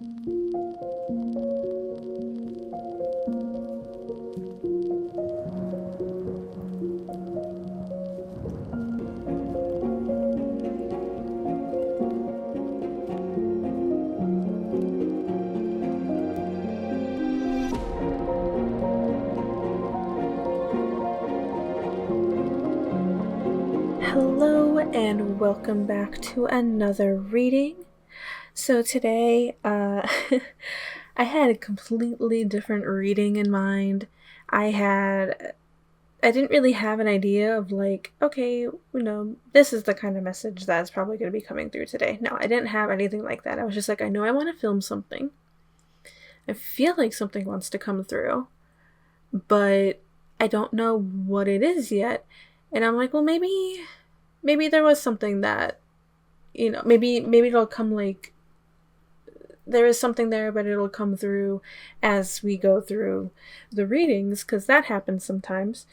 Hello and welcome back to another reading. So today, I had a completely different reading in mind. I didn't really have an idea of okay, this is the kind of message that's probably going to be coming through today. No, I didn't have anything like that. I was just like, I know I want to film something. I feel like something wants to come through, but I don't know what it is yet. And I'm like, well, maybe there was something that, maybe it'll come there is something there, but it'll come through as we go through the readings, because that happens sometimes.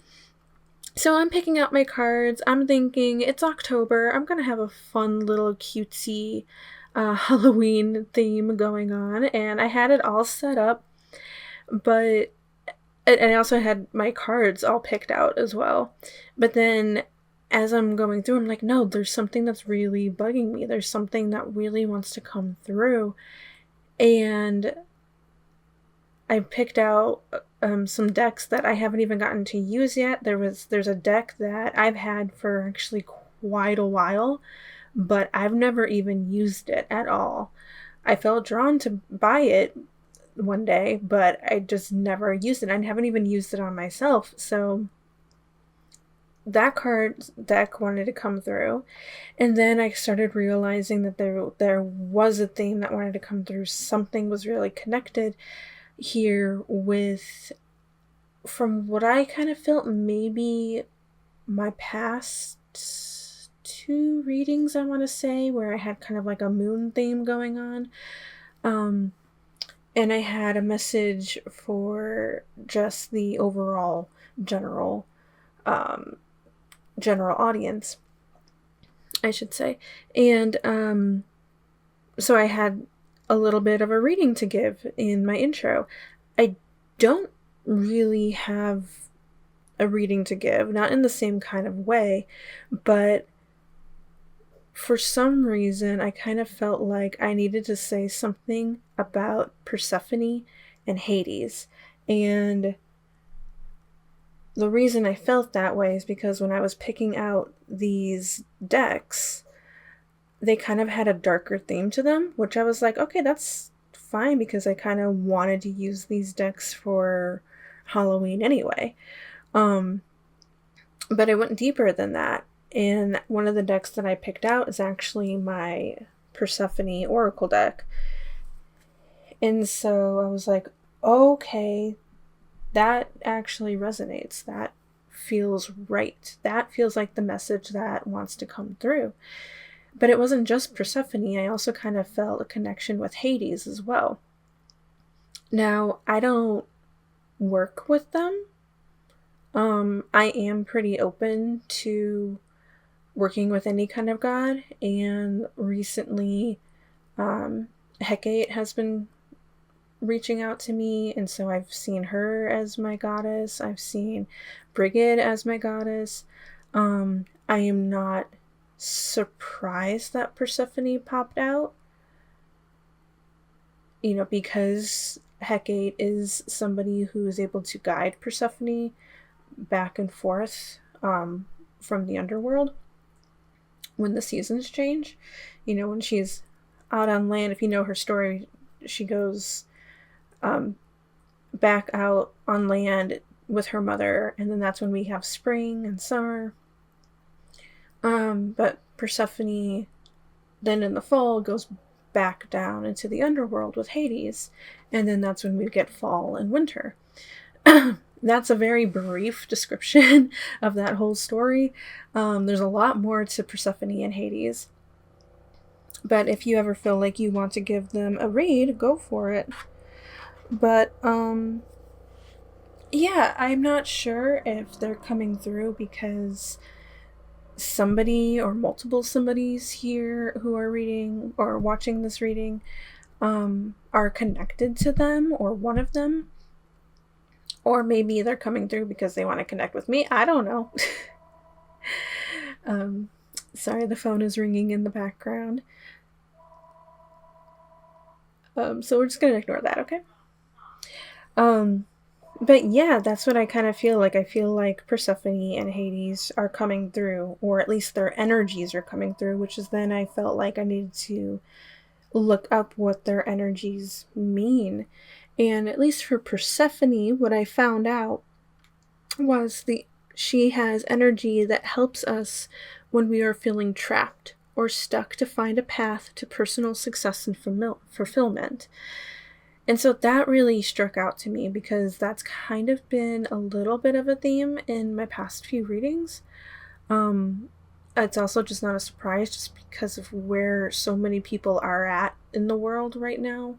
So I'm picking out my cards. I'm thinking it's October. I'm going to have a fun little cutesy Halloween theme going on. And I had it all set up, and I also had my cards all picked out as well. But then as I'm going through, I'm like, no, there's something that's really bugging me. There's something that really wants to come through. And I picked out some decks that I haven't even gotten to use yet. There's a deck that I've had for actually quite a while, but I've never even used it at all. I felt drawn to buy it one day, but I just never used it. I haven't even used it on myself. So that card deck wanted to come through, and then I started realizing that there was a theme that wanted to come through. Something was really connected here with, from what I kind of felt, maybe my past 2 readings, I want to say, where I had kind of like a moon theme going on. And I had a message for just the overall general audience, I should say. And so I had a little bit of a reading to give in my intro. I don't really have a reading to give, not in the same kind of way, but for some reason I kind of felt like I needed to say something about Persephone and Hades. And the reason I felt that way is because when I was picking out these decks, they kind of had a darker theme to them, which I was like, okay, that's fine, because I kind of wanted to use these decks for Halloween anyway. But I went deeper than that, and one of the decks that I picked out is actually my Persephone Oracle deck. And so I was like, okay, that actually resonates. That feels right. That feels like the message that wants to come through. But it wasn't just Persephone. I also kind of felt a connection with Hades as well. Now, I don't work with them. I am pretty open to working with any kind of god, and recently Hecate has been reaching out to me, and so I've seen her as my goddess. I've seen Brigid as my goddess. I am not surprised that Persephone popped out, because Hecate is somebody who is able to guide Persephone back and forth from the underworld when the seasons change. When she's out on land, if you know her story, she goes back out on land with her mother, and then that's when we have spring and summer. But Persephone then in the fall goes back down into the underworld with Hades, and then that's when we get fall and winter. That's a very brief description of that whole story. There's a lot more to Persephone and Hades, but if you ever feel like you want to give them a read, go for it. But yeah, I'm not sure if they're coming through because somebody or multiple somebodies here who are reading or watching this reading are connected to them, or one of them. Or maybe they're coming through because they want to connect with me. I don't know. Sorry, the phone is ringing in the background. So we're just going to ignore that, okay? But yeah, that's what I kind of feel like. I feel like Persephone and Hades are coming through, or at least their energies are coming through, which is then I felt like I needed to look up what their energies mean. And at least for Persephone, what I found out was she has energy that helps us when we are feeling trapped or stuck to find a path to personal success and fulfillment. And so that really struck out to me because that's kind of been a little bit of a theme in my past few readings. It's also just not a surprise just because of where so many people are at in the world right now.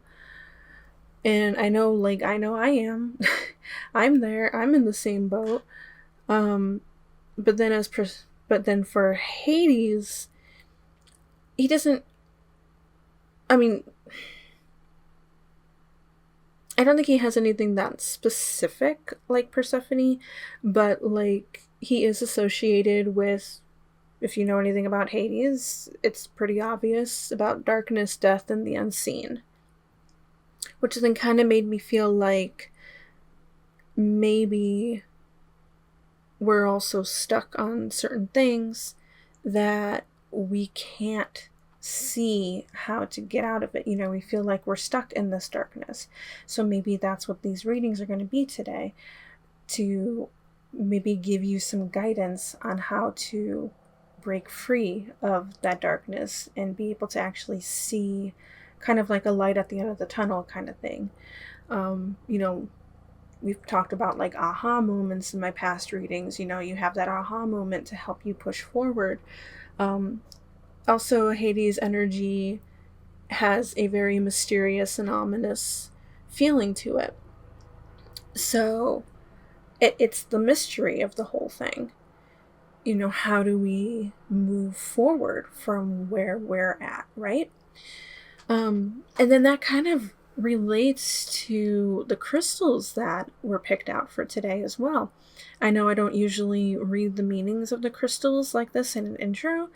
And I know I am. I'm there. I'm in the same boat. But then for Hades, he doesn't. I mean, I don't think he has anything that specific like Persephone, but like he is associated with. If you know anything about Hades, it's pretty obvious about darkness, death, and the unseen. Which then kind of made me feel like maybe we're also stuck on certain things that we can't see how to get out of it. You know, we feel like we're stuck in this darkness. So maybe that's what these readings are going to be today, to maybe give you some guidance on how to break free of that darkness and be able to actually see kind of like a light at the end of the tunnel kind of thing. You know, we've talked about like aha moments in my past readings. You know, you have that aha moment to help you push forward. Also, Hades' energy has a very mysterious and ominous feeling to it. So it's the mystery of the whole thing. You know, how do we move forward from where we're at, right? And then that kind of relates to the crystals that were picked out for today as well. I know I don't usually read the meanings of the crystals like this in an intro,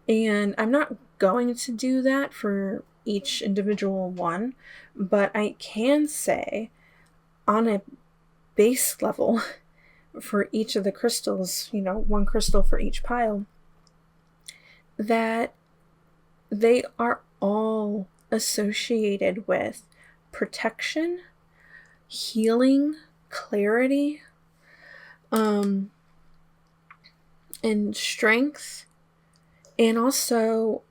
and I'm not going to do that for each individual one, but I can say on a base level for each of the crystals, you know, one crystal for each pile, that they are all associated with protection, healing, clarity, and strength. And also,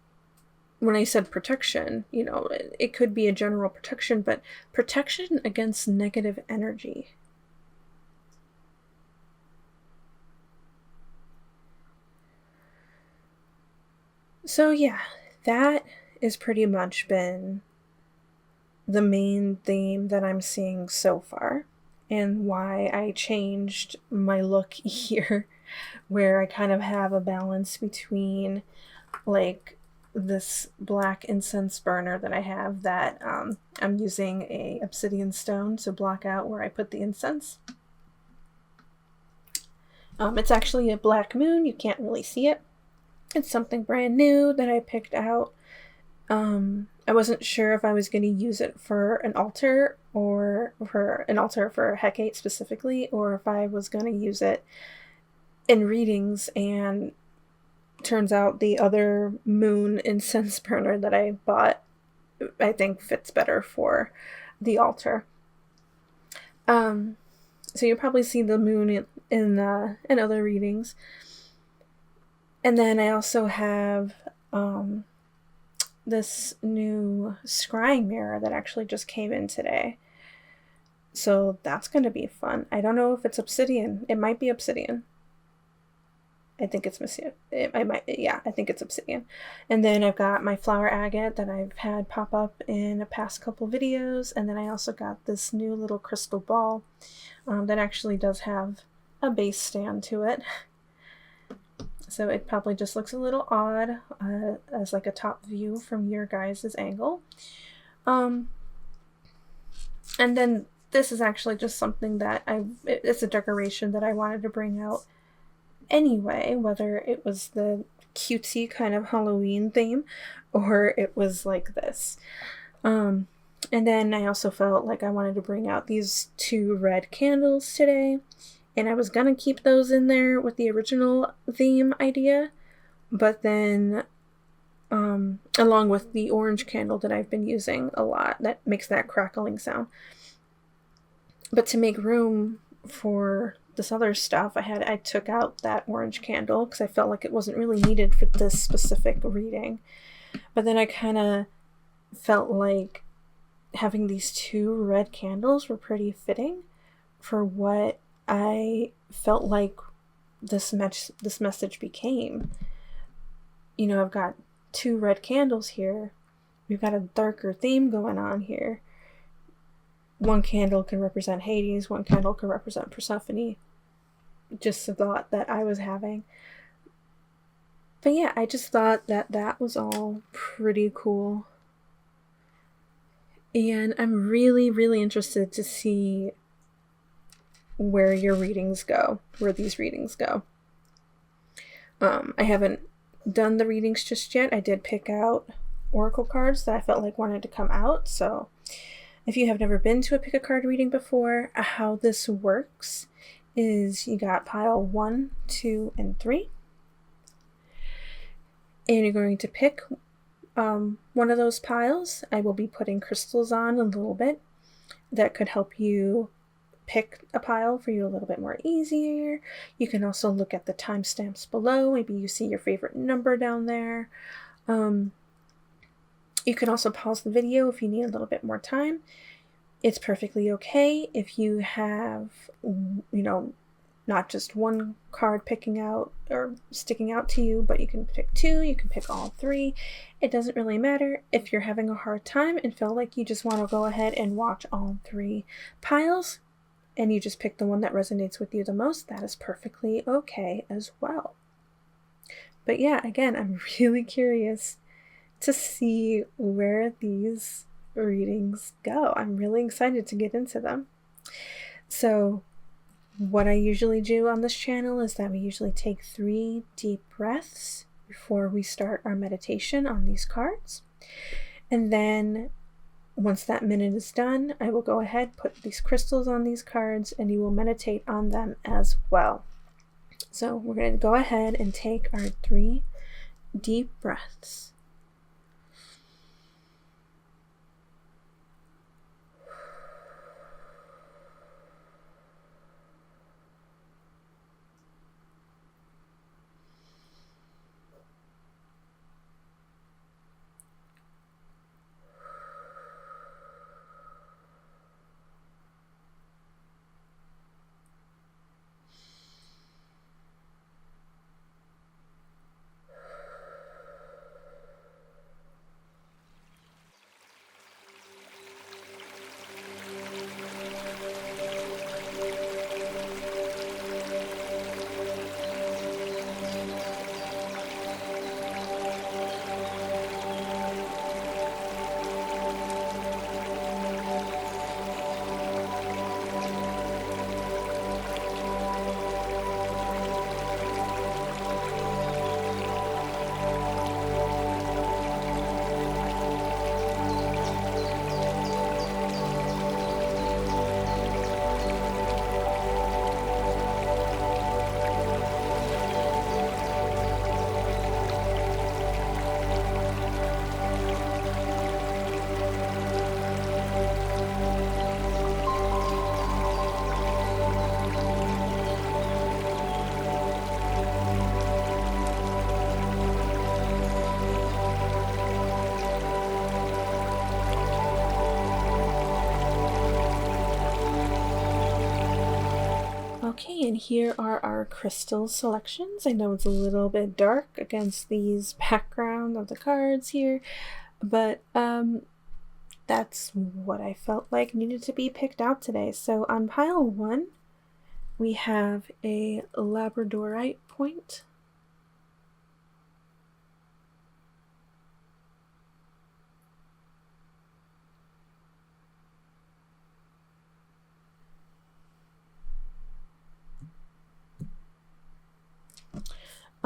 when I said protection, you know, it could be a general protection, but protection against negative energy. So yeah, that has pretty much been the main theme that I'm seeing so far, and why I changed my look here, where I kind of have a balance between like this black incense burner that I have that I'm using a obsidian stone to block out where I put the incense. It's actually a black moon. You can't really see it. It's something brand new that I picked out. I wasn't sure if I was going to use it for an altar, or for an altar for Hecate specifically, or if I was going to use it in readings. And turns out the other moon incense burner that I bought, I think fits better for the altar. So you'll probably see the moon in other readings. And then I also have this new scrying mirror that actually just came in today. So that's going to be fun. I don't know if it's obsidian. It might be obsidian. I think it's I think it's obsidian. And then I've got my flower agate that I've had pop up in a past couple videos. And then I also got this new little crystal ball that actually does have a base stand to it. So it probably just looks a little odd as like a top view from your guys' angle. Um, and then this is actually just something that it's a decoration that I wanted to bring out anyway, whether it was the cutesy kind of Halloween theme or it was like this. Um, and then I also felt like I wanted to bring out these 2 red candles today, and I was gonna keep those in there with the original theme idea, but then along with the orange candle that I've been using a lot that makes that crackling sound. But to make room for this other stuff, I took out that orange candle because I felt like it wasn't really needed for this specific reading. But then I kind of felt like having these 2 red candles were pretty fitting for what I felt like this message became. You know, I've got 2 red candles here. We've got a darker theme going on here. One candle can represent Hades, one candle can represent Persephone. Just a thought that I was having. But yeah, I just thought that was all pretty cool. And I'm really, really interested to see where these readings go. I haven't done the readings just yet. I did pick out oracle cards that I felt like wanted to come out. So if you have never been to a pick a card reading before, how this works is you got pile 1, 2, and 3. And you're going to pick one of those piles. I will be putting crystals on a little bit that could help you pick a pile for you a little bit more easier. You can also look at the timestamps below. Maybe you see your favorite number down there. You can also pause the video if you need a little bit more time. It's perfectly okay if you have, not just one card picking out or sticking out to you, but you can pick 2, you can pick all 3. It doesn't really matter. If you're having a hard time and feel like you just want to go ahead and watch all 3 piles and you just pick the one that resonates with you the most, that is perfectly okay as well. But yeah, again, I'm really curious to see where these readings go. I'm really excited to get into them. So what I usually do on this channel is that we usually take 3 deep breaths before we start our meditation on these cards. And then once that minute is done, I will go ahead, put these crystals on these cards, and you will meditate on them as well. So we're going to go ahead and take our 3 deep breaths. Okay, and here are our crystal selections. I know it's a little bit dark against these background of the cards here, but that's what I felt like needed to be picked out today. So on pile 1, we have a labradorite point.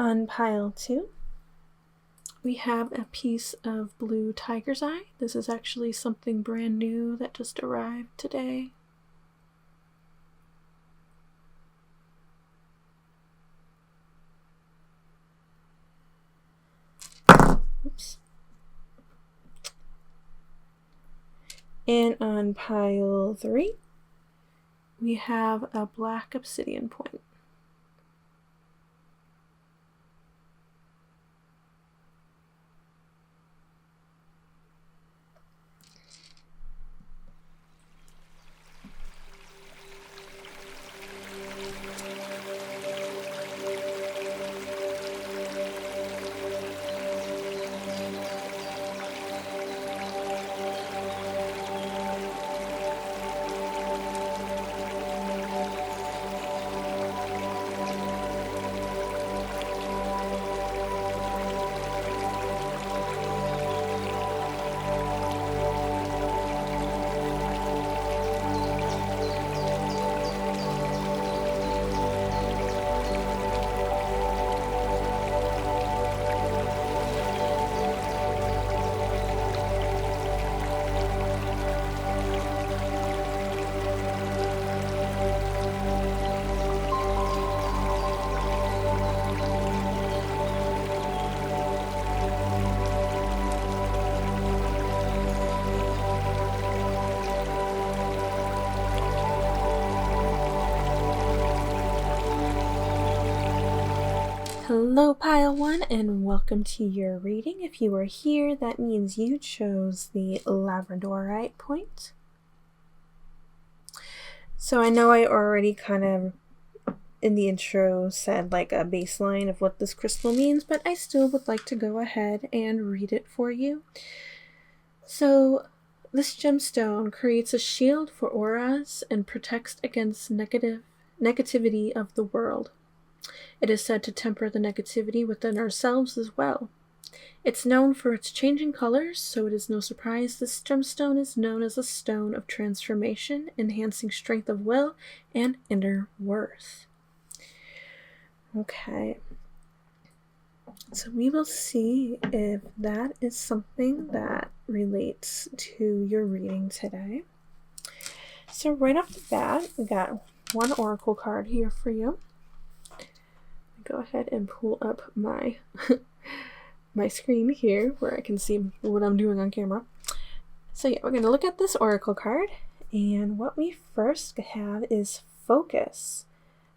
On pile 2, we have a piece of blue tiger's eye. This is actually something brand new that just arrived today. Oops. And on pile 3, we have a black obsidian point. Hello pile 1 and welcome to your reading. If you are here, that means you chose the labradorite point. So I know I already kind of in the intro said like a baseline of what this crystal means, but I still would like to go ahead and read it for you. So this gemstone creates a shield for auras and protects against negativity of the world. It is said to temper the negativity within ourselves as well. It's known for its changing colors, so it is no surprise this gemstone is known as a stone of transformation, enhancing strength of will and inner worth. Okay. So we will see if that is something that relates to your reading today. So right off the bat, we got one oracle card here for you. Go ahead and pull up my my screen here where I can see what I'm doing on camera. So yeah, we're going to look at this oracle card, and what we first have is focus.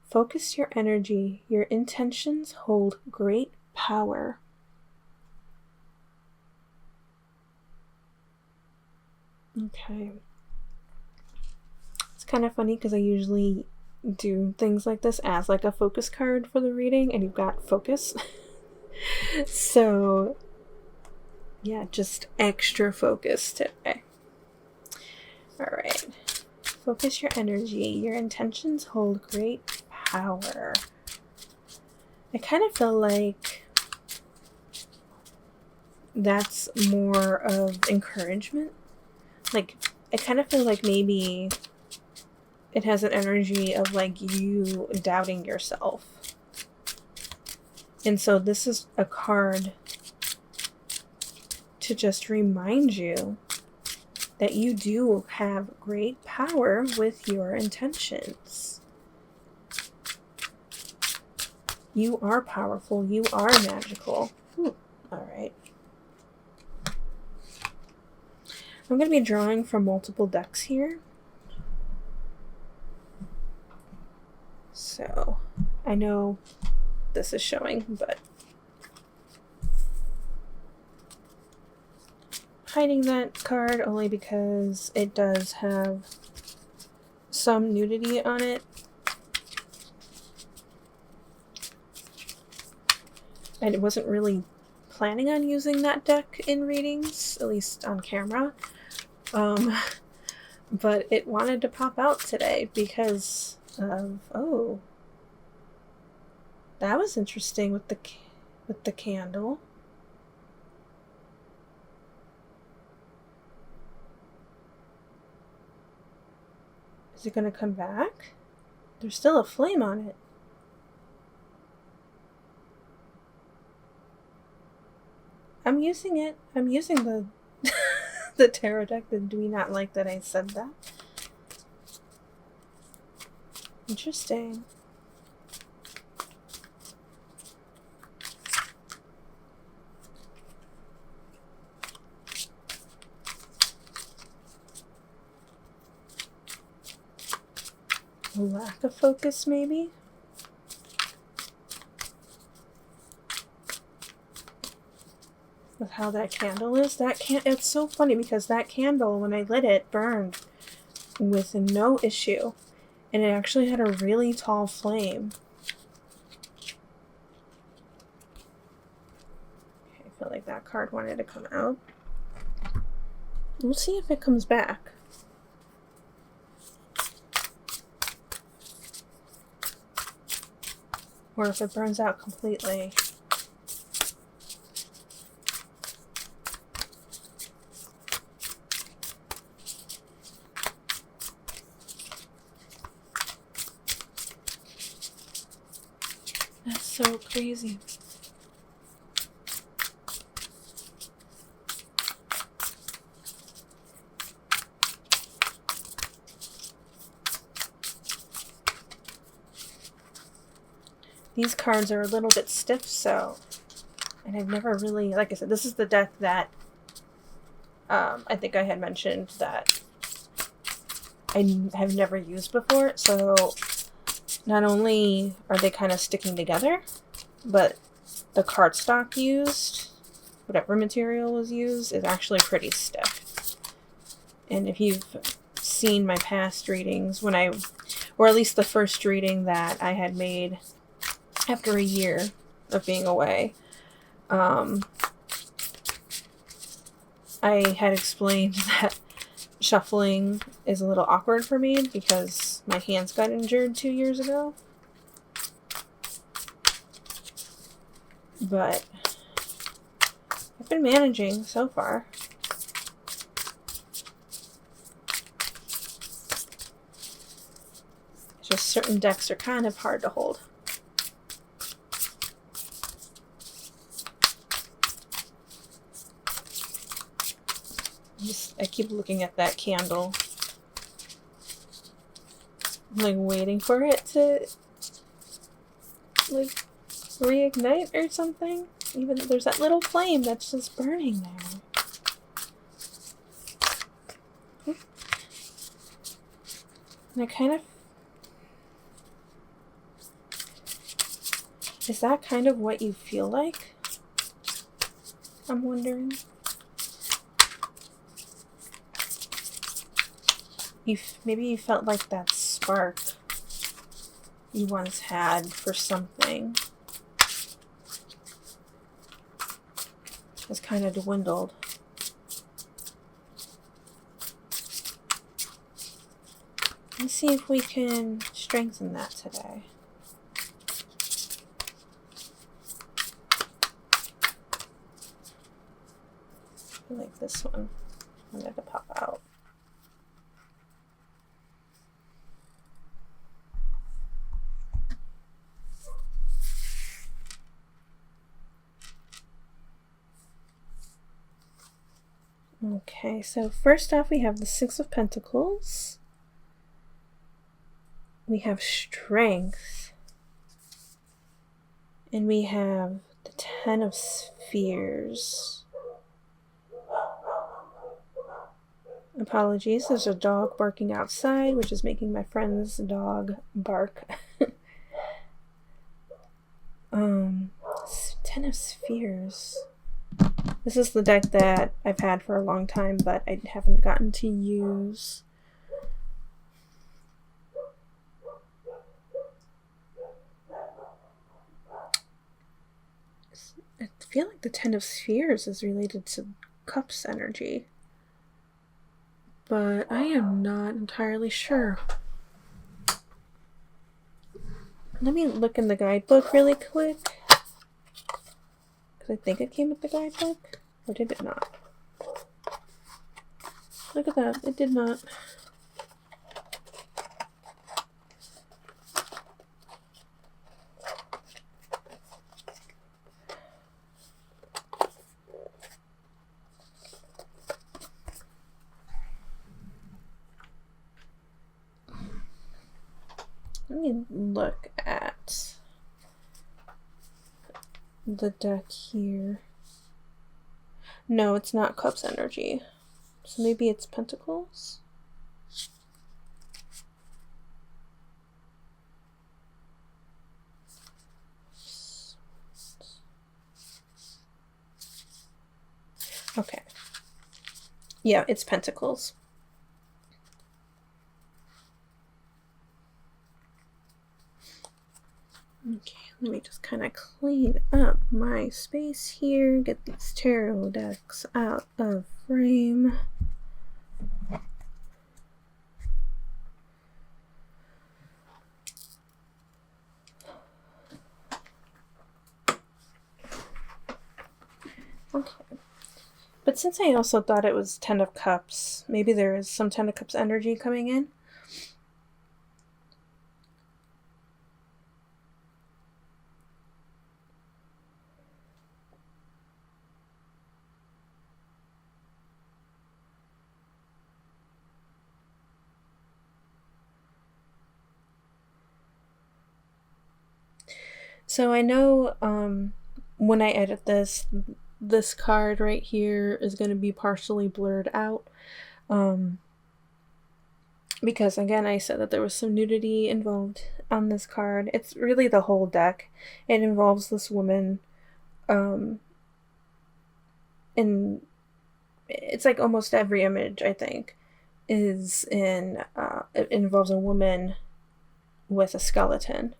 Focus your energy. Your intentions hold great power. Okay. It's kind of funny because I usually do things like this as like a focus card for the reading, and you've got focus. So yeah, just extra focus today. Alright. Focus your energy. Your intentions hold great power. I kind of feel like that's more of encouragement. Like, I kind of feel like maybe it has an energy of like you doubting yourself. And so this is a card to just remind you that you do have great power with your intentions. You are powerful. You are magical. All right. I'm going to be drawing from multiple decks here. So, I know this is showing, but hiding that card only because it does have some nudity on it. And it wasn't really planning on using that deck in readings, at least on camera. But it wanted to pop out today because of, oh, that was interesting with the candle. Is it going to come back? There's still a flame on it. I'm using it. I'm using the the tarot deck. Do we not like that I said that? Interesting. Lack of focus, maybe? With how that candle is. It's so funny because that candle, when I lit it, burned with no issue. And it actually had a really tall flame. Okay, I feel like that card wanted to come out. We'll see if it comes back. Or if it burns out completely. That's so crazy. These cards are a little bit stiff, so... And I've never really... Like I said, this is the deck that... I think I had mentioned that I have never used before, so... Not only are they kind of sticking together, but the cardstock used, whatever material was used, is actually pretty stiff. And if you've seen my past readings, or at least the first reading that I had made after a year of being away, I had explained that shuffling is a little awkward for me because my hands got injured 2 years ago. But I've been managing so far. It's just certain decks are kind of hard to hold. I keep looking at that candle. I'm like waiting for it to like reignite or something. Even though there's that little flame that's just burning there. And I kind of... Is that kind of what you feel like? I'm wondering. Maybe you felt like that spark you once had for something has kind of dwindled. Let's see if we can strengthen that today. I feel like this one wanted to pop out. Okay, so first off we have the Six of Pentacles. We have Strength. And we have the Ten of Spheres. Apologies, there's a dog barking outside, which is making my friend's dog bark. Ten of Spheres. This is the deck that I've had for a long time, but I haven't gotten to use. I feel like the Ten of Spheres is related to Cups energy, but I am not entirely sure. Let me look in the guidebook really quick. Because I think it came with the guidebook. Or did it not? Look at that. It did not. Let me look at the deck here. No, it's not Cups energy. So maybe it's Pentacles? Okay. Yeah, it's Pentacles. Okay, let me just kind of clean up my space here, get these tarot decks out of frame. Okay. But since I also thought it was Ten of Cups, maybe there is some Ten of Cups energy coming in. So I know when I edit this card right here is going to be partially blurred out. Because again, I said that there was some nudity involved on this card. It's really the whole deck. It involves this woman. And it's like almost every image, I think, is in, it involves a woman with a skeleton.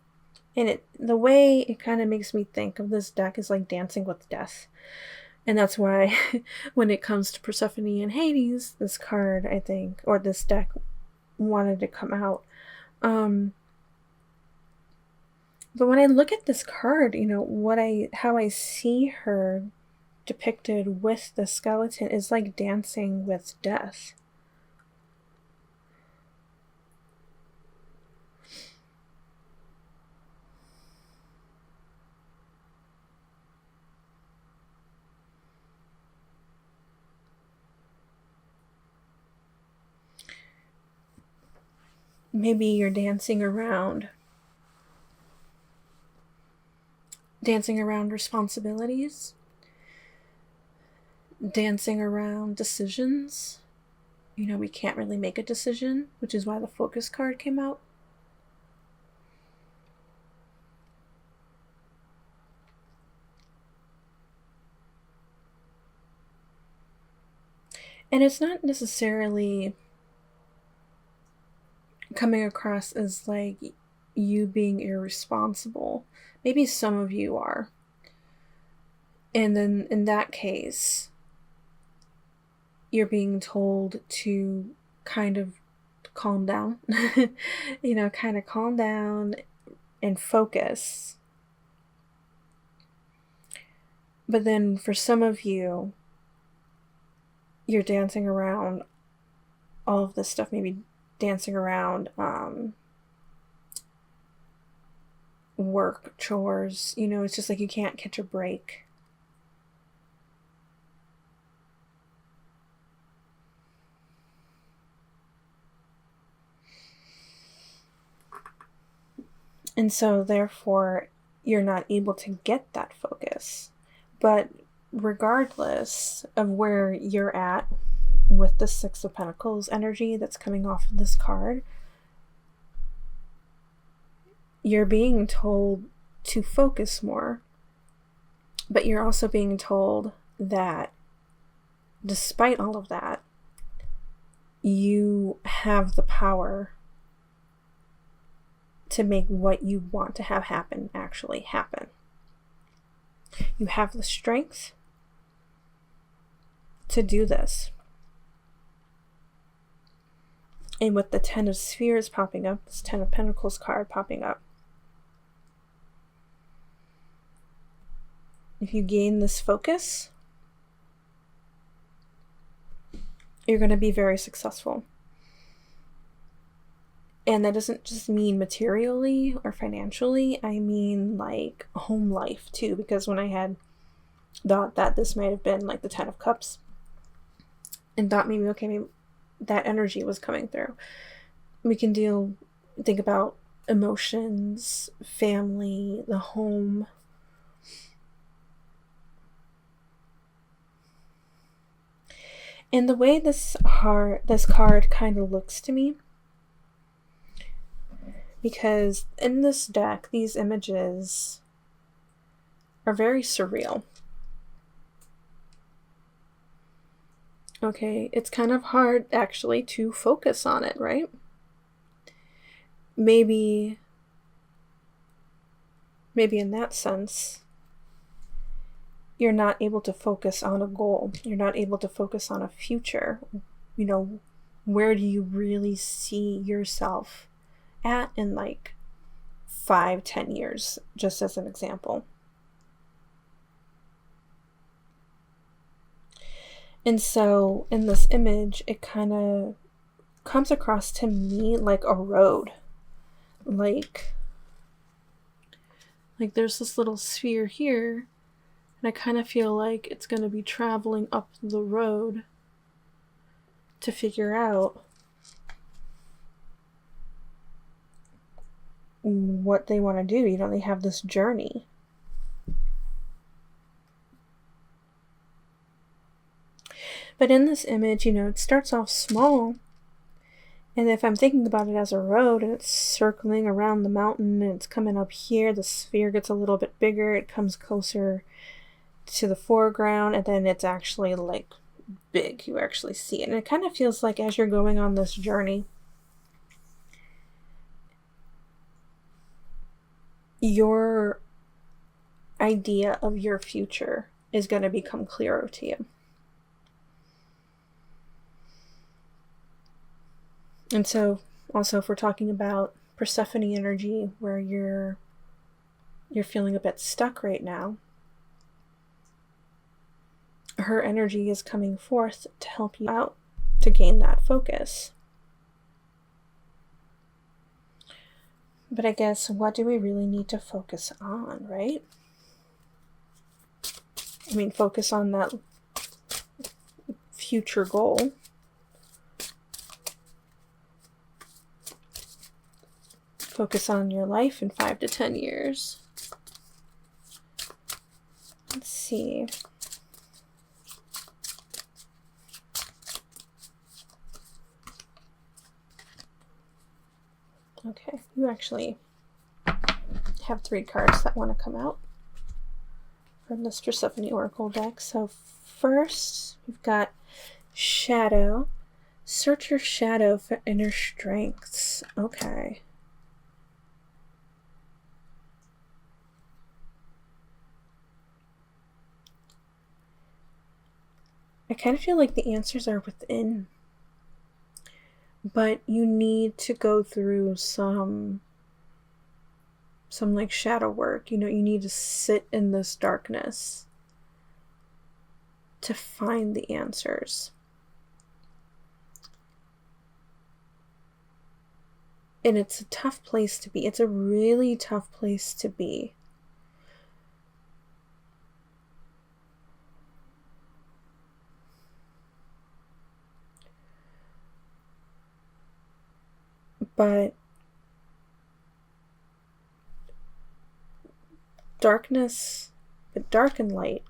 And the way it kind of makes me think of this deck is like Dancing with Death. And that's why when it comes to Persephone and Hades, this card, I think, or this deck wanted to come out. But when I look at this card, you know, how I see her depicted with the skeleton is like dancing with death. Maybe you're dancing around responsibilities, dancing around decisions. You know, we can't really make a decision, which is why the Focus card came out. And it's not necessarily coming across as like you being irresponsible. Maybe some of you are. And then in that case, you're being told to kind of calm down. You know, kind of calm down and focus. But then for some of you, you're dancing around all of this stuff, maybe dancing around work, chores. You know, it's just like you can't catch a break. And so therefore you're not able to get that focus. But regardless of where you're at with the Six of Pentacles energy that's coming off of this card, you're being told to focus more. But you're also being told that despite all of that, you have the power to make what you want to have happen actually happen. You have the strength to do this. And with the Ten of Spheres popping up, this Ten of Pentacles card popping up, if you gain this focus, you're going to be very successful. And that doesn't just mean materially or financially. I mean like home life too. Because when I had thought that this might have been like the Ten of Cups, and thought maybe, okay, maybe that energy was coming through. We can think about emotions, family, the home. And the way this card kind of looks to me, because in this deck, these images are very surreal. Okay, it's kind of hard actually to focus on it, right? Maybe in that sense, you're not able to focus on a goal. You're not able to focus on a future. You know, where do you really see yourself at in like 5-10 years, just as an example? And so in this image, it kind of comes across to me like a road. Like there's this little sphere here, and I kind of feel like it's going to be traveling up the road to figure out what they want to do. You know, they have this journey. But in this image, you know, it starts off small. And if I'm thinking about it as a road and it's circling around the mountain and it's coming up here, the sphere gets a little bit bigger, it comes closer to the foreground, and then it's actually like big. You actually see it. And it kind of feels like as you're going on this journey, your idea of your future is going to become clearer to you. And so also if we're talking about Persephone energy, where you're feeling a bit stuck right now, her energy is coming forth to help you out to gain that focus. But I guess, what do we really need to focus on, right? I mean, focus on that future goal. Focus on your life in 5 to 10 years. Let's see. Okay, you actually have 3 cards that want to come out from this Persephone Oracle deck. So first, we've got Shadow. Search your shadow for inner strengths. Okay. I kind of feel like the answers are within, but you need to go through some like shadow work. You know, you need to sit in this darkness to find the answers. And it's a tough place to be. It's a really tough place to be. But dark and light,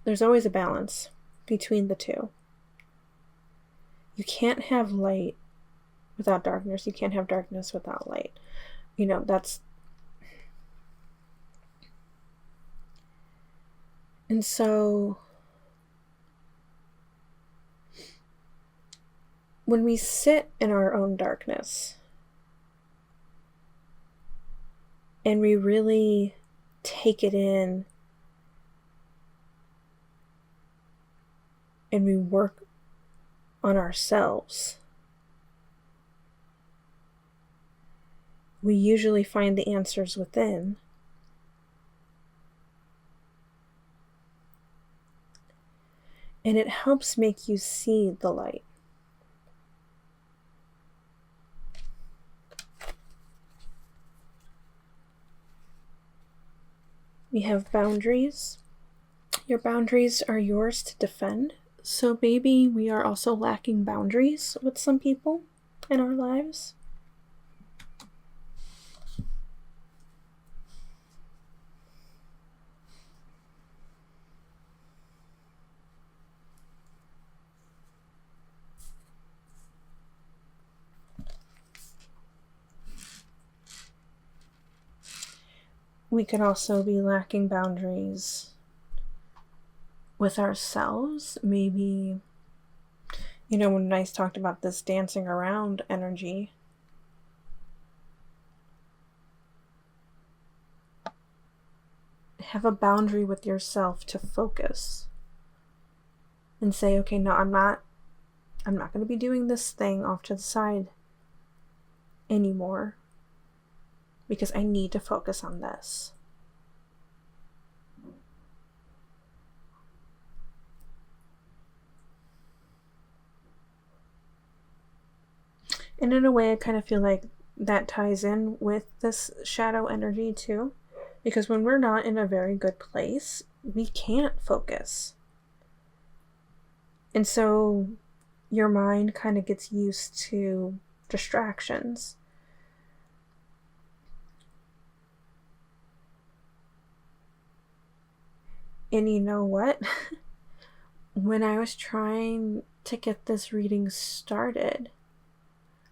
there's always a balance between the two. You can't have light without darkness. You can't have darkness without light. You know, that's... And so when we sit in our own darkness and we really take it in and we work on ourselves, we usually find the answers within. And it helps make you see the light. We have boundaries. Your boundaries are yours to defend. So maybe we are also lacking boundaries with some people in our lives. we could also be lacking boundaries with ourselves. Maybe, when I talked about this dancing around energy, have a boundary with yourself to focus and say, okay, no, I'm not going to be doing this thing off to the side anymore because I need to focus on this. And in a way, I kind of feel like that ties in with this shadow energy too, because when we're not in a very good place, we can't focus. And so your mind kind of gets used to distractions. And you know what? When I was trying to get this reading started,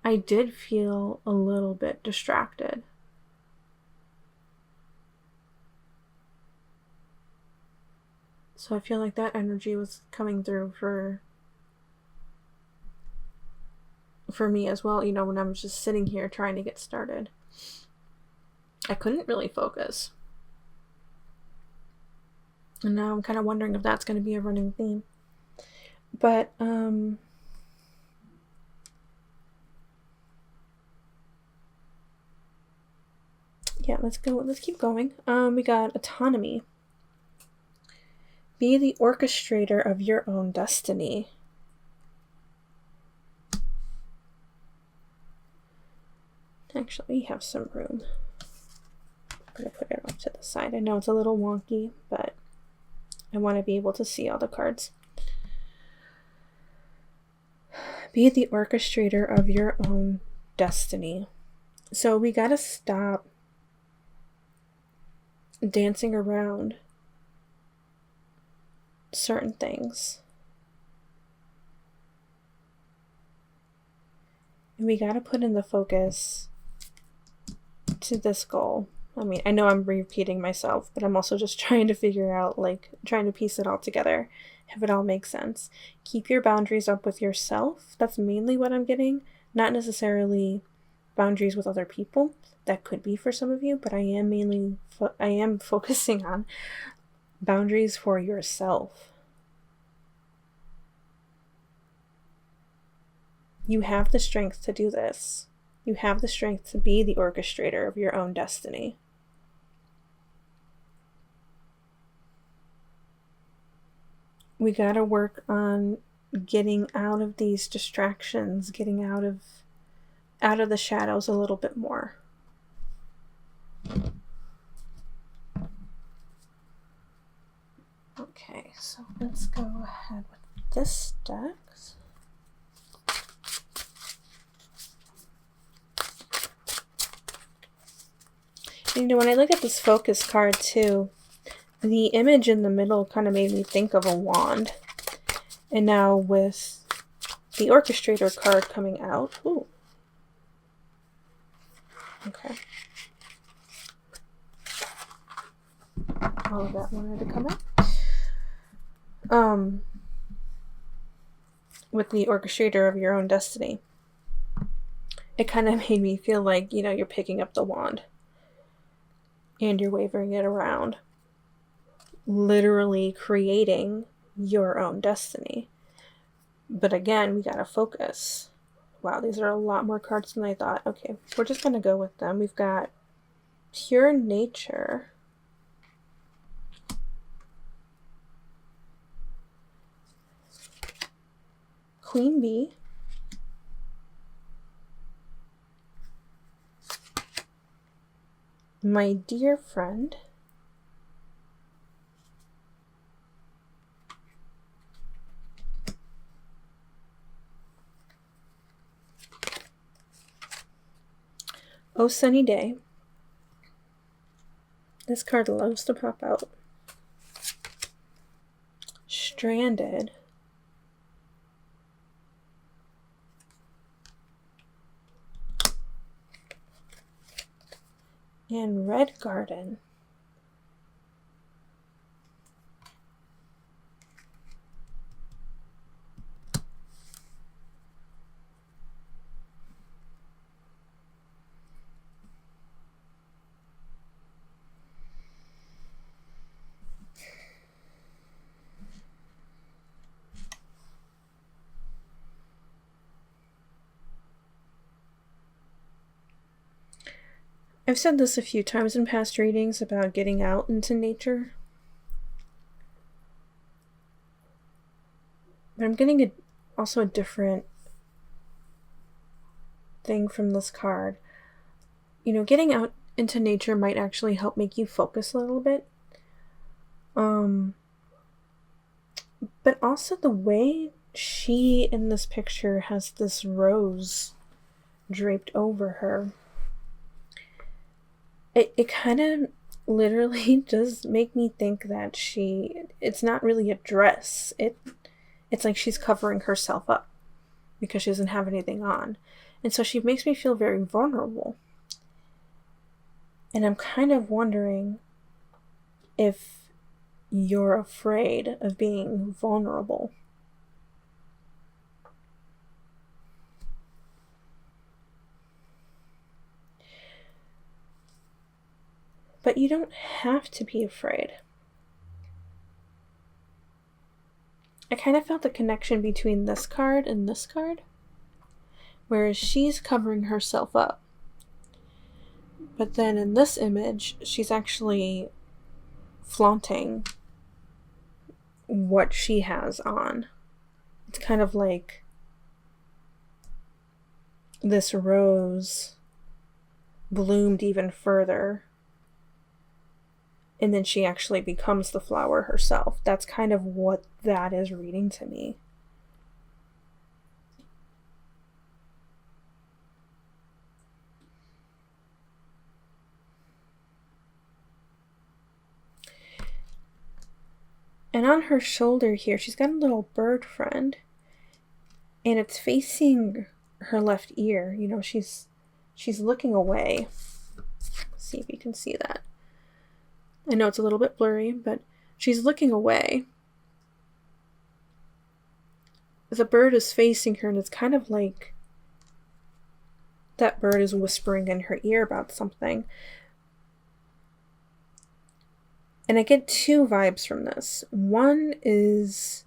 I did feel a little bit distracted. So I feel like that energy was coming through for me as well, when I was just sitting here trying to get started. I couldn't really focus. And now I'm kind of wondering if that's going to be a running theme. But, yeah, let's keep going. We got autonomy. Be the orchestrator of your own destiny. Actually, we have some room. I'm going to put it off to the side. I know it's a little wonky, but I want to be able to see all the cards. Be the orchestrator of your own destiny. So we got to stop dancing around certain things. And we got to put in the focus to this goal. I mean, I know I'm repeating myself, but I'm also just trying to figure out, trying to piece it all together, have it all make sense. Keep your boundaries up with yourself. That's mainly what I'm getting. Not necessarily boundaries with other people. That could be for some of you, but I am focusing on boundaries for yourself. You have the strength to do this. You have the strength to be the orchestrator of your own destiny. We got to work on getting out of these distractions, getting out of the shadows a little bit more. Okay, so let's go ahead with this deck. When I look at this focus card too, the image in the middle kind of made me think of a wand. And now with the orchestrator card coming out, ooh. Okay. All of that wanted to come out. With the orchestrator of your own destiny, it kind of made me feel like, you're picking up the wand and you're wavering it around, literally creating your own destiny. But again, we gotta focus. Wow, these are a lot more cards than I thought. Okay, so we're just gonna go with them. We've got pure nature. Queen bee. My dear friend. Oh, sunny day. This card loves to pop out. Stranded. And red garden. I've said this a few times in past readings about getting out into nature. But I'm getting also a different thing from this card. You know, getting out into nature might actually help make you focus a little bit. But also the way she in this picture has this rose draped over her. It kind of literally does make me think that it's not really a dress. It's like she's covering herself up because she doesn't have anything on. And so she makes me feel very vulnerable. And I'm kind of wondering if you're afraid of being vulnerable. But you don't have to be afraid. I kind of felt the connection between this card and this card, whereas she's covering herself up. But then in this image, she's actually flaunting what she has on. It's kind of like this rose bloomed even further, and then she actually becomes the flower herself. That's kind of what that is reading to me. And on her shoulder here, she's got a little bird friend, and it's facing her left ear. You know, she's looking away. Let's see if you can see that. I know it's a little bit blurry, but she's looking away. The bird is facing her, and it's kind of like that bird is whispering in her ear about something. And I get two vibes from this. One is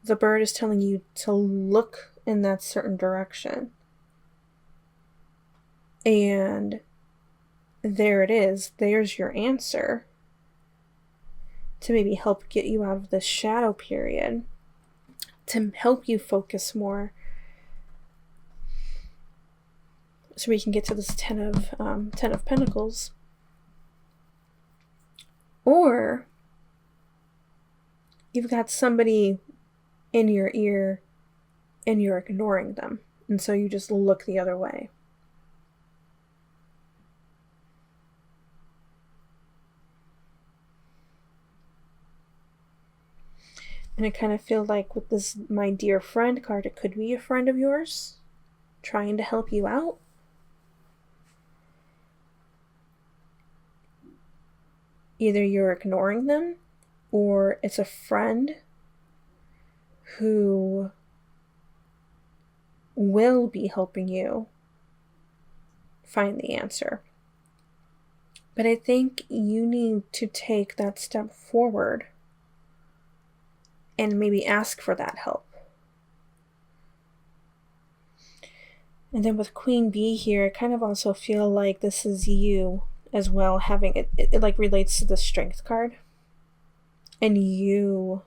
the bird is telling you to look in that certain direction. And there it is. There's your answer to maybe help get you out of this shadow period, to help you focus more, so we can get to this Ten of Pentacles. Or you've got somebody in your ear and you're ignoring them, and so you just look the other way. And I kind of feel like with this My Dear Friend card, it could be a friend of yours trying to help you out. Either you're ignoring them, or it's a friend who will be helping you find the answer. But I think you need to take that step forward and maybe ask for that help. And then with Queen Bee here, I kind of also feel like this is you as well, having it like relates to the Strength card, and you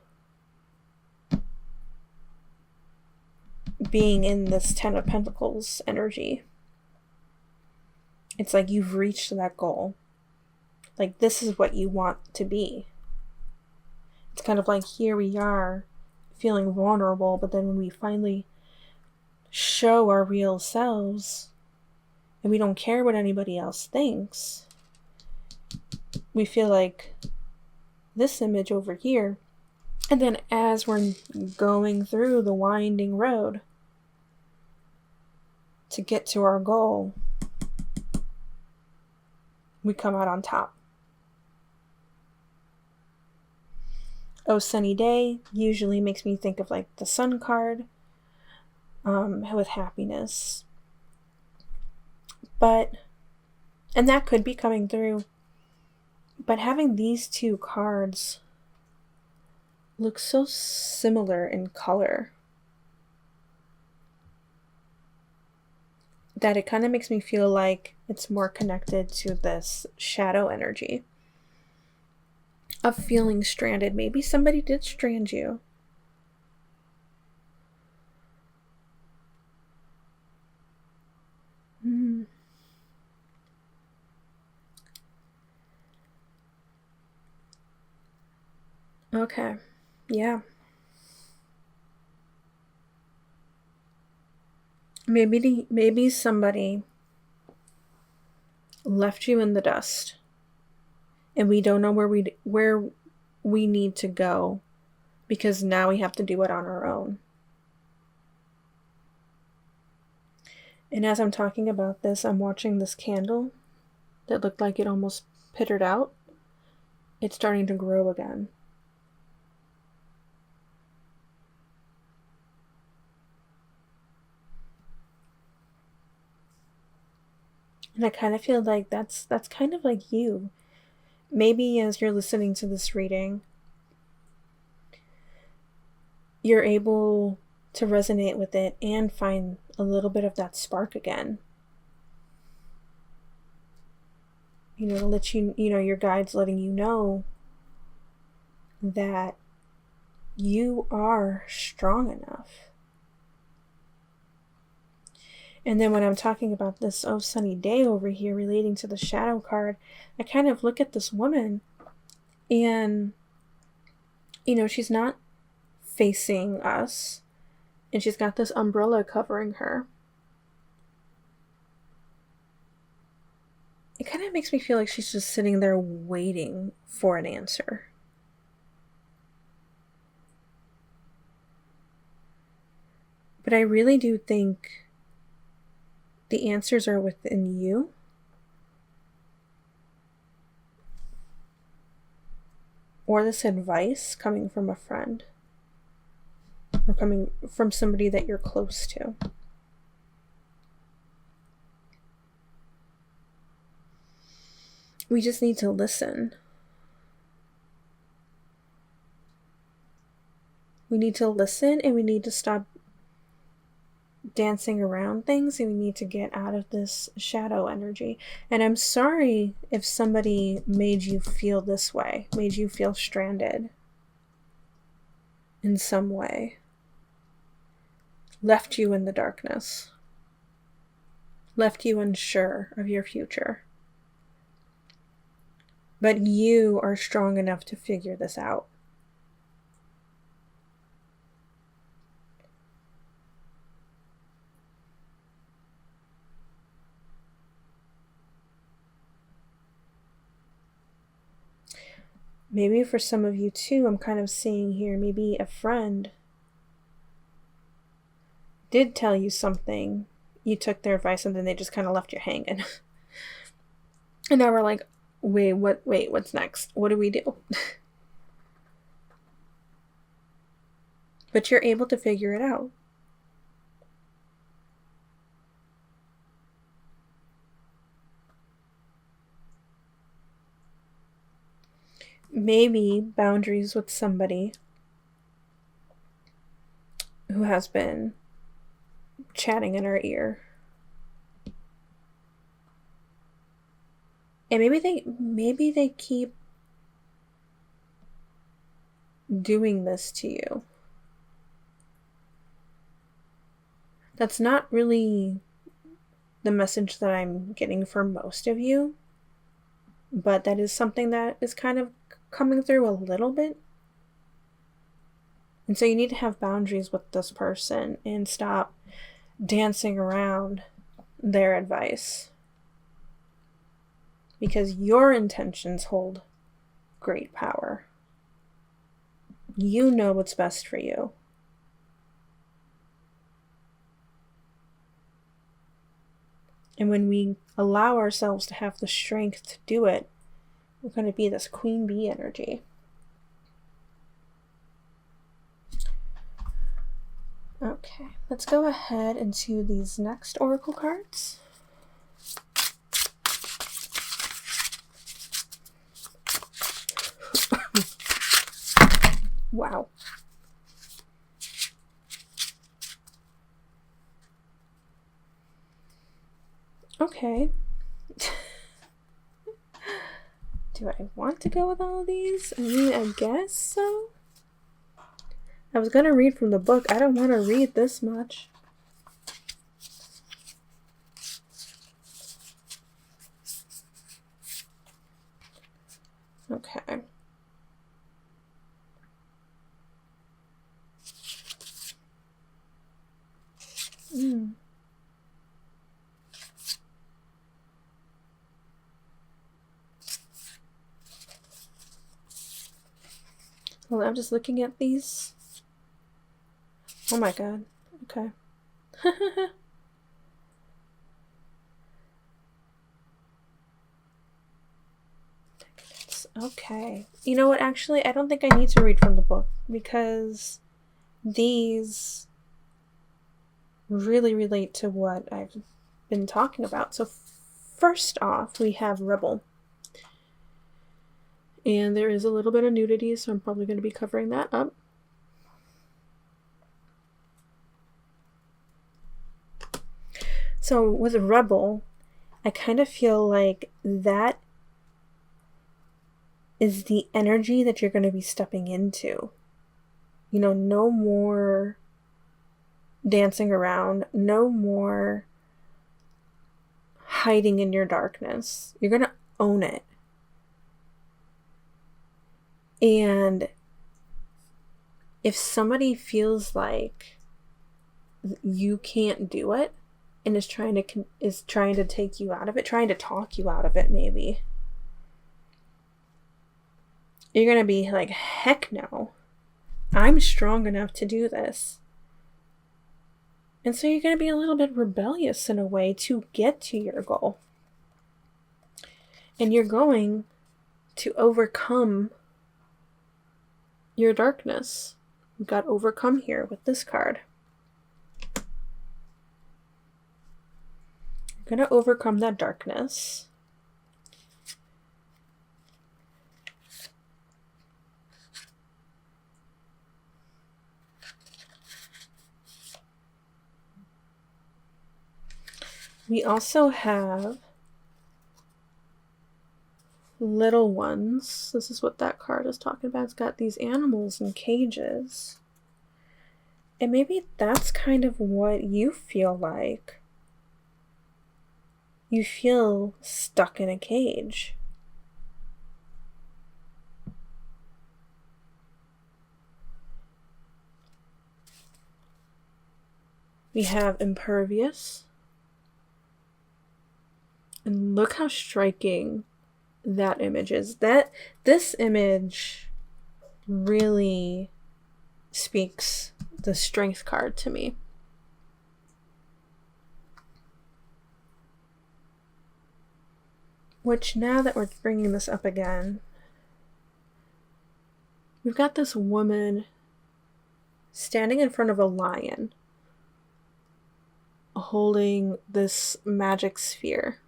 being in this Ten of Pentacles energy. It's like you've reached that goal. Like, this is what you want to be. It's kind of like, here we are feeling vulnerable, but then when we finally show our real selves and we don't care what anybody else thinks, we feel like this image over here. And then as we're going through the winding road to get to our goal, we come out on top. Oh Sunny Day usually makes me think of like the Sun card, with happiness. And that could be coming through. But having these two cards look so similar in color that it kind of makes me feel like It's more connected to this shadow energy of feeling stranded. Maybe somebody did strand you. Okay. Yeah. Maybe somebody left you in the dust, and we don't know where we need to go, because now we have to do it on our own. And as I'm talking about this, I'm watching this candle that looked like it almost pittered out. It's starting to grow again. And I kind of feel like that's kind of like you. Maybe as you're listening to this reading, you're able to resonate with it and find a little bit of that spark again. To let your guides letting you know that you are strong enough. And then when I'm talking about this sunny day over here relating to the shadow card, I kind of look at this woman and, she's not facing us, and she's got this umbrella covering her. It kind of makes me feel like she's just sitting there waiting for an answer. But I really do think the answers are within you. Or this advice coming from a friend. Or coming from somebody that you're close to. We just need to listen. We need to listen, and we need to stop dancing around things, and we need to get out of this shadow energy. And I'm sorry if somebody made you feel this way, made you feel stranded in some way, left you in the darkness, left you unsure of your future. But you are strong enough to figure this out. Maybe for some of you too, I'm kind of seeing here, maybe a friend did tell you something, you took their advice, and then they just kind of left you hanging. And now we're like, wait, what's next? What do we do? But you're able to figure it out. Maybe boundaries with somebody who has been chatting in our ear. And maybe they keep doing this to you. That's not really the message that I'm getting from most of you, but that is something that is kind of coming through a little bit. And so you need to have boundaries with this person and stop dancing around their advice, because your intentions hold great power. You know what's best for you. And when we allow ourselves to have the strength to do it, we're going to be this queen bee energy. Okay, let's go ahead into these next oracle cards. Wow. Okay. Do I want to go with all of these? I mean, I guess so. I was gonna read from the book. I don't want to read this much. Okay. Well, I'm just looking at these. Oh my god. Okay. Okay. You know what? Actually, I don't think I need to read from the book because these really relate to what I've been talking about. So first off, we have Rebel. And there is a little bit of nudity, so I'm probably going to be covering that up. So with Rebel, I kind of feel like that is the energy that you're going to be stepping into. You know, no more dancing around, no more hiding in your darkness. You're going to own it. And if somebody feels like you can't do it and is trying to take you out of it, trying to talk you out of it, maybe, you're going to be like, heck no, I'm strong enough to do this. And so you're going to be a little bit rebellious in a way to get to your goal. And you're going to overcome your darkness. We've got overcome here with this card. You're going to overcome that darkness. We also have little ones. This is what that card is talking about. It's got these animals in cages. And maybe that's kind of what you feel like. You feel stuck in a cage. We have impervious. And look how striking that image is. This image really speaks the strength card to me. Which, now that we're bringing this up again, we've got this woman standing in front of a lion holding this magic sphere.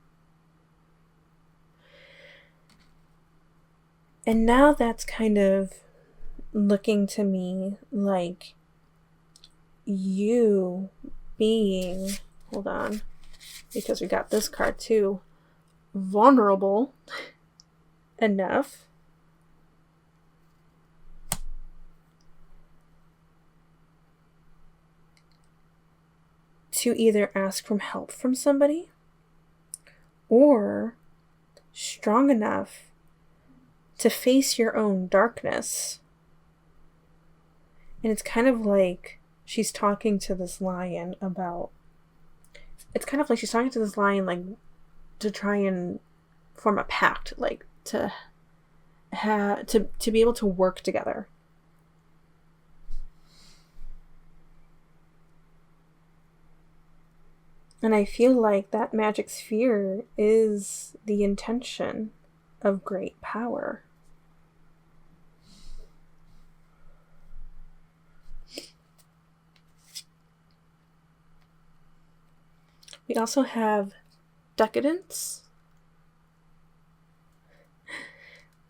And now that's kind of looking to me like you being, hold on, because we got this card too, vulnerable enough to either ask for help from somebody or strong enough to face your own darkness. And it's kind of like she's talking to this lion about, it's kind of like she's talking to this lion like to try and form a pact, like to be able to work together. And I feel like that magic sphere is the intention of great power. We also have decadence,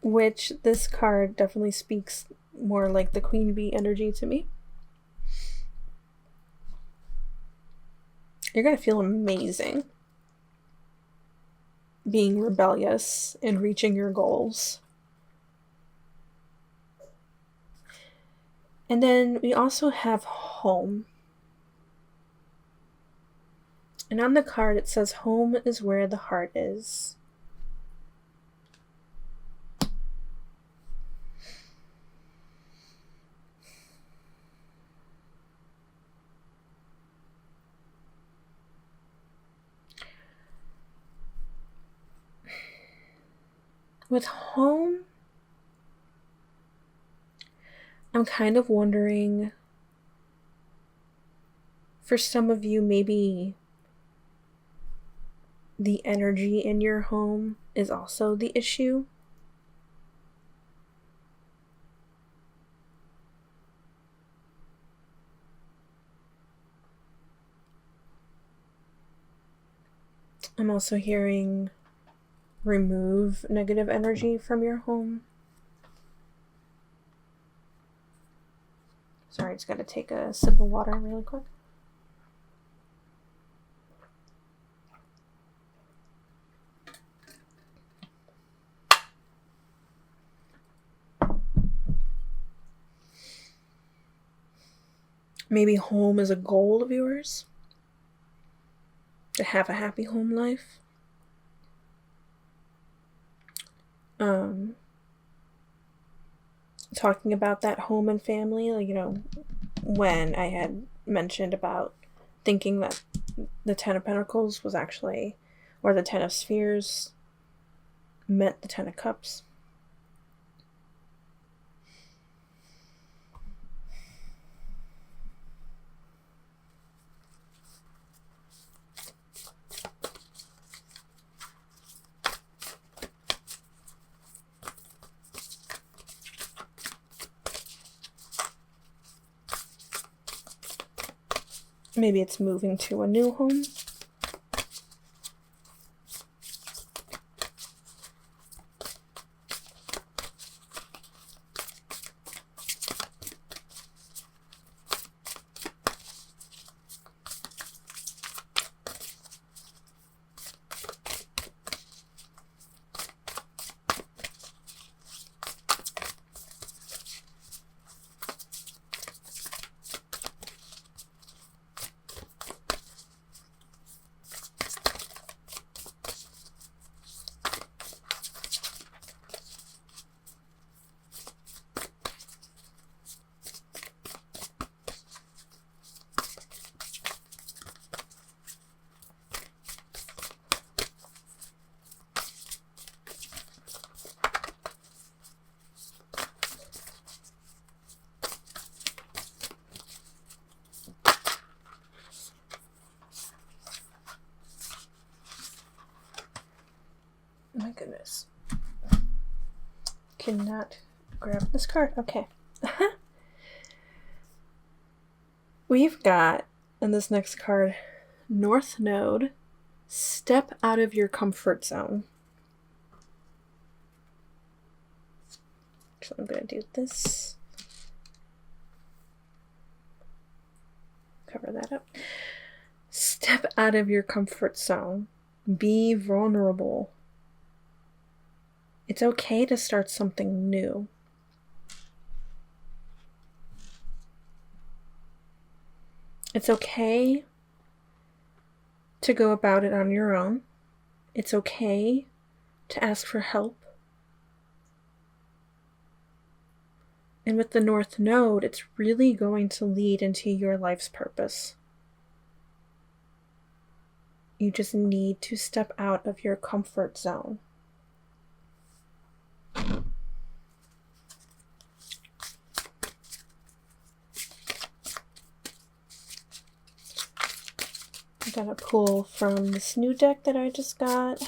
which this card definitely speaks more like the Queen Bee energy to me. You're going to feel amazing. being rebellious and reaching your goals. And then we also have home. And on the card it says, home is where the heart is. With home, I'm kind of wondering, for some of you, maybe the energy in your home is also the issue. I'm also hearing remove negative energy from your home. Sorry, just gotta take a sip of water really quick. Maybe home is a goal of yours, to have a happy home life. Talking about that home and family, like, when I had mentioned about thinking that the Ten of Pentacles was actually, or the Ten of Spheres meant the Ten of Cups. Maybe it's moving to a new home. My goodness. Cannot grab this card. Okay. We've got, in this next card, North Node. Step out of your comfort zone. So I'm going to do this. Cover that up. Step out of your comfort zone. Be vulnerable. It's okay to start something new. It's okay to go about it on your own. It's okay to ask for help. And with the North Node, it's really going to lead into your life's purpose. You just need to step out of your comfort zone. I'm gonna pull from this new deck that I just got.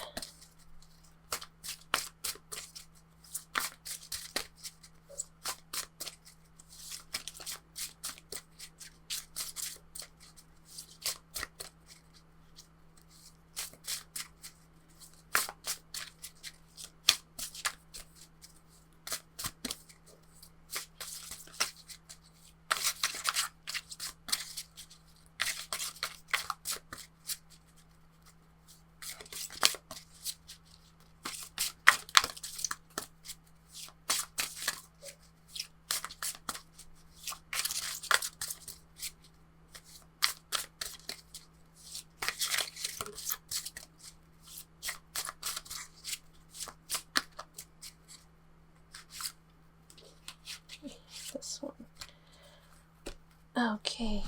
Okay.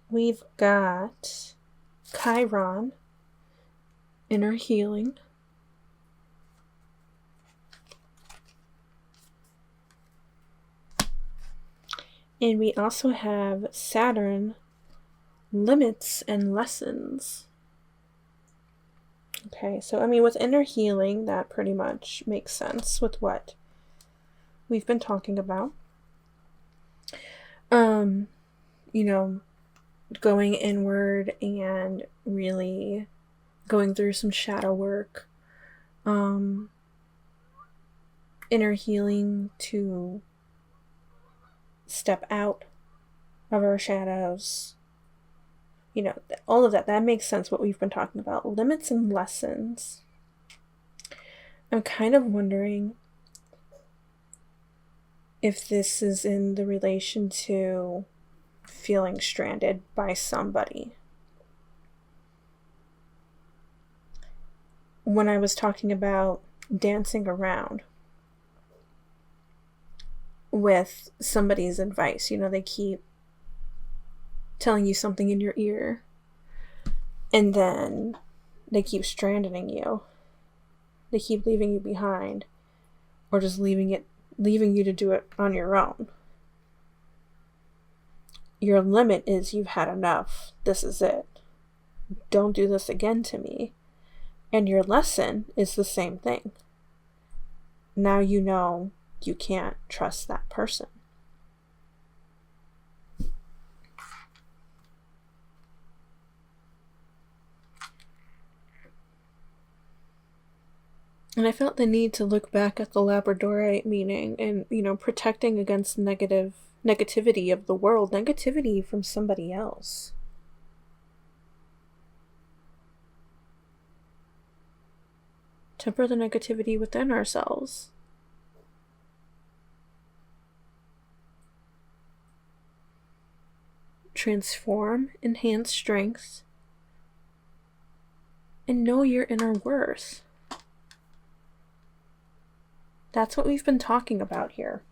We've got Chiron, inner healing. And we also have Saturn, limits and lessons. Okay, so I mean, with inner healing, that pretty much makes sense with what we've been talking about. You know, going inward and really going through some shadow work. Inner healing to step out of our shadows. You know, all of that. That makes sense what we've been talking about. Limits and lessons. I'm kind of wondering if this is in the relation to feeling stranded by somebody. When I was talking about dancing around with somebody's advice, you know, they keep telling you something in your ear and then they keep stranding you. They keep leaving you behind or just leaving you to do it on your own. Your limit is you've had enough. This is it. Don't do this again to me. And your lesson is the same thing. Now you know you can't trust that person. And I felt the need to look back at the Labradorite meaning and, you know, protecting against negativity of the world, negativity from somebody else. Temper the negativity within ourselves. Transform, enhance strength, and know your inner worth. That's what we've been talking about here.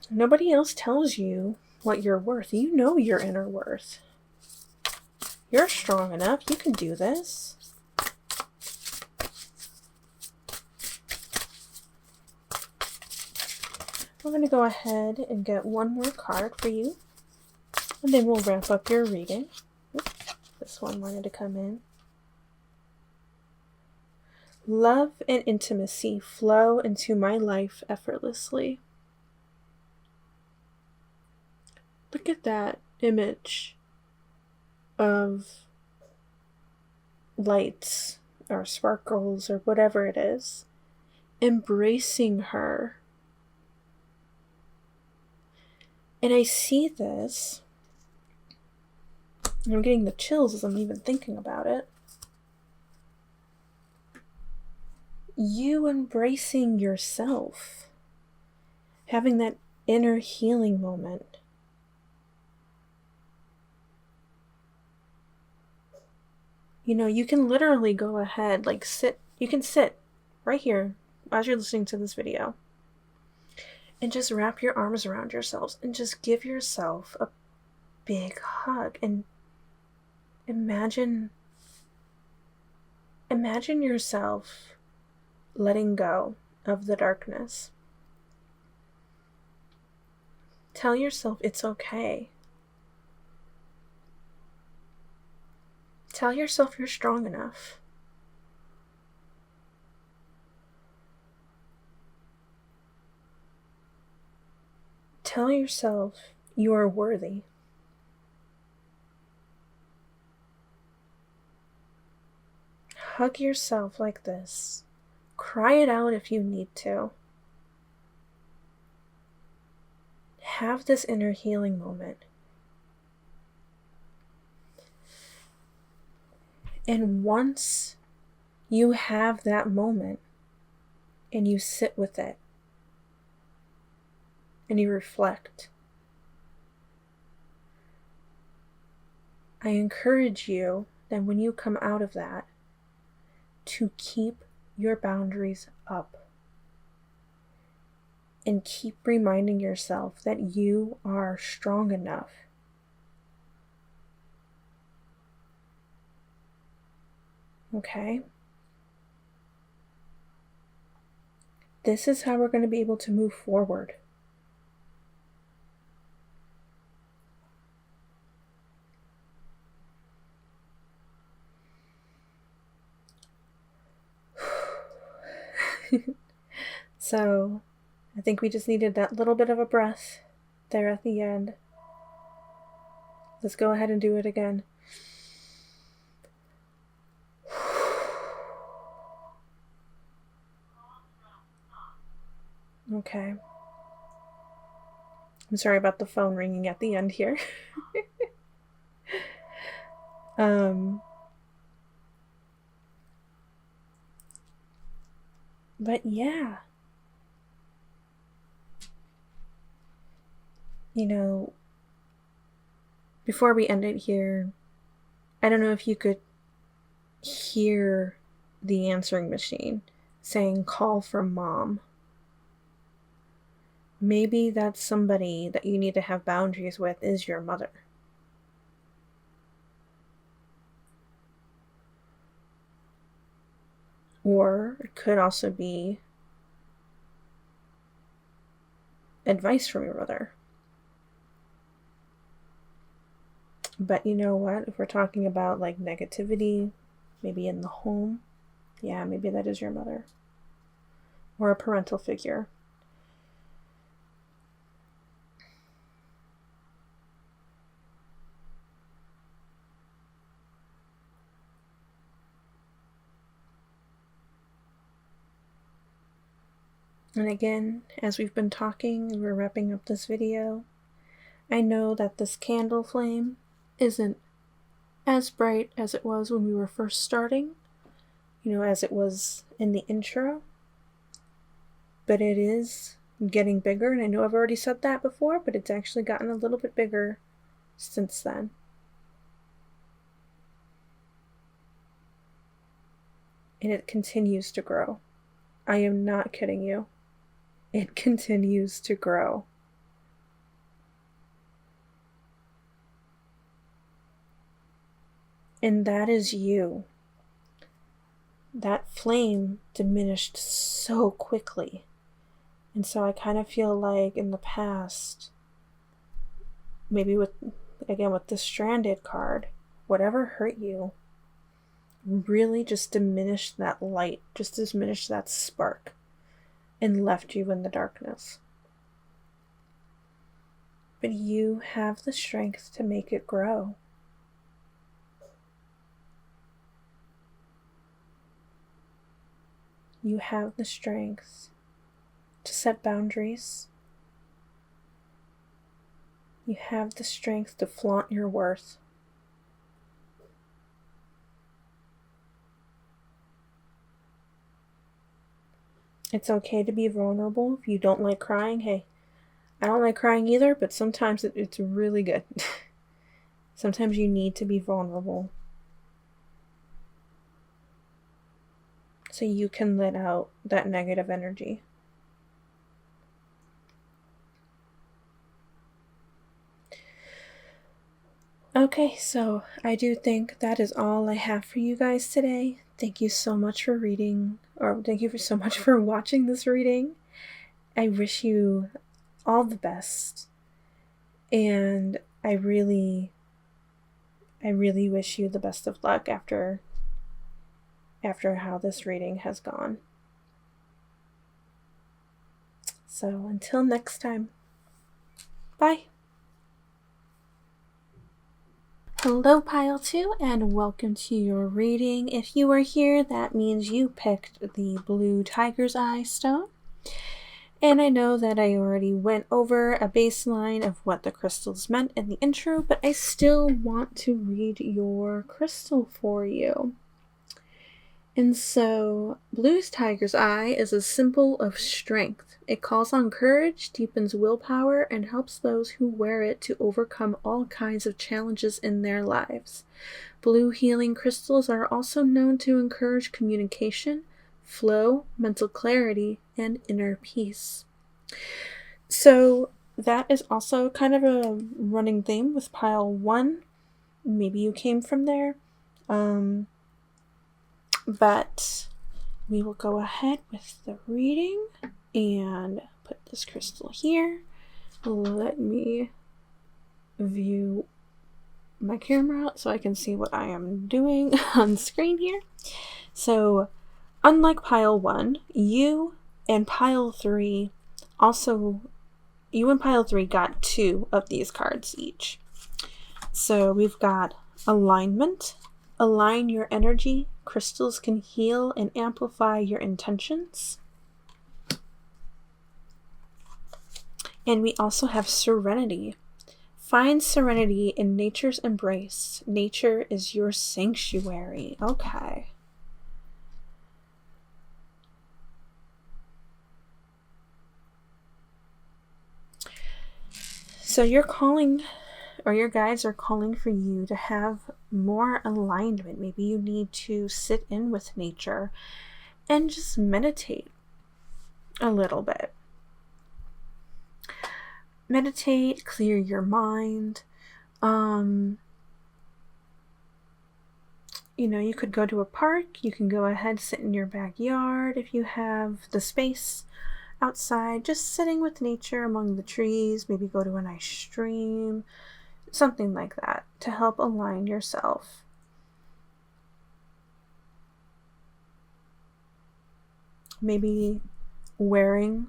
Nobody else tells you what you're worth. You know your inner worth. You're strong enough. You can do this. I'm going to go ahead and get one more card for you, and then we'll wrap up your reading. Oops, this one wanted to come in. Love and intimacy flow into my life effortlessly. Look at that image of lights or sparkles or whatever it is, embracing her. And I see this, and I'm getting the chills as I'm even thinking about it. You embracing yourself, having that inner healing moment. You know, you can literally go ahead, you can sit right here as you're listening to this video and just wrap your arms around yourselves and just give yourself a big hug and imagine yourself letting go of the darkness. Tell yourself it's okay. Tell yourself you're strong enough. Tell yourself you are worthy. Hug yourself like this. Cry it out if you need to. Have this inner healing moment. And once you have that moment and you sit with it and you reflect, I encourage you that when you come out of that, to keep your boundaries up. And keep reminding yourself that you are strong enough. Okay? This is how we're going to be able to move forward. So, I think we just needed that little bit of a breath there at the end. Let's go ahead and do it again. Okay. I'm sorry about the phone ringing at the end here. But yeah. You know, before we end it here, I don't know if you could hear the answering machine saying call from mom. Maybe that's somebody that you need to have boundaries with is your mother. Or it could also be advice from your mother. But you know what? If we're talking about like negativity, maybe in the home, yeah, maybe that is your mother. Or a parental figure. And again, as we've been talking and we're wrapping up this video, I know that this candle flame isn't as bright as it was when we were first starting, as it was in the intro, but it is getting bigger, and I know I've already said that before, but it's actually gotten a little bit bigger since then. And it continues to grow. I am not kidding you. It continues to grow. And that is you. That flame diminished so quickly. And so I kind of feel like in the past, maybe with the Stranded card, whatever hurt you really just diminished that light, just diminished that spark, and left you in the darkness. But you have the strength to make it grow. You have the strength to set boundaries. You have the strength to flaunt your worth. It's okay to be vulnerable. If you don't like crying, hey, I don't like crying either, but sometimes it's really good. Sometimes you need to be vulnerable so you can let out that negative energy. Okay, so I do think that is all I have for you guys today. Thank you so much for reading, or thank you so much for watching this reading. I wish you all the best, and I really wish you the best of luck after how this reading has gone. So until next time, bye. Hello, Pile 2, and welcome to your reading. If you are here, that means you picked the Blue Tiger's Eye stone. And I know that I already went over a baseline of what the crystals meant in the intro, but I still want to read your crystal for you. And so, Blue Tiger's Eye is a symbol of strength. It calls on courage, deepens willpower, and helps those who wear it to overcome all kinds of challenges in their lives. Blue healing crystals are also known to encourage communication, flow, mental clarity, and inner peace. So that is also kind of a running theme with pile 1. Maybe you came from there. But we will go ahead with the reading and put this crystal here. Let me view my camera so I can see what I am doing on screen here. So, unlike pile 1, you and pile 3 got 2 of these cards each. So we've got alignment. Align your energy. Crystals can heal and amplify your intentions. And we also have serenity. Find serenity in nature's embrace. Nature is your sanctuary. Okay. So you're calling, or your guides are calling for you to have more alignment. Maybe you need to sit in with nature and just meditate a little bit. Meditate, clear your mind. You could go to a park. You can go ahead, sit in your backyard if you have the space outside, just sitting with nature among the trees. Maybe go to a nice stream, something like that, to help align yourself. Maybe wearing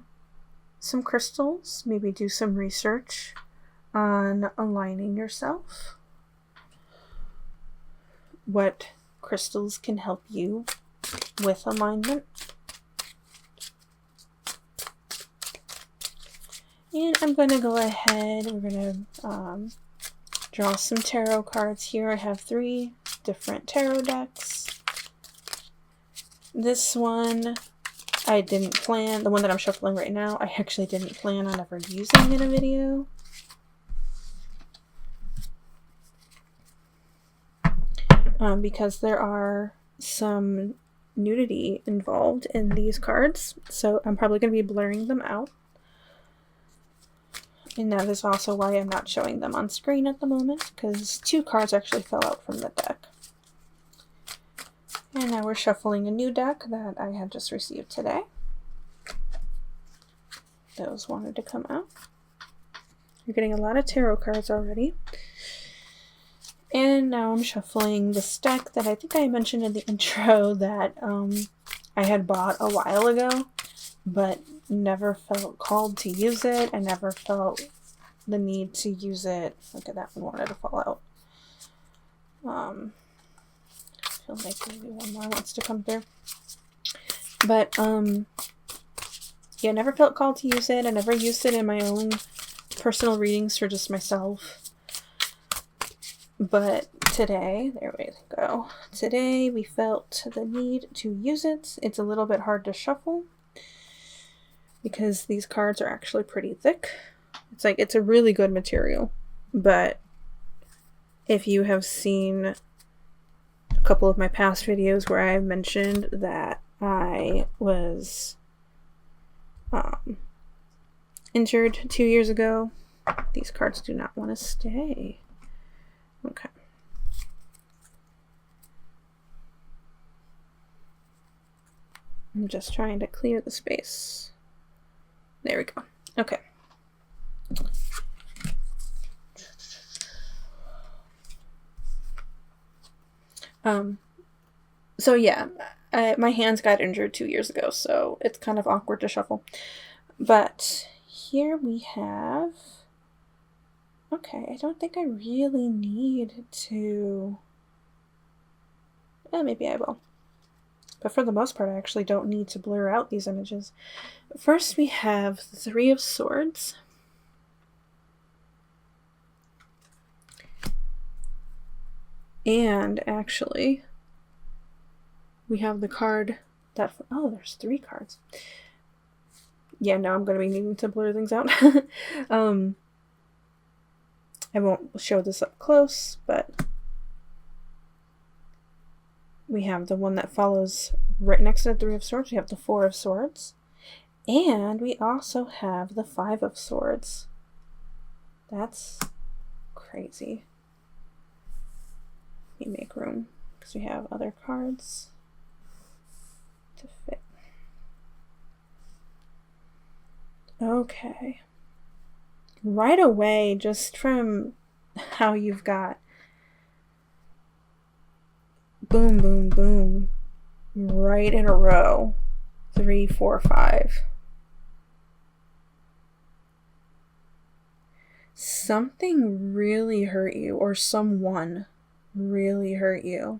some crystals, maybe do some research on aligning yourself. What crystals can help you with alignment. And I'm going to go ahead, we're going to draw some tarot cards here. I have 3 different tarot decks. This one I didn't plan, the one that I'm shuffling right now, I actually didn't plan on ever using in a video. Because there are some nudity involved in these cards, so I'm probably going to be blurring them out. And that is also why I'm not showing them on screen at the moment, because 2 cards actually fell out from the deck. And now we're shuffling a new deck that I had just received today. Those wanted to come out. You're getting a lot of tarot cards already. And now I'm shuffling this deck that I think I mentioned in the intro that I had bought a while ago, but never felt called to use it. I never felt the need to use it. Look at that one wanted to fall out. I feel like maybe one more wants to come through. But yeah, never felt called to use it. I never used it in my own personal readings for just myself. But today, there we go. Today we felt the need to use it. It's a little bit hard to shuffle because these cards are actually pretty thick. It's a really good material. But if you have seen a couple of my past videos where I mentioned that I was injured 2 years ago, these cards do not want to stay. Okay. I'm just trying to clear the space. There we go. Okay. So yeah, my hands got injured 2 years ago, so it's kind of awkward to shuffle. But here we have... Okay, I don't think I really need to... maybe I will. But for the most part, I actually don't need to blur out these images. First, we have the 3 of Swords. And actually, we have the card that... Oh, there's 3 cards. Yeah, no, I'm going to be needing to blur things out. I won't show this up close, but we have the one that follows right next to the Three of Swords. We have the Four of Swords. And we also have the Five of Swords. That's crazy. Let me make room because we have other cards to fit. Okay. Right away, just from how you've got boom, boom, boom, right in a row, 3, 4, 5. Something really hurt you, or someone really hurt you.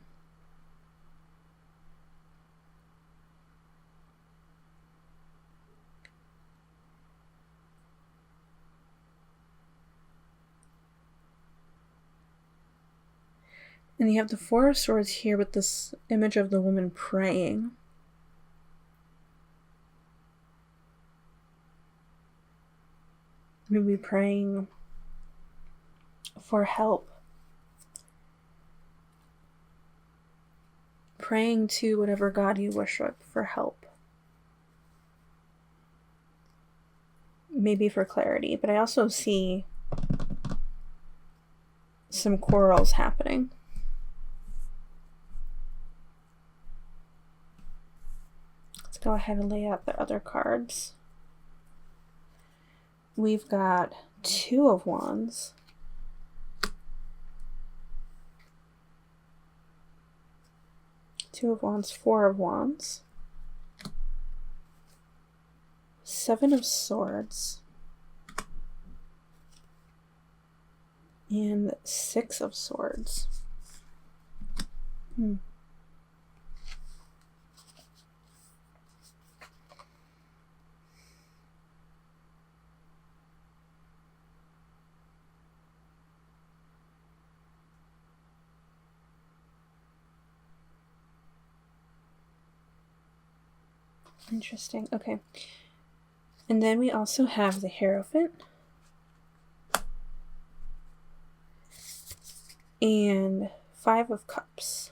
And you have the Four of Swords here with this image of the woman praying. Maybe praying for help. Praying to whatever God you worship for help. Maybe for clarity, but I also see some quarrels happening. Let's go ahead and lay out the other cards. We've got Two of Wands. Two of Wands, Four of Wands. Seven of Swords. And Six of Swords. Interesting. Okay. And then we also have the Hierophant. And Five of Cups.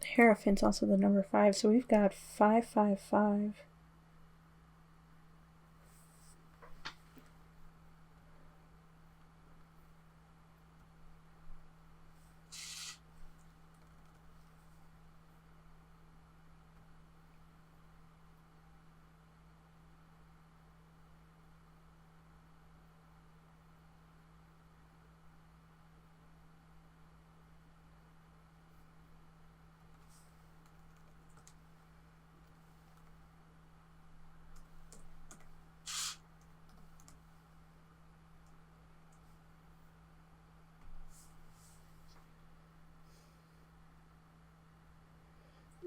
The Hierophant's also the number 5, so we've got 5, 5, 5.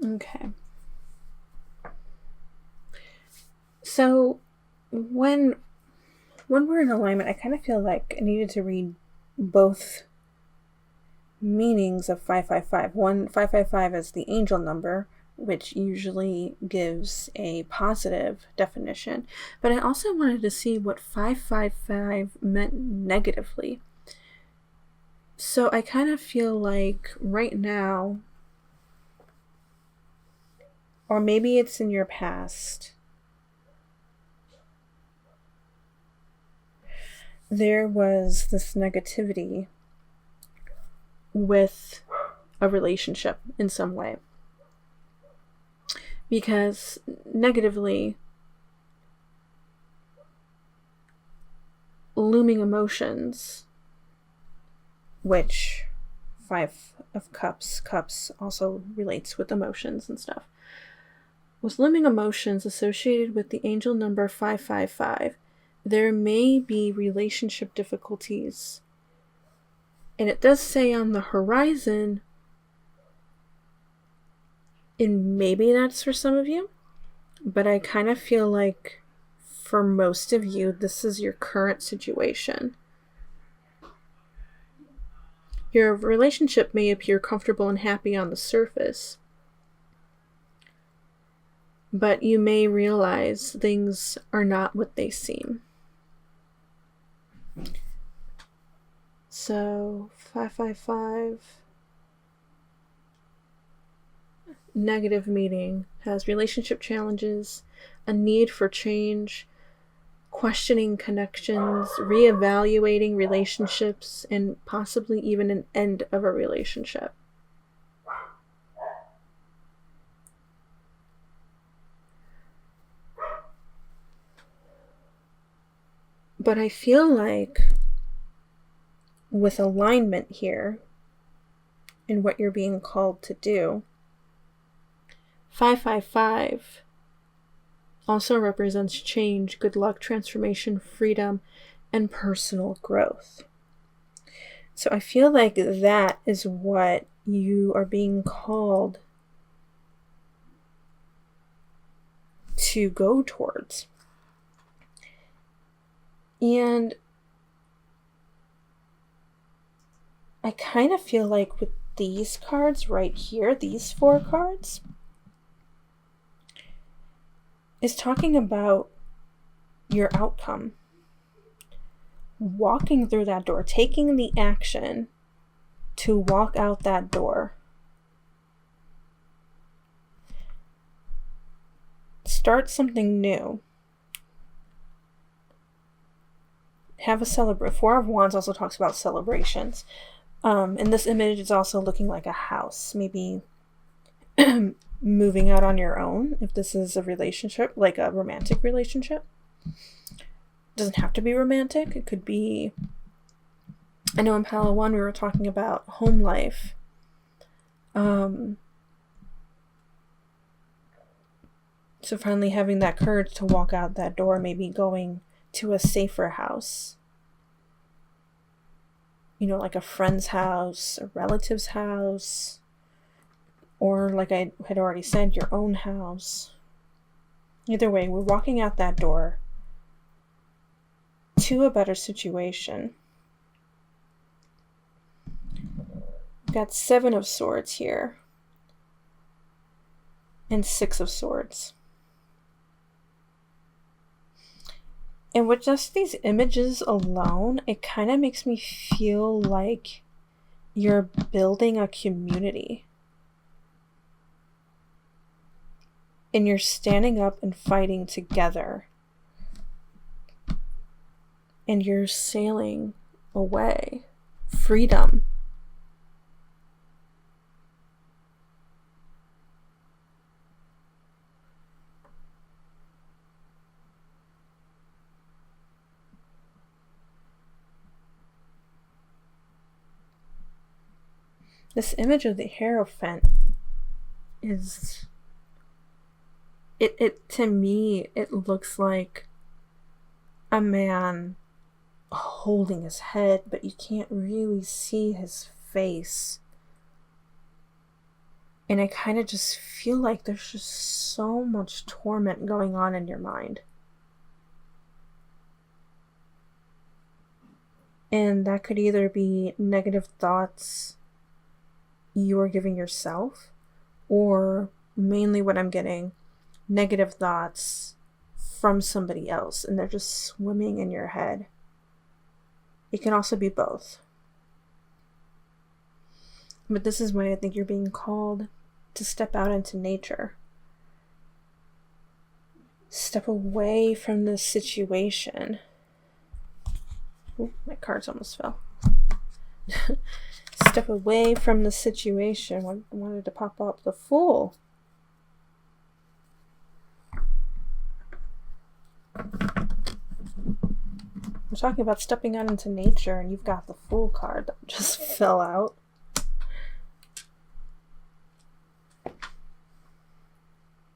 Okay. So when we're in alignment, I kind of feel like I needed to read both meanings of 555. 555 is the angel number, which usually gives a positive definition, but I also wanted to see what 555 meant negatively. So I kind of feel like right now, or maybe it's in your past, there was this negativity with a relationship in some way. Because negatively, looming emotions, which Five of Cups also relates with emotions and stuff. With looming emotions associated with the angel number 555, there may be relationship difficulties. And it does say on the horizon, and maybe that's for some of you, but I kind of feel like for most of you, this is your current situation. Your relationship may appear comfortable and happy on the surface, but you may realize things are not what they seem. So, 555, negative meaning has relationship challenges, a need for change, questioning connections, reevaluating relationships, and possibly even an end of a relationship. But I feel like with alignment here in what you're being called to do, 555 also represents change, good luck, transformation, freedom, and personal growth. So I feel like that is what you are being called to go towards. And I kind of feel like with these cards right here, these 4 cards, is talking about your outcome. Walking through that door, taking the action to walk out that door. Start something new. Have a celebration. 4 of Wands also talks about celebrations. And this image is also looking like a house. Maybe moving out on your own, if this is a relationship, like a romantic relationship. Doesn't have to be romantic. It could be, I know in Palo 1 we were talking about home life. So finally having that courage to walk out that door, maybe going to a safer house. You know, like a friend's house, a relative's house, or like I had already said, your own house. Either way, we're walking out that door to a better situation. We've got 7 of Swords here and 6 of Swords. And with just these images alone, it kind of makes me feel like you're building a community. And you're standing up and fighting together. And you're sailing away. Freedom. This image of the Hierophant is, it to me, it looks like a man holding his head, but you can't really see his face. And I kind of just feel like there's just so much torment going on in your mind. And that could either be negative thoughts you are giving yourself, or mainly what I'm getting, negative thoughts from somebody else, and they're just swimming in your head. It can also be both. But this is why I think you're being called to step out into nature. Step away from this situation. Ooh, my cards almost fell. Step away from the situation. I wanted to pop up the Fool. We're talking about stepping out into nature, and you've got the Fool card that just fell out.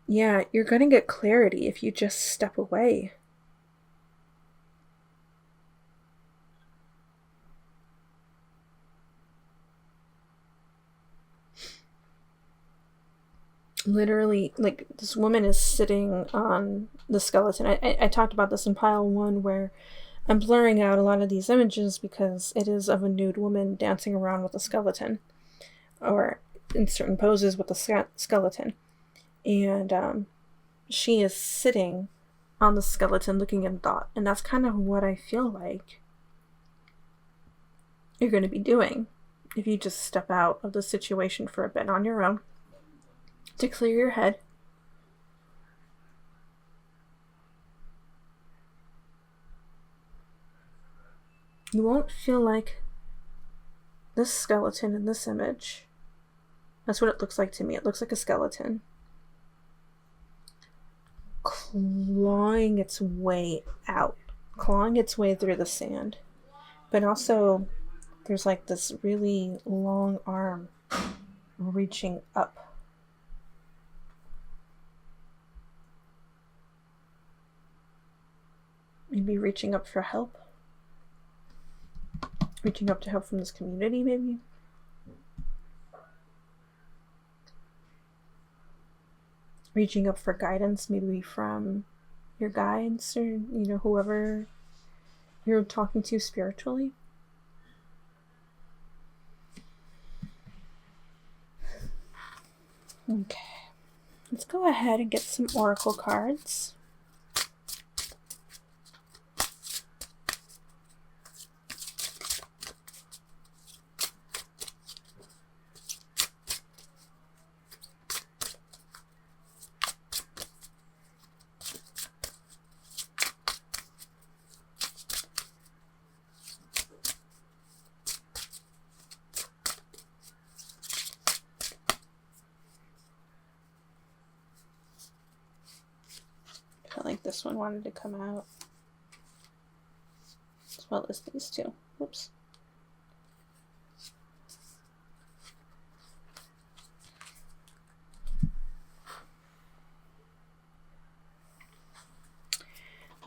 Yeah, you're going to get clarity if you just step away. Literally, like, this woman is sitting on the skeleton. I talked about this in pile 1 where I'm blurring out a lot of these images because it is of a nude woman dancing around with a skeleton, or in certain poses with a skeleton. And she is sitting on the skeleton looking in thought. And that's kind of what I feel like you're going to be doing if you just step out of the situation for a bit on your own to clear your head. You won't feel like this skeleton in this image. That's what it looks like to me. It looks like a skeleton clawing its way out, clawing its way through the sand. But also, there's like this really long arm reaching up. Maybe reaching up for help. Reaching up to help from this community, maybe. Reaching up for guidance, maybe from your guides or, whoever you're talking to spiritually. Okay. Let's go ahead and get some oracle cards. Like this one wanted to come out, as well as these two. Whoops.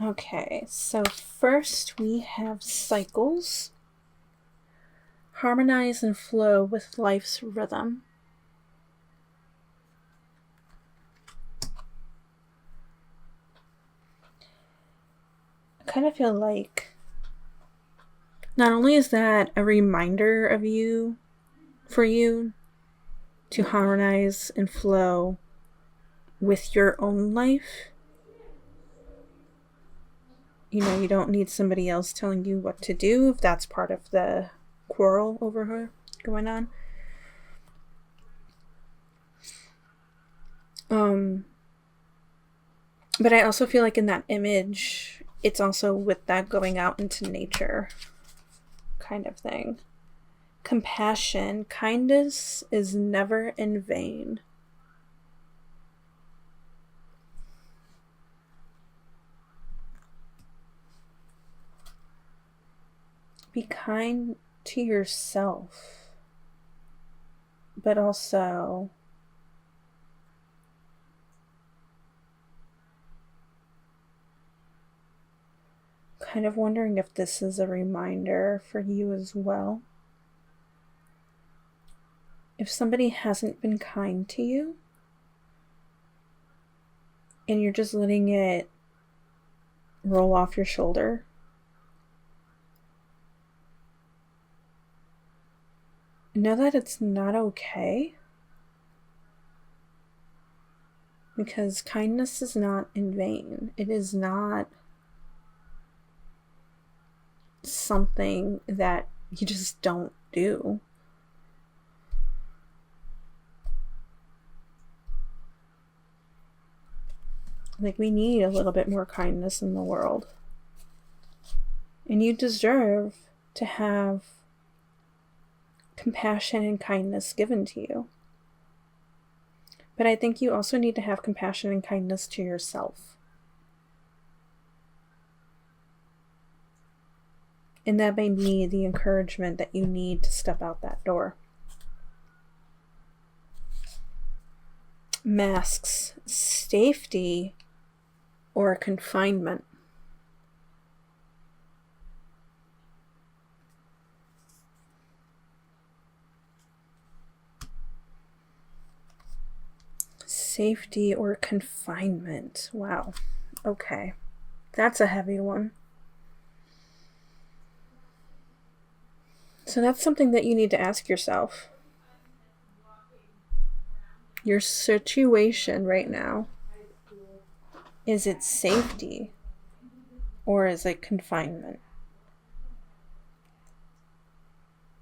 Okay, so first we have cycles. Harmonize and flow with life's rhythm. I kind of feel like not only is that a reminder of you, for you to harmonize and flow with your own life. You don't need somebody else telling you what to do if that's part of the quarrel over her going on. But I also feel like in that image, it's also with that going out into nature kind of thing. Compassion, kindness is never in vain. Be kind to yourself, but also kind of wondering if this is a reminder for you as well. If somebody hasn't been kind to you and you're just letting it roll off your shoulder, know that it's not okay, because kindness is not in vain. It is not something that you just don't do. Like, we need a little bit more kindness in the world. And you deserve to have compassion and kindness given to you. But I think you also need to have compassion and kindness to yourself. And that may be the encouragement that you need to step out that door. Masks, safety, or confinement. Safety or confinement. Wow. Okay. That's a heavy one. So that's something that you need to ask yourself. Your situation right now, is it safety or is it confinement?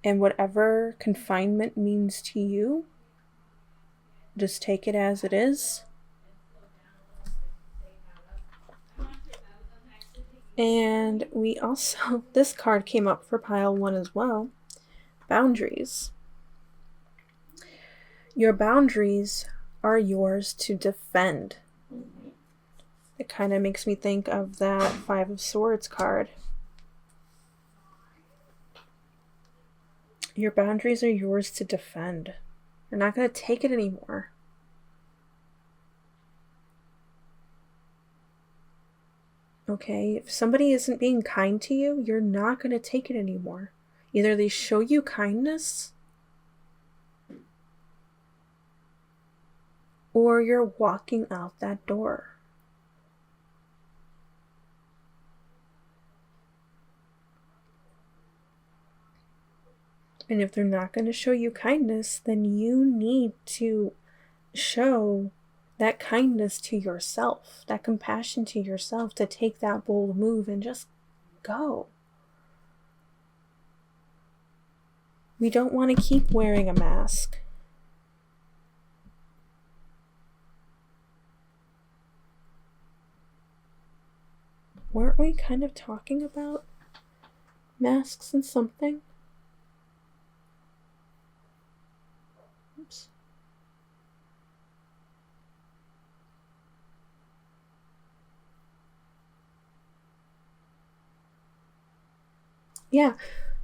And whatever confinement means to you, just take it as it is. And we also, this card came up for pile 1 as well. Boundaries. Your boundaries are yours to defend. It kind of makes me think of that 5 of Swords card. Your boundaries are yours to defend. You're not going to take it anymore. Okay, if somebody isn't being kind to you, you're not going to take it anymore. Either they show you kindness, or you're walking out that door. And if they're not going to show you kindness, then you need to show that kindness to yourself, that compassion to yourself, to take that bold move and just go. We don't want to keep wearing a mask. Weren't we kind of talking about masks and something? Oops. Yeah,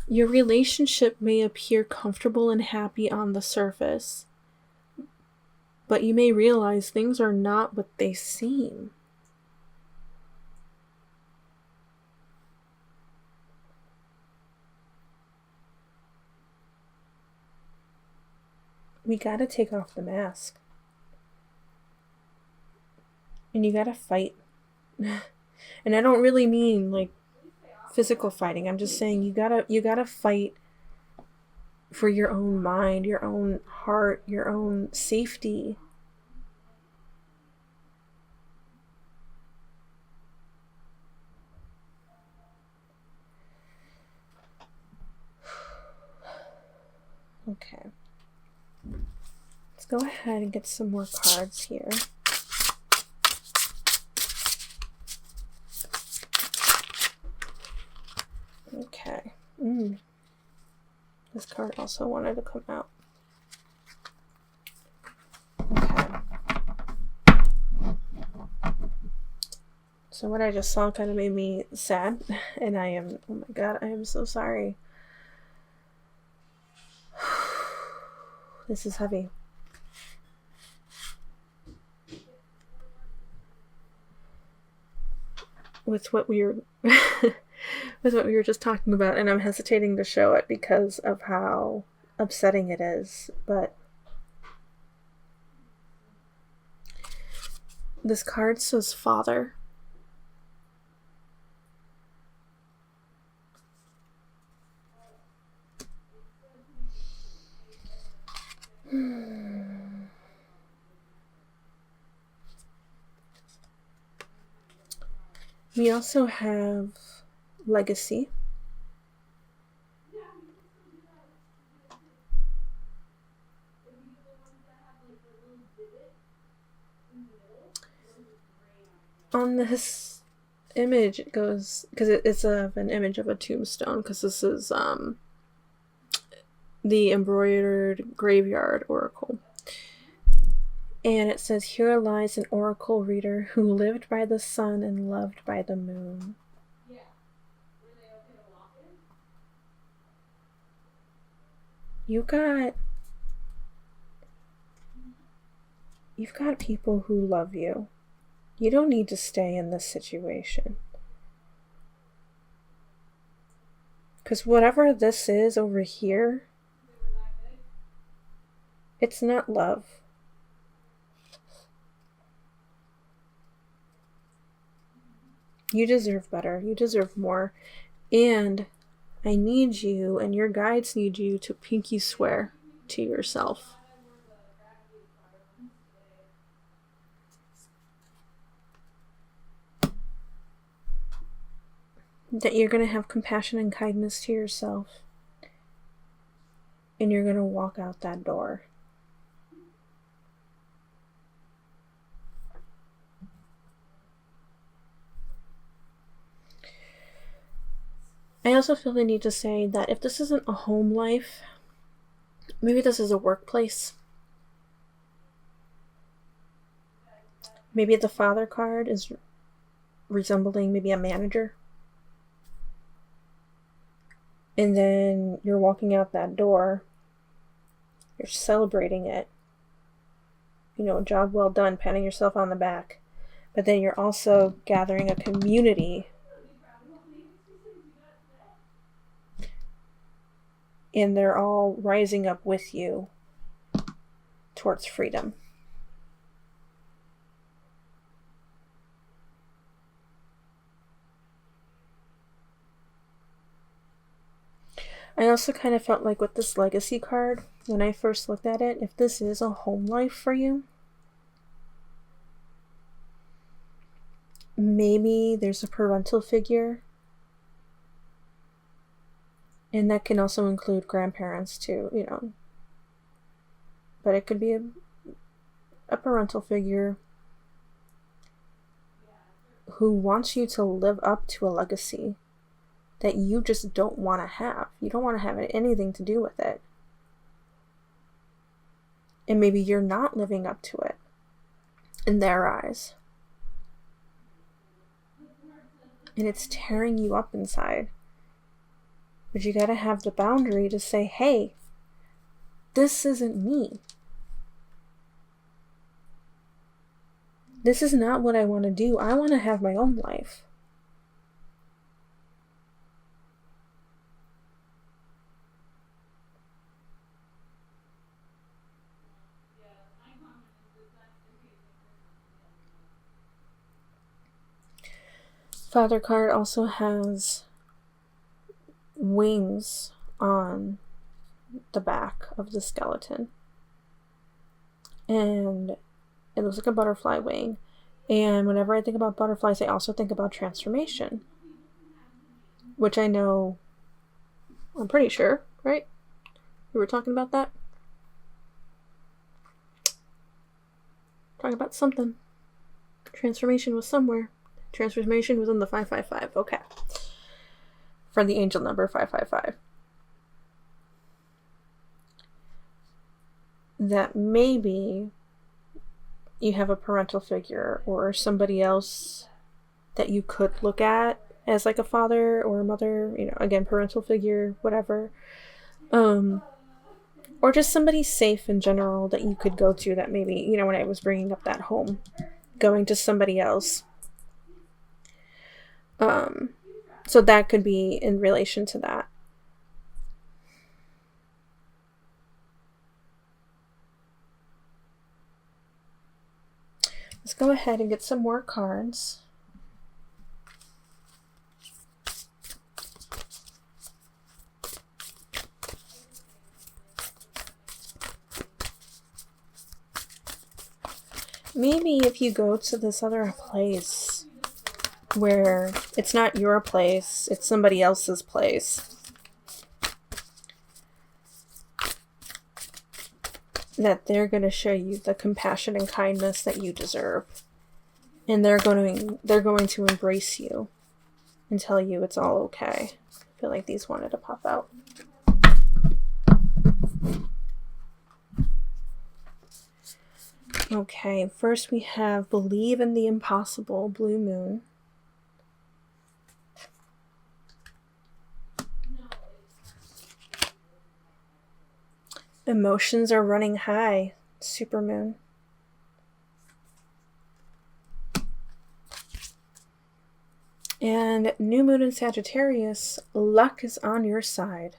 your relationship may appear comfortable and happy on the surface, but you may realize things are not what they seem. We gotta take off the mask. And you gotta fight. And I don't really mean like physical fighting. I'm just saying you gotta fight for your own mind, your own heart, your own safety. Okay. Let's go ahead and get some more cards here. Okay. This card also wanted to come out. Okay. So what I just saw kind of made me sad, and I am, oh my god, I am so sorry. This is heavy. With what we were with what we were just talking about, and I'm hesitating to show it because of how upsetting it is, but this card says father. We also have legacy. On this image, it goes, because it's an image of a tombstone, because this is the embroidered graveyard oracle. And it says, here lies an oracle reader who lived by the sun and loved by the moon. You've got people who love you. You don't need to stay in this situation. Because whatever this is over here, it's not love. You deserve better. You deserve more. And I need you and your guides need you to pinky swear to yourself that you're going to have compassion and kindness to yourself, and you're going to walk out that door. I also feel the need to say that if this isn't a home life, maybe this is a workplace. Maybe the Father card is resembling maybe a manager. And then you're walking out that door, you're celebrating it. You know, job well done, patting yourself on the back. But then you're also gathering a community. And they're all rising up with you towards freedom. I also kind of felt like with this legacy card, when I first looked at it, if this is a home life for you, maybe there's a parental figure. And that can also include grandparents too, you know. But it could be a parental figure who wants you to live up to a legacy that you just don't want to have. You don't want to have anything to do with it. And maybe you're not living up to it in their eyes. And it's tearing you up inside. But you gotta have the boundary to say, hey, this isn't me. This is not what I want to do. I want to have my own life. Father card also has wings on the back of the skeleton. And it looks like a butterfly wing. And whenever I think about butterflies, I also think about transformation. Which I know, I'm pretty sure, right? We were talking about that? Talking about something. Transformation was somewhere. Transformation was in the 555. Okay. For the angel number 555. That maybe you have a parental figure or somebody else that you could look at as like a father or a mother, you know, again, parental figure, whatever. Or just somebody safe in general that you could go to that maybe, you know, when I was bringing up that home, going to somebody else. So that could be in relation to that. Let's go ahead and get some more cards. Maybe if you go to this other place where it's not your place, it's somebody else's place, that they're going to show you the compassion and kindness that you deserve. And they're going to embrace you and tell you it's all okay. I feel like these wanted to pop out. Okay, first we have Believe in the Impossible, Blue Moon. Emotions are running high, Supermoon. And New Moon in Sagittarius, luck is on your side.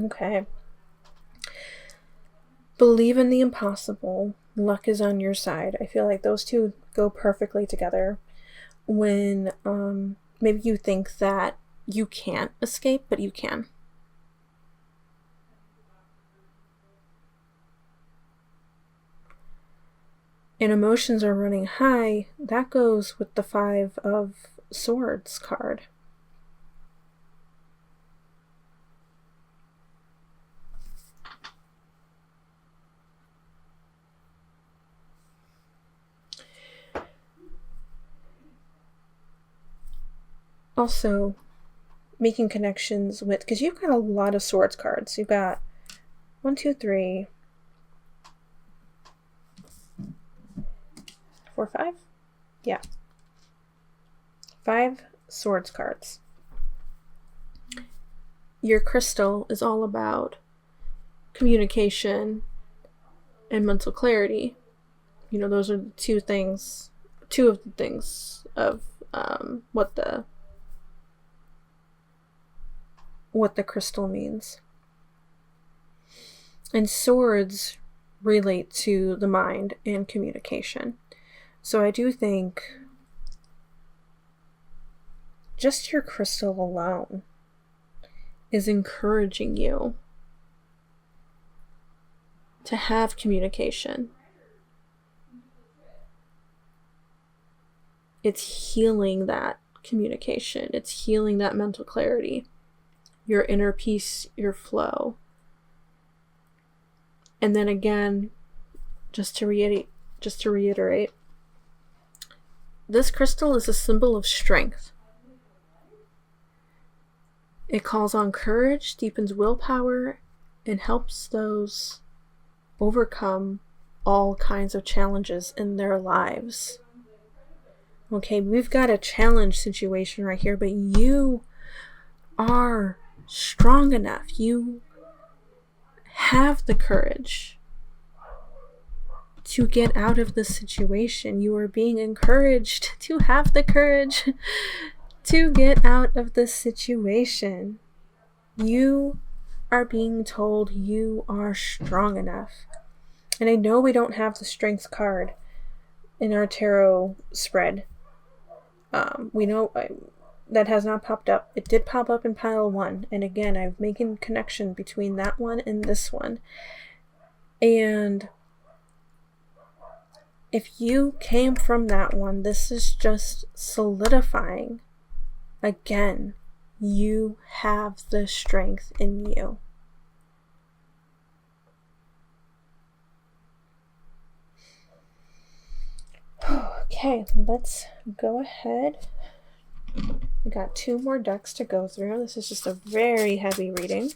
Okay. Believe in the impossible. Luck is on your side. I feel like those two go perfectly together when maybe you think that you can't escape, but you can. And emotions are running high. That goes with the 5 of Swords card. Also, making connections with, because you've got a lot of Swords cards. You've got 1, 2, 3, 4, 5? Yeah. 5 Swords cards. Your crystal is all about communication and mental clarity. You know, those are the two of the things of what the crystal means. And swords relate to the mind and communication. So I do think just your crystal alone is encouraging you to have communication. It's healing that communication. It's healing that mental clarity, your inner peace, your flow. And then again, just to reiterate, this crystal is a symbol of strength. It calls on courage, deepens willpower, and helps those overcome all kinds of challenges in their lives. Okay, we've got a challenge situation right here, but you are strong enough. You have the courage to get out of this situation. You are being encouraged to have the courage to get out of this situation. You are being told you are strong enough. And I know we don't have the strength card in our tarot spread. We know that has not popped up. It did pop up in pile 1. And again, I'm making connection between that one and this one. And if you came from that one, this is just solidifying. Again, you have the strength in you. Okay, let's go ahead. We got 2 more decks to go through. This is just a very heavy reading.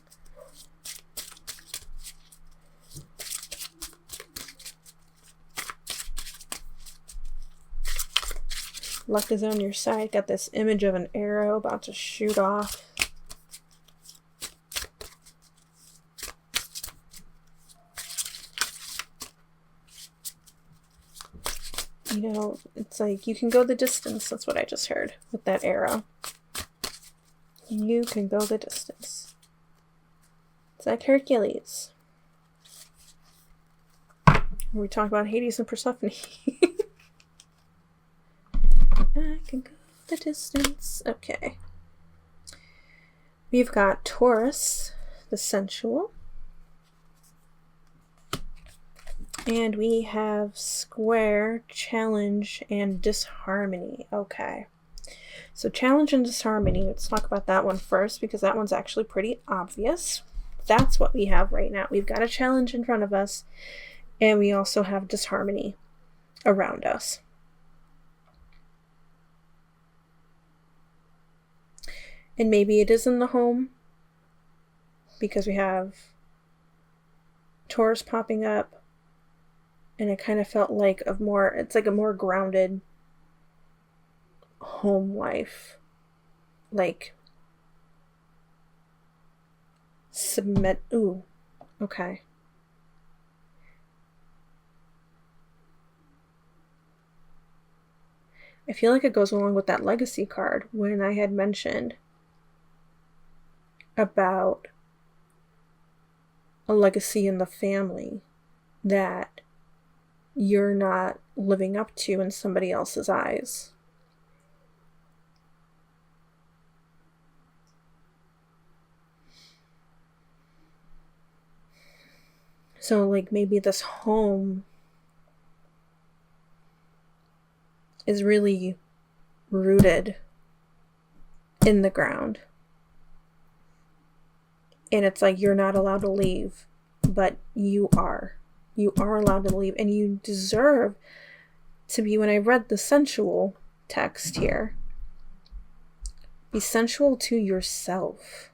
Luck is on your side. Got this image of an arrow about to shoot off. You know, it's like you can go the distance. That's what I just heard with that arrow. You can go the distance. It's like Hercules. We talk about Hades and Persephone. I can go the distance. Okay. We've got Taurus, the sensual. And we have Square, Challenge, and Disharmony. Okay. So Challenge and Disharmony, let's talk about that one first because that one's actually pretty obvious. That's what we have right now. We've got a challenge in front of us, and we also have disharmony around us. And maybe it is in the home because we have Taurus popping up, and it kind of felt like it's like a more grounded home life. Like submit. Ooh, okay. I feel like it goes along with that legacy card when I had mentioned about a legacy in the family that you're not living up to in somebody else's eyes. So like maybe this home is really rooted in the ground. And it's like you're not allowed to leave, but you are. You are allowed to leave, and you deserve to be, when I read the sensual text here, be sensual to yourself.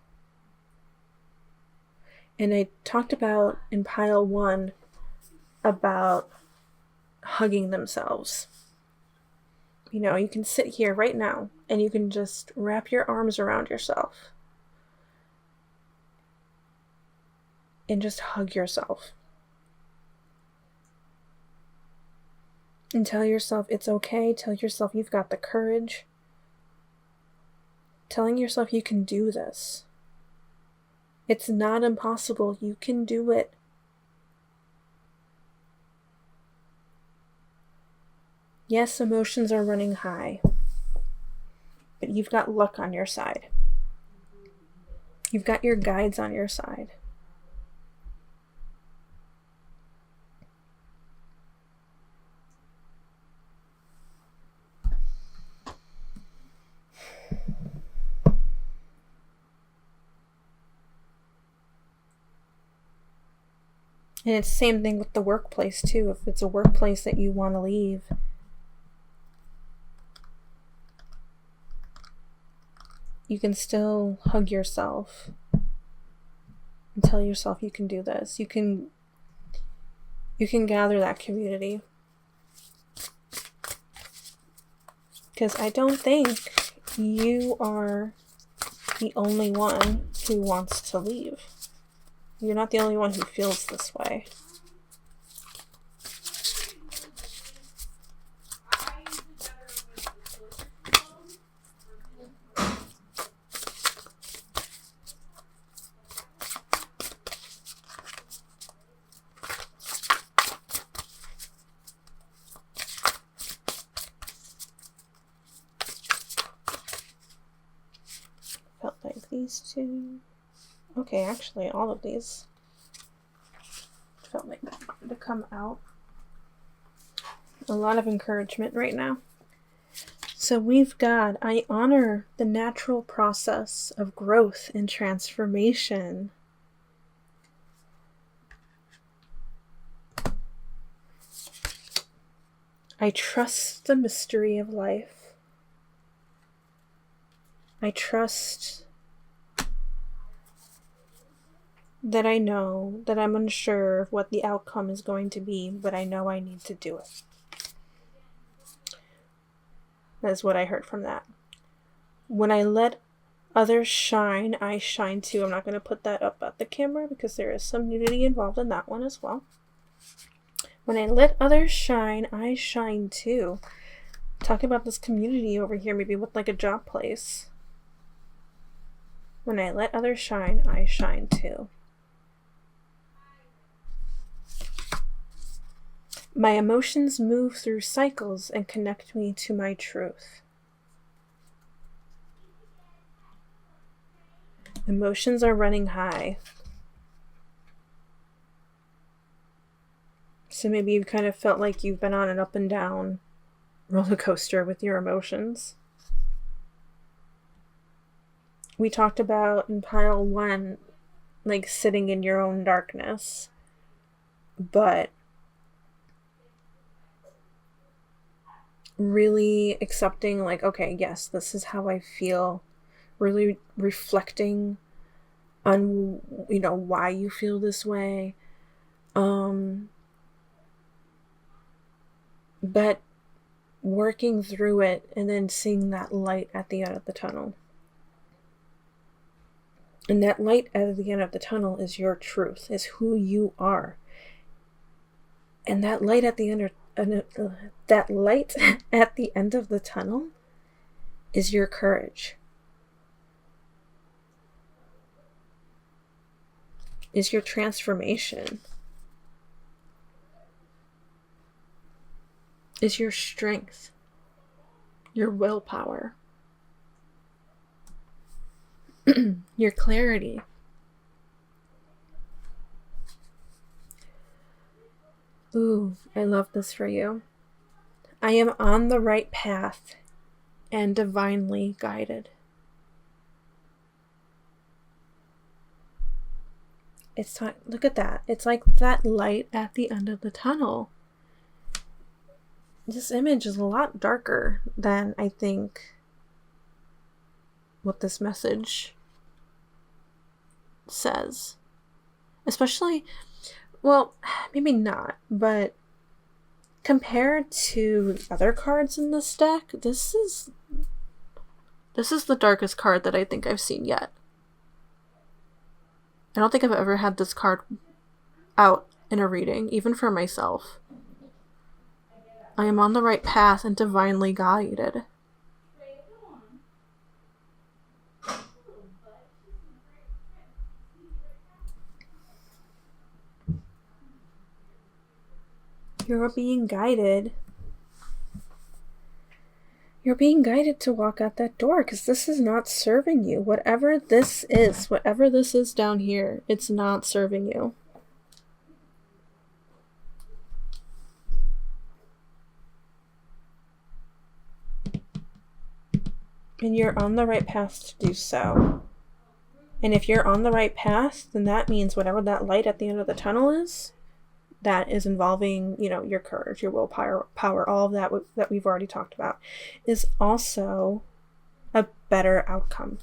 And I talked about in pile 1 about hugging themselves. You know, you can sit here right now and you can just wrap your arms around yourself and just hug yourself. And tell yourself it's okay. Tell yourself you've got the courage. Telling yourself you can do this. It's not impossible. You can do it. Yes, emotions are running high, but you've got luck on your side. You've got your guides on your side. And it's the same thing with the workplace too. If it's a workplace that you want to leave, you can still hug yourself and tell yourself you can do this. You can gather that community. Because I don't think you are the only one who wants to leave. You're not the only one who feels this way. Felt like these two. Okay, actually, all of these felt like they wanted to come out. A lot of encouragement right now. So we've got, I honor the natural process of growth and transformation. I trust the mystery of life. I trust that I know that I'm unsure of what the outcome is going to be, but I know I need to do it. That's what I heard from that. When I let others shine, I shine too. I'm not going to put that up at the camera because there is some nudity involved in that one as well. When I let others shine, I shine too. Talk about this community over here, maybe with like a job place. When I let others shine, I shine too. My emotions move through cycles and connect me to my truth. Emotions are running high. So maybe you've kind of felt like you've been on an up and down roller coaster with your emotions. We talked about in pile 1, like sitting in your own darkness. But really accepting, like, okay, yes, this is how I feel. Really reflecting on, you know, why you feel this way. But working through it and then seeing that light at the end of the tunnel. And that light at the end of the tunnel is your truth, is who you are. And that light at the end of the tunnel is your courage. Is your transformation. is your strength, your willpower, your clarity. Ooh, I love this for you. I am on the right path and divinely guided. Look at that. It's like that light at the end of the tunnel. This image is a lot darker than I think what this message says. Especially, well, maybe not, but compared to other cards in this deck, this is the darkest card that I think I've seen yet. I don't think I've ever had this card out in a reading, even for myself. I am on the right path and divinely guided. You're being guided. You're being guided to walk out that door because this is not serving you. Whatever this is down here, it's not serving you. And you're on the right path to do so. And if you're on the right path, then that means whatever that light at the end of the tunnel is, that is involving, your courage, your willpower, all of that that we've already talked about, is also a better outcome.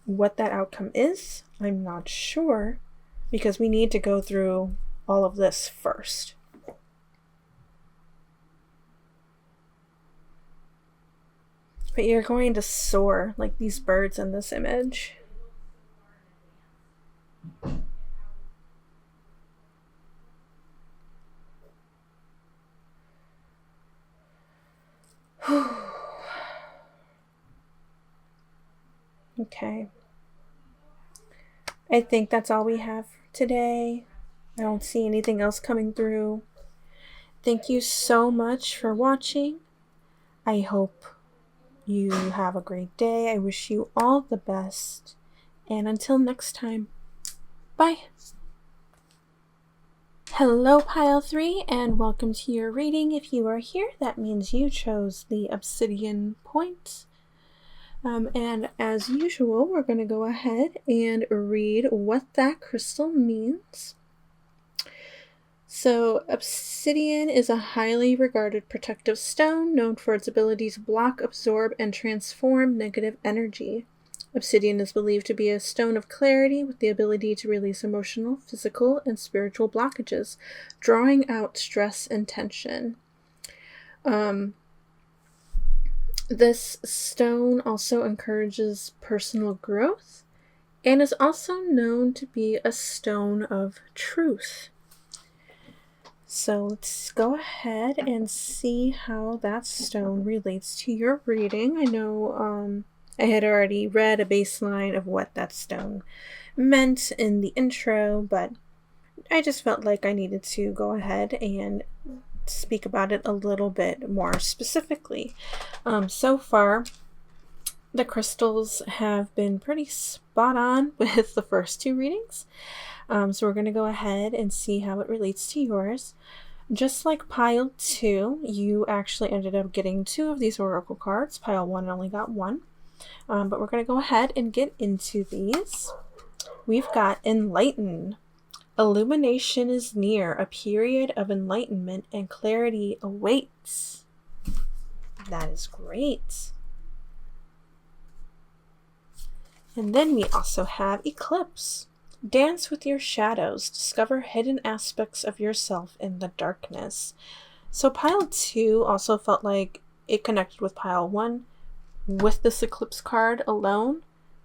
What that outcome is, I'm not sure, because we need to go through all of this first. But you're going to soar like these birds in this image. Okay. I think that's all we have today. I don't see anything else coming through. Thank you so much for watching. I hope you have a great day. I wish you all the best. And until next time, bye. Hello, Pile 3, and welcome to your reading. If you are here, that means you chose the Obsidian point. And as usual, we're going to go ahead and read what that crystal means. So, obsidian is a highly regarded protective stone known for its ability to block, absorb, and transform negative energy. Obsidian is believed to be a stone of clarity with the ability to release emotional, physical, and spiritual blockages, drawing out stress and tension. This stone also encourages personal growth and is also known to be a stone of truth. So let's go ahead and see how that stone relates to your reading. I know I had already read a baseline of what that stone meant in the intro, but I just felt like I needed to go ahead and speak about it a little bit more specifically. So far, the crystals have been pretty spot on with the first two readings. So we're going to go ahead and see how it relates to yours. Just like Pile 2, you actually ended up getting 2 of these oracle cards. Pile 1 only got 1. But we're going to go ahead and get into these. We've got Enlighten. Illumination is near. A period of enlightenment and clarity awaits. That is great. And then we also have Eclipse. Dance with your shadows. Discover hidden aspects of yourself in the darkness. So Pile 2 also felt like it connected with Pile 1. With this Eclipse card alone,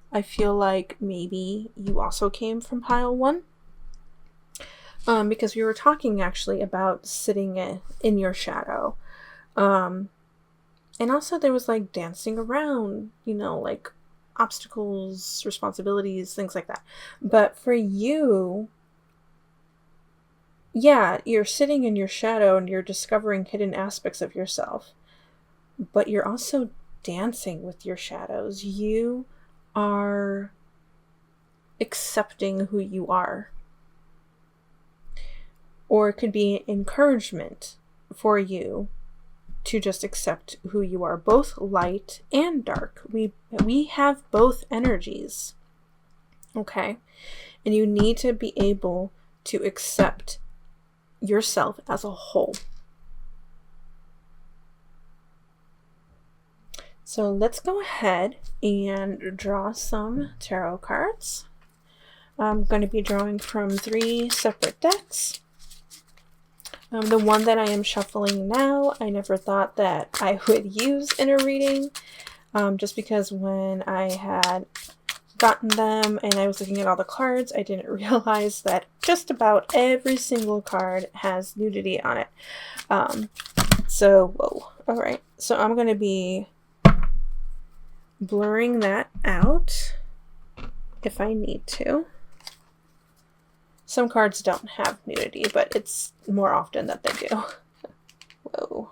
I feel like maybe you also came from Pile 1. Because we were talking actually about sitting in your shadow. And also there was like dancing around, like obstacles, responsibilities, things like that. But for you, yeah, you're sitting in your shadow and you're discovering hidden aspects of yourself, but you're also dancing with your shadows. You are accepting who you are. Or it could be encouragement for you to just accept who you are, both light and dark. We have both energies. Okay? And you need to be able to accept yourself as a whole. So let's go ahead and draw some tarot cards. I'm going to be drawing from 3 separate decks. The one that I am shuffling now, I never thought that I would use in a reading, just because when I had gotten them and I was looking at all the cards, I didn't realize that just about every single card has nudity on it. Whoa. Alright, so I'm going to be blurring that out if I need to. Some cards don't have nudity, but it's more often that they do. Whoa.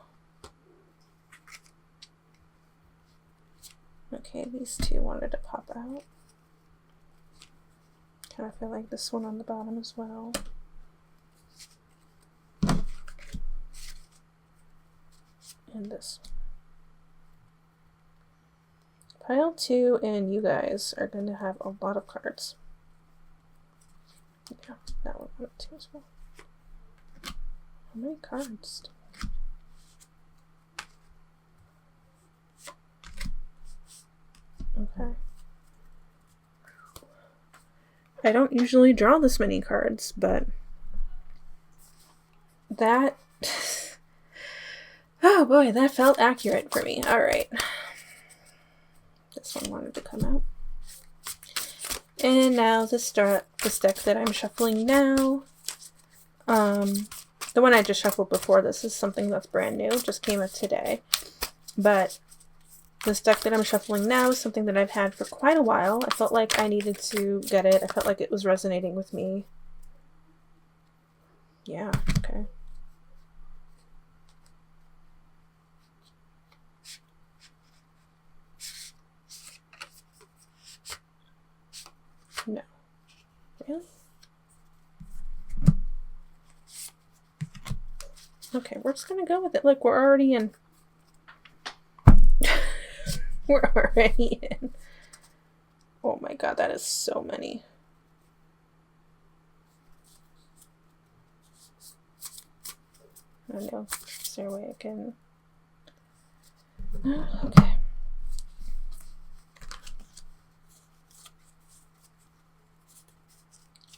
Okay, these 2 wanted to pop out. Kind of feel like this one on the bottom as well. And this one. Pile 2 and you guys are going to have a lot of cards. Yeah, that one went 2 as well. How many cards? Okay. I don't usually draw this many cards, but that... oh boy, that felt accurate for me. Alright. This one wanted to come out. And now this deck that I'm shuffling now. The one I just shuffled before this is something that's brand new. Just came out today. But this deck that I'm shuffling now is something that I've had for quite a while. I felt like I needed to get it. I felt like it was resonating with me. Yeah, okay. No. Really? Okay, we're just gonna go with it. Look, we're already in. We're already in. Oh my god, that is so many. I know. Is there a way I can... okay.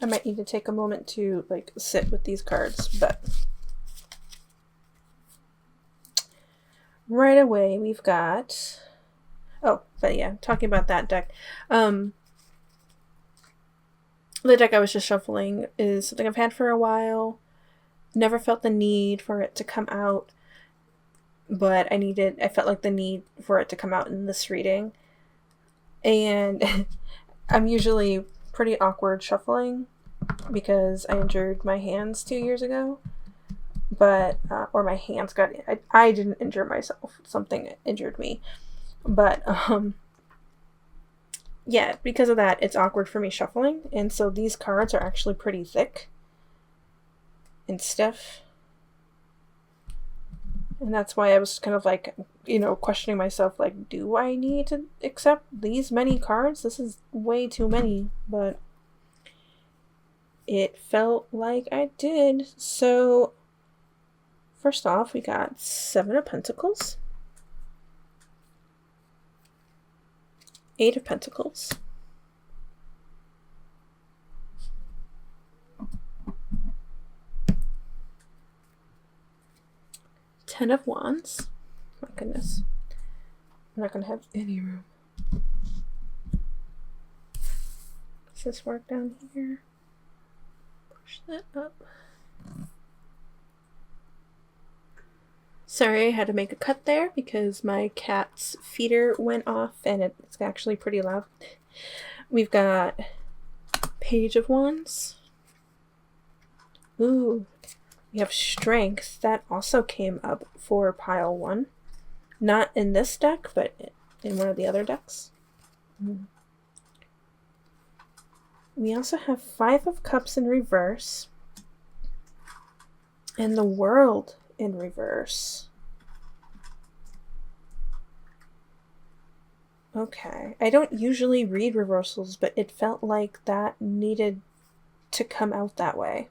I might need to take a moment to, like, sit with these cards, but... right away, we've got... oh, but yeah, talking about that deck. The deck I was just shuffling is something I've had for a while. Never felt the need for it to come out, but I felt like the need for it to come out in this reading. And I'm usually pretty awkward shuffling because I injured my hands 2 years ago. But, or my hands got, I didn't injure myself. Something injured me. But, yeah, because of that, it's awkward for me shuffling. And so these cards are actually pretty thick and stiff. And that's why I was kind of like, you know, questioning myself, like, do I need to accept these many cards? This is way too many. But it felt like I did. So, first off, we got 7 of Pentacles. 8 of Pentacles. 10 of Wands. My goodness. I'm not going to have any room. Does this work down here? Push that up. Sorry, I had to make a cut there because my cat's feeder went off and it's actually pretty loud. We've got Page of Wands. Ooh, We have Strength. That also came up for pile 1. Not in this deck, but in one of the other decks. We also have 5 of Cups in reverse. And the World in reverse. Okay. I don't usually read reversals, but it felt like that needed to come out that way.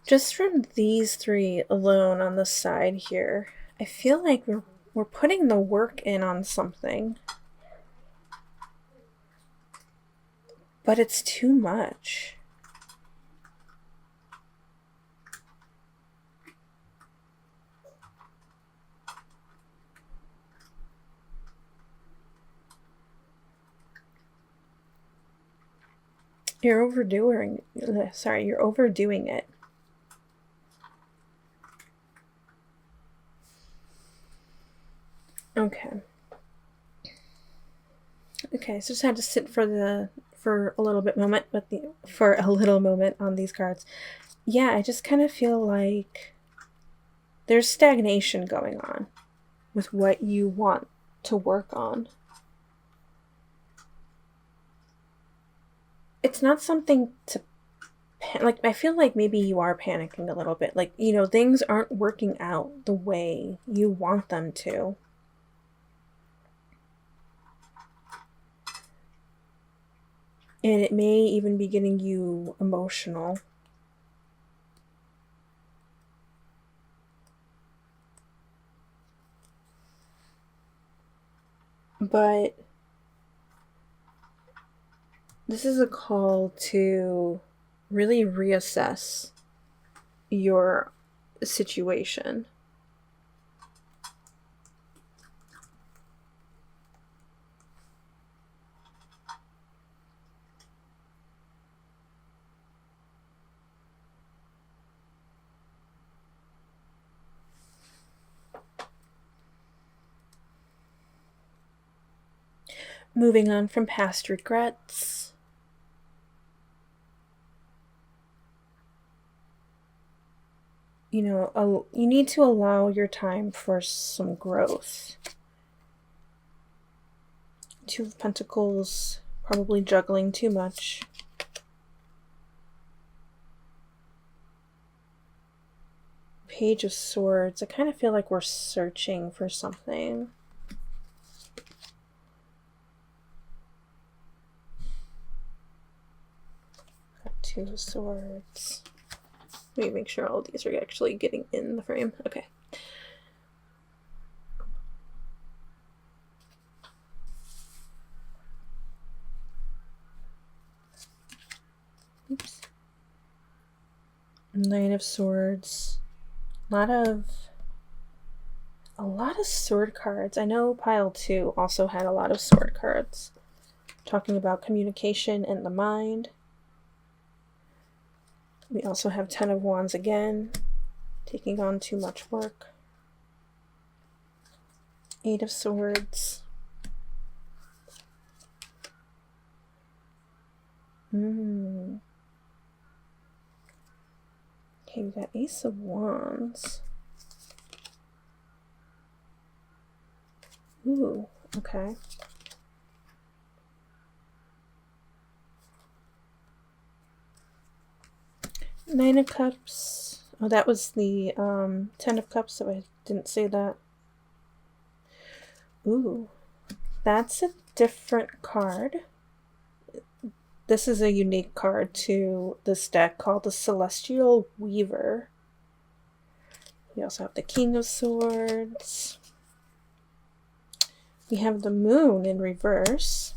Just from these 3 alone on the side here, I feel like we're putting the work in on something. But it's too much. You're overdoing it. Okay. Okay, so just had to sit for a little moment on these cards. Yeah, I just kind of feel like there's stagnation going on with what you want to work on. It's not something to like. I feel like maybe you are panicking a little bit. Like, things aren't working out the way you want them to. And it may even be getting you emotional. But this is a call to really reassess your situation. Moving on from past regrets. You need to allow your time for some growth. 2 of Pentacles, probably juggling too much. Page of Swords. I kind of feel like we're searching for something. Got 2 of Swords. Let me make sure all these are actually getting in the frame. Okay. Oops. 9 of Swords. A lot of sword cards. I know pile 2 also had a lot of sword cards. Talking about communication and the mind. We also have 10 of Wands again, taking on too much work. 8 of Swords. Okay, we got Ace of Wands. Ooh, okay. Nine of Cups. Oh, that was the 10 of Cups, so I didn't say that. Ooh, that's a different card. This is a unique card to this deck called the Celestial Weaver. We also have the King of Swords. We have the Moon in reverse.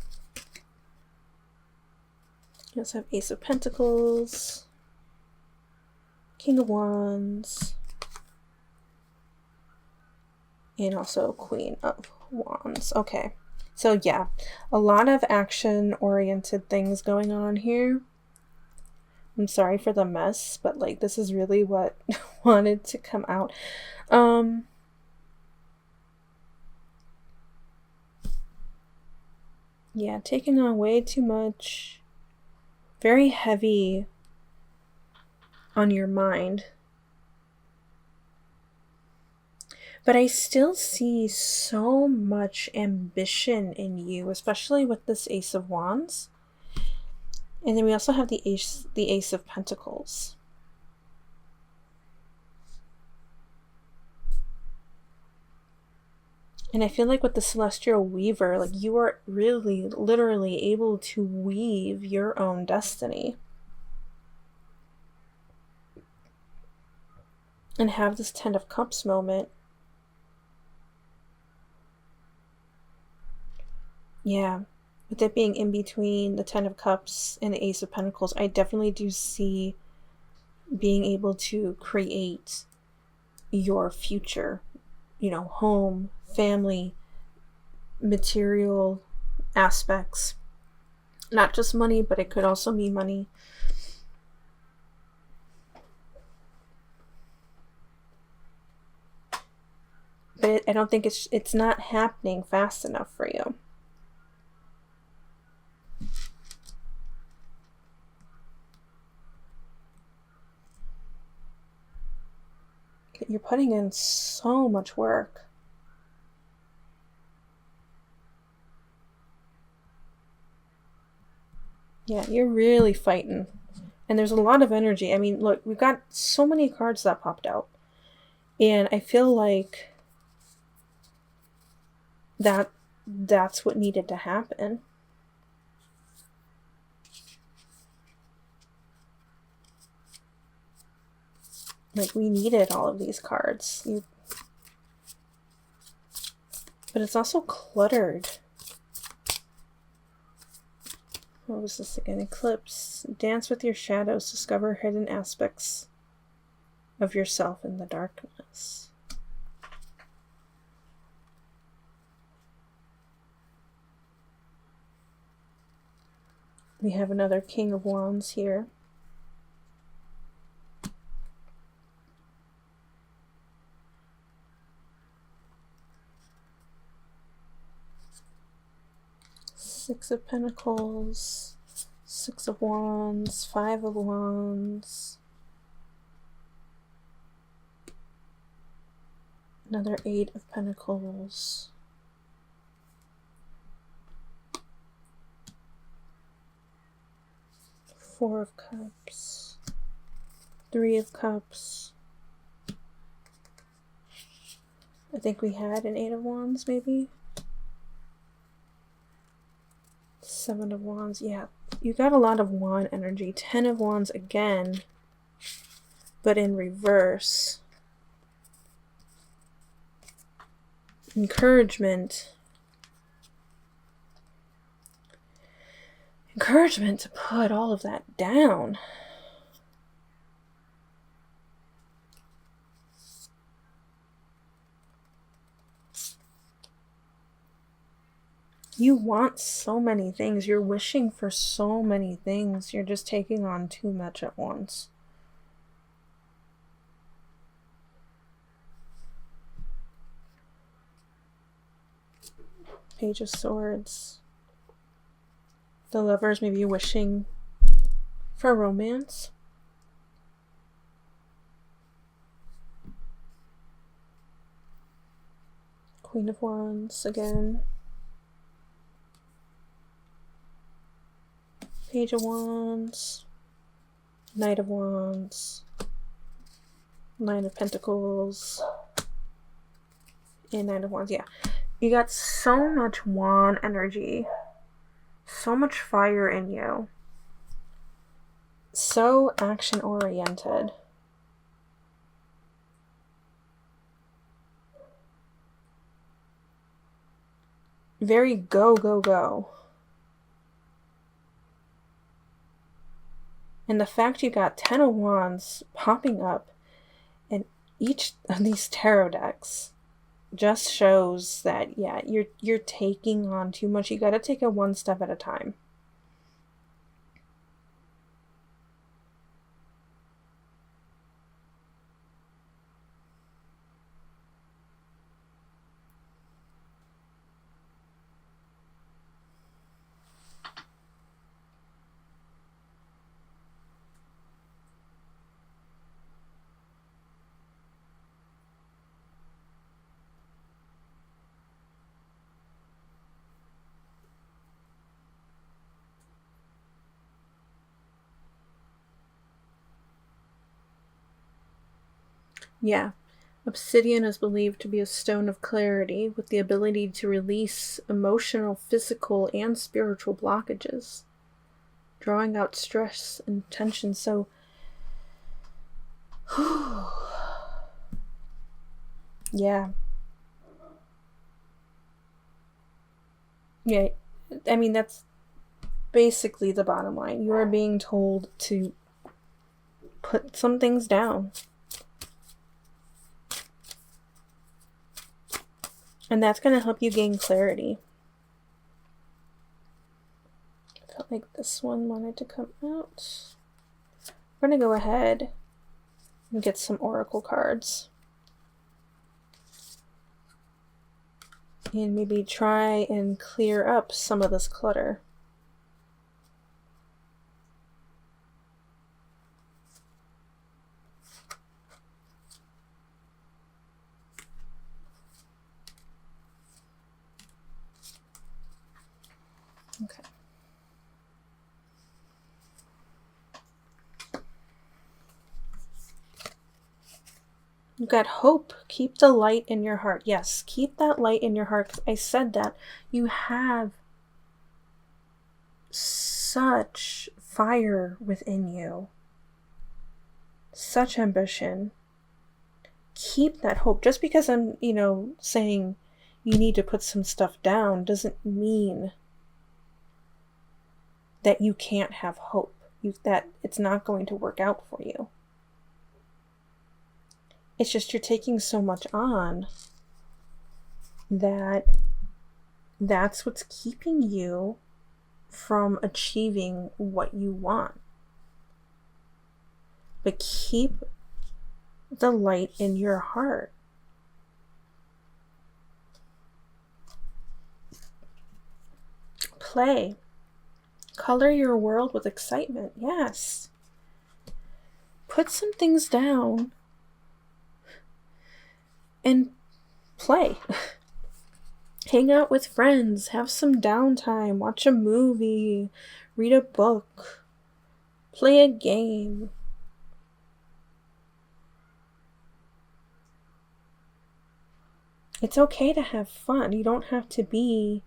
We also have Ace of Pentacles. King of Wands. And also Queen of Wands. Okay. So yeah, a lot of action-oriented things going on here. I'm sorry for the mess, but like this is really what wanted to come out. Yeah, taking on way too much. Very heavy on your mind. But I still see so much ambition in you, especially with this Ace of Wands. And then we also have the Ace of Pentacles. And I feel like with the Celestial Weaver, like you are really literally able to weave your own destiny. And have this Ten of Cups moment. Yeah. With it being in between the Ten of Cups and the Ace of Pentacles, I definitely do see being able to create your future. You know, home, family, material aspects. Not just money, but it could also mean money. But I don't think it's not happening fast enough for you. You're putting in so much work. Yeah, you're really fighting. And there's a lot of energy. I mean, look, we've got so many cards that popped out. And I feel like that's what needed to happen. Like, we needed all of these cards. But it's also cluttered. What was this again? Eclipse. Dance with your shadows. Discover hidden aspects of yourself in the darkness. We have another King of Wands here. Six of Pentacles, Six of Wands, Five of Wands, another Eight of Pentacles, Four of Cups, Three of Cups. I think we had an Eight of Wands, maybe. Seven of Wands. Yeah, you got a lot of wand energy. 10 of Wands again, but in reverse. Encouragement. Encouragement to put all of that down. You want so many things. You're wishing for so many things. You're just taking on too much at once. Page of Swords. The Lovers may be wishing for romance. Queen of Wands again. Page of Wands, Knight of Wands, Nine of Pentacles, and Nine of Wands. Yeah, you got so much wand energy, so much fire in you, so action oriented. Very go, go, go. And the fact you got 10 of Wands popping up in each of these tarot decks just shows that, yeah, you're taking on too much. You got to take it one step at a time. Yeah. Obsidian is believed to be a stone of clarity with the ability to release emotional, physical, and spiritual blockages, drawing out stress and tension. So, yeah. Yeah, I mean, that's basically the bottom line. You are being told to put some things down. And that's going to help you gain clarity. I felt like this one wanted to come out. We're going to go ahead and get some oracle cards. And maybe try and clear up some of this clutter. Okay. You've got hope. Keep the light in your heart. Yes, keep that light in your heart. I said that. You have such fire within you. Such ambition. Keep that hope. Just because I'm, saying you need to put some stuff down doesn't mean that you can't have hope. That it's not going to work out for you. It's just you're taking so much on that's what's keeping you from achieving what you want. But keep the light in your heart. Play. Color your world with excitement. Yes. Put some things down and play. Hang out with friends, have some downtime, watch a movie, read a book, play a game. It's okay to have fun. You don't have to be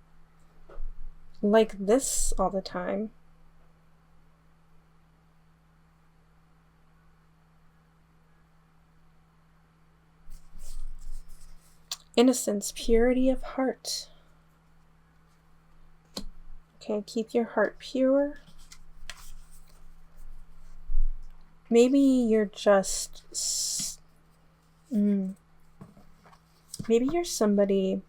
like this all the time. Innocence, purity of heart. Okay, keep your heart pure. Maybe you're just... maybe you're somebody...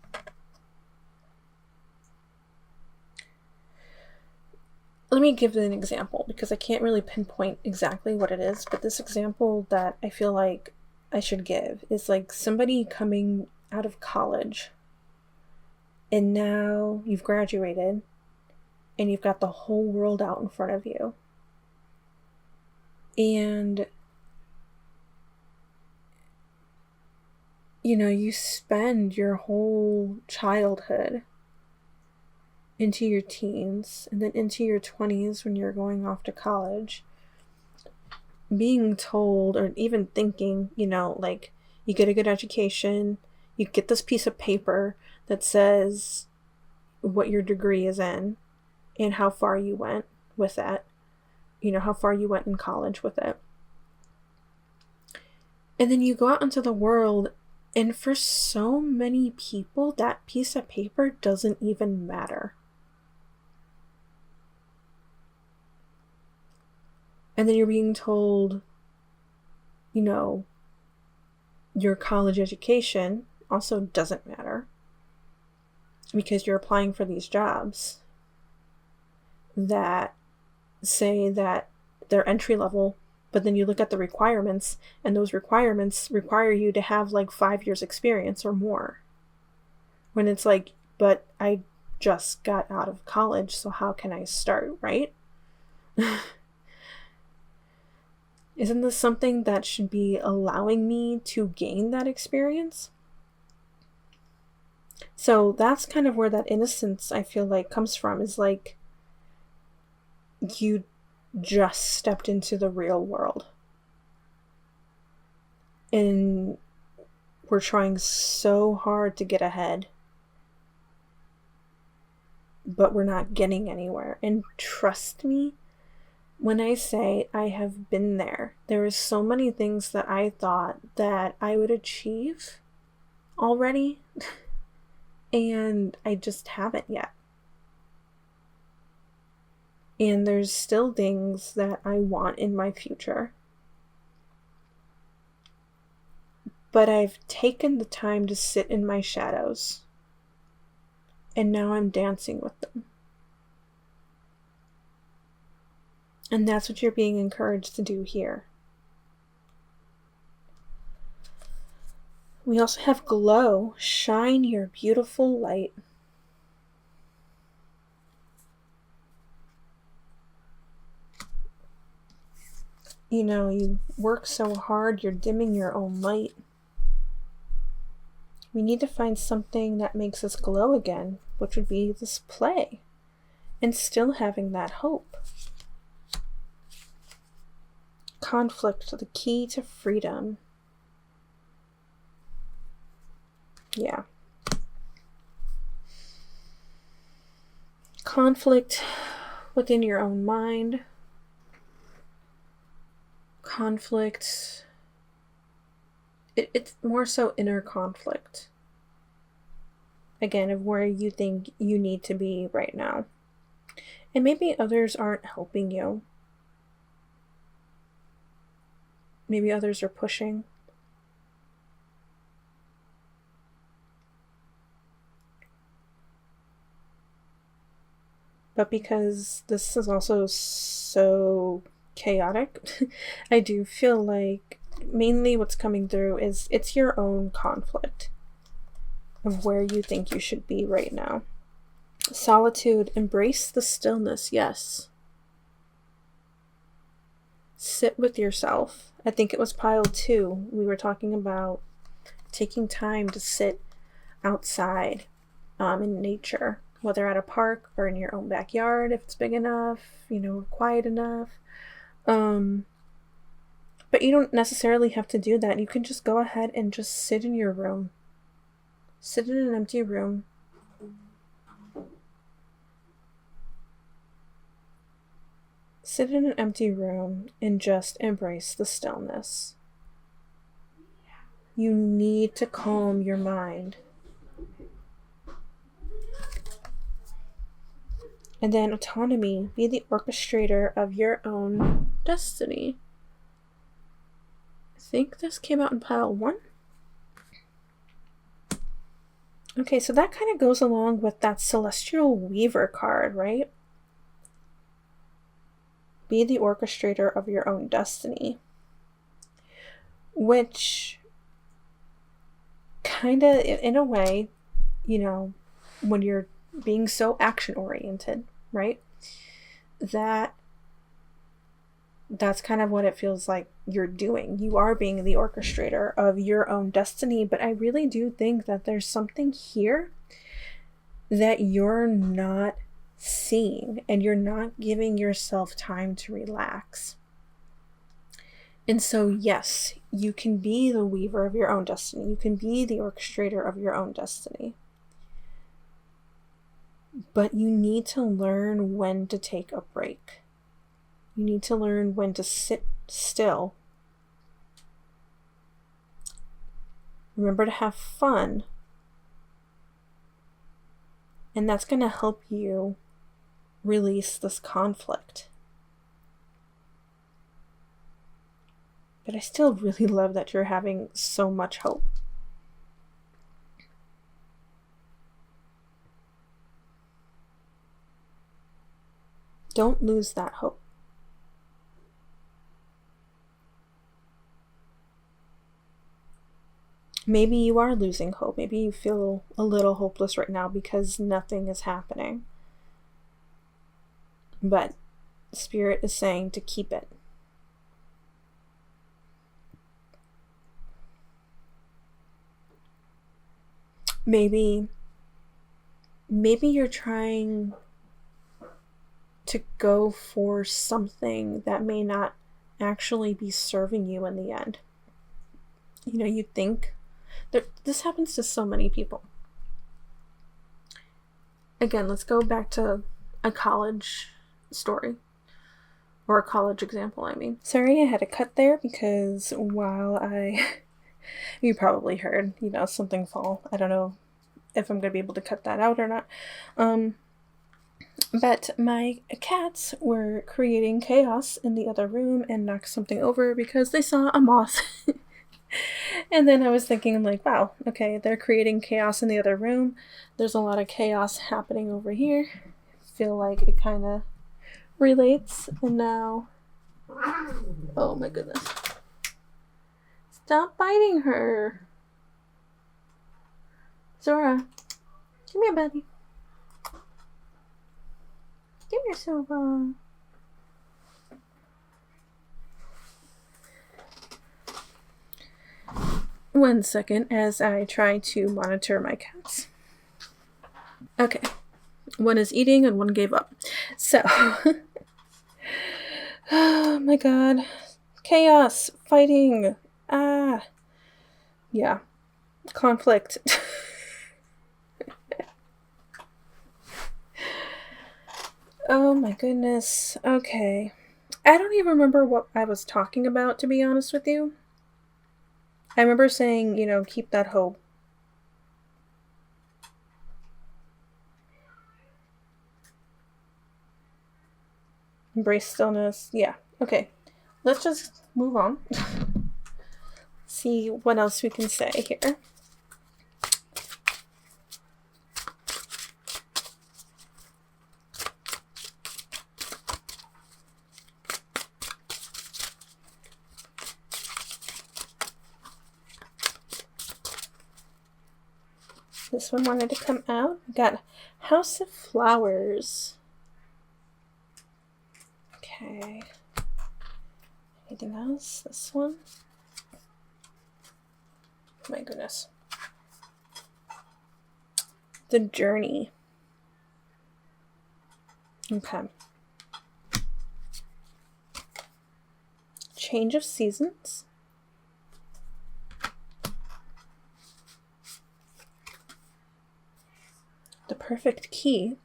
Let me give an example, because I can't really pinpoint exactly what it is, but this example that I feel like I should give is like somebody coming out of college, and now you've graduated, and you've got the whole world out in front of you. And, you spend your whole childhood into your teens and then into your 20s when you're going off to college, being told or even thinking, like you get a good education, you get this piece of paper that says what your degree is in and how far you went with that, how far you went in college with it. And then you go out into the world, and for so many people, that piece of paper doesn't even matter. And then you're being told, you know, your college education also doesn't matter because you're applying for these jobs that say that they're entry level, but then you look at the requirements, and those requirements require you to have like 5 years experience or more. When it's like, but I just got out of college, so how can I start, right? Isn't this something that should be allowing me to gain that experience? So that's kind of where that innocence, I feel like, comes from, is like you just stepped into the real world. And we're trying so hard to get ahead, but we're not getting anywhere. And trust me when I say I have been there. There are so many things that I thought that I would achieve already, and I just haven't yet. And there's still things that I want in my future. But I've taken the time to sit in my shadows, and now I'm dancing with them. And that's what you're being encouraged to do here. We also have glow. Shine your beautiful light. You know, you work so hard, you're dimming your own light. We need to find something that makes us glow again, which would be this play, and still having that hope. Conflict, the key to freedom. Yeah. Conflict within your own mind. Conflict. It's more so inner conflict. Again, of where you think you need to be right now. And maybe others aren't helping you. Maybe others are pushing. But because this is also so chaotic, I do feel like mainly what's coming through is it's your own conflict of where you think you should be right now. Solitude, embrace the stillness, yes. Sit with yourself. I think it was pile 2. We were talking about taking time to sit outside in nature, whether at a park or in your own backyard if it's big enough, quiet enough. But you don't necessarily have to do that. You can just go ahead and just sit in your room. Sit in an empty room. Sit in an empty room and just embrace the stillness. You need to calm your mind. And then autonomy, be the orchestrator of your own destiny. I think this came out in pile 1. Okay, so that kind of goes along with that Celestial Weaver card, right? Be the orchestrator of your own destiny. Which kind of, in a way, when you're being so action-oriented, right? That's kind of what it feels like you're doing. You are being the orchestrator of your own destiny, but I really do think that there's something here that you're not seeing, and you're not giving yourself time to relax. And so, yes, you can be the weaver of your own destiny. You can be the orchestrator of your own destiny. But you need to learn when to take a break. You need to learn when to sit still. Remember to have fun. And that's going to help you release this conflict. But I still really love that you're having so much hope. Don't lose that hope. Maybe you are losing hope. Maybe you feel a little hopeless right now because nothing is happening. But Spirit is saying to keep it. Maybe you're trying to go for something that may not actually be serving you in the end. You know, you think this happens to so many people. Again, let's go back to a college story. Or a college example, I mean. Sorry I had a cut there because while you probably heard, something fall. I don't know if I'm going to be able to cut that out or not. But my cats were creating chaos in the other room and knocked something over because they saw a moth. And then I was thinking, like, wow, okay, they're creating chaos in the other room. There's a lot of chaos happening over here. I feel like it kind of relates. And now, oh my goodness. Stop biting her. Zora, come here, buddy. Give yourself a... One second as I try to monitor my cats. Okay. One is eating and one gave up. So. Oh my god. Chaos. Fighting. Ah. Yeah. Conflict. Oh my goodness. Okay. I don't even remember what I was talking about, to be honest with you. I remember saying, keep that hope. Embrace stillness. Yeah. Okay. Let's just move on. See what else we can say here. This one wanted to come out. We got House of Flowers. Okay. Anything else? This one? My goodness. The Journey. Okay. Change of Seasons. The Perfect Key.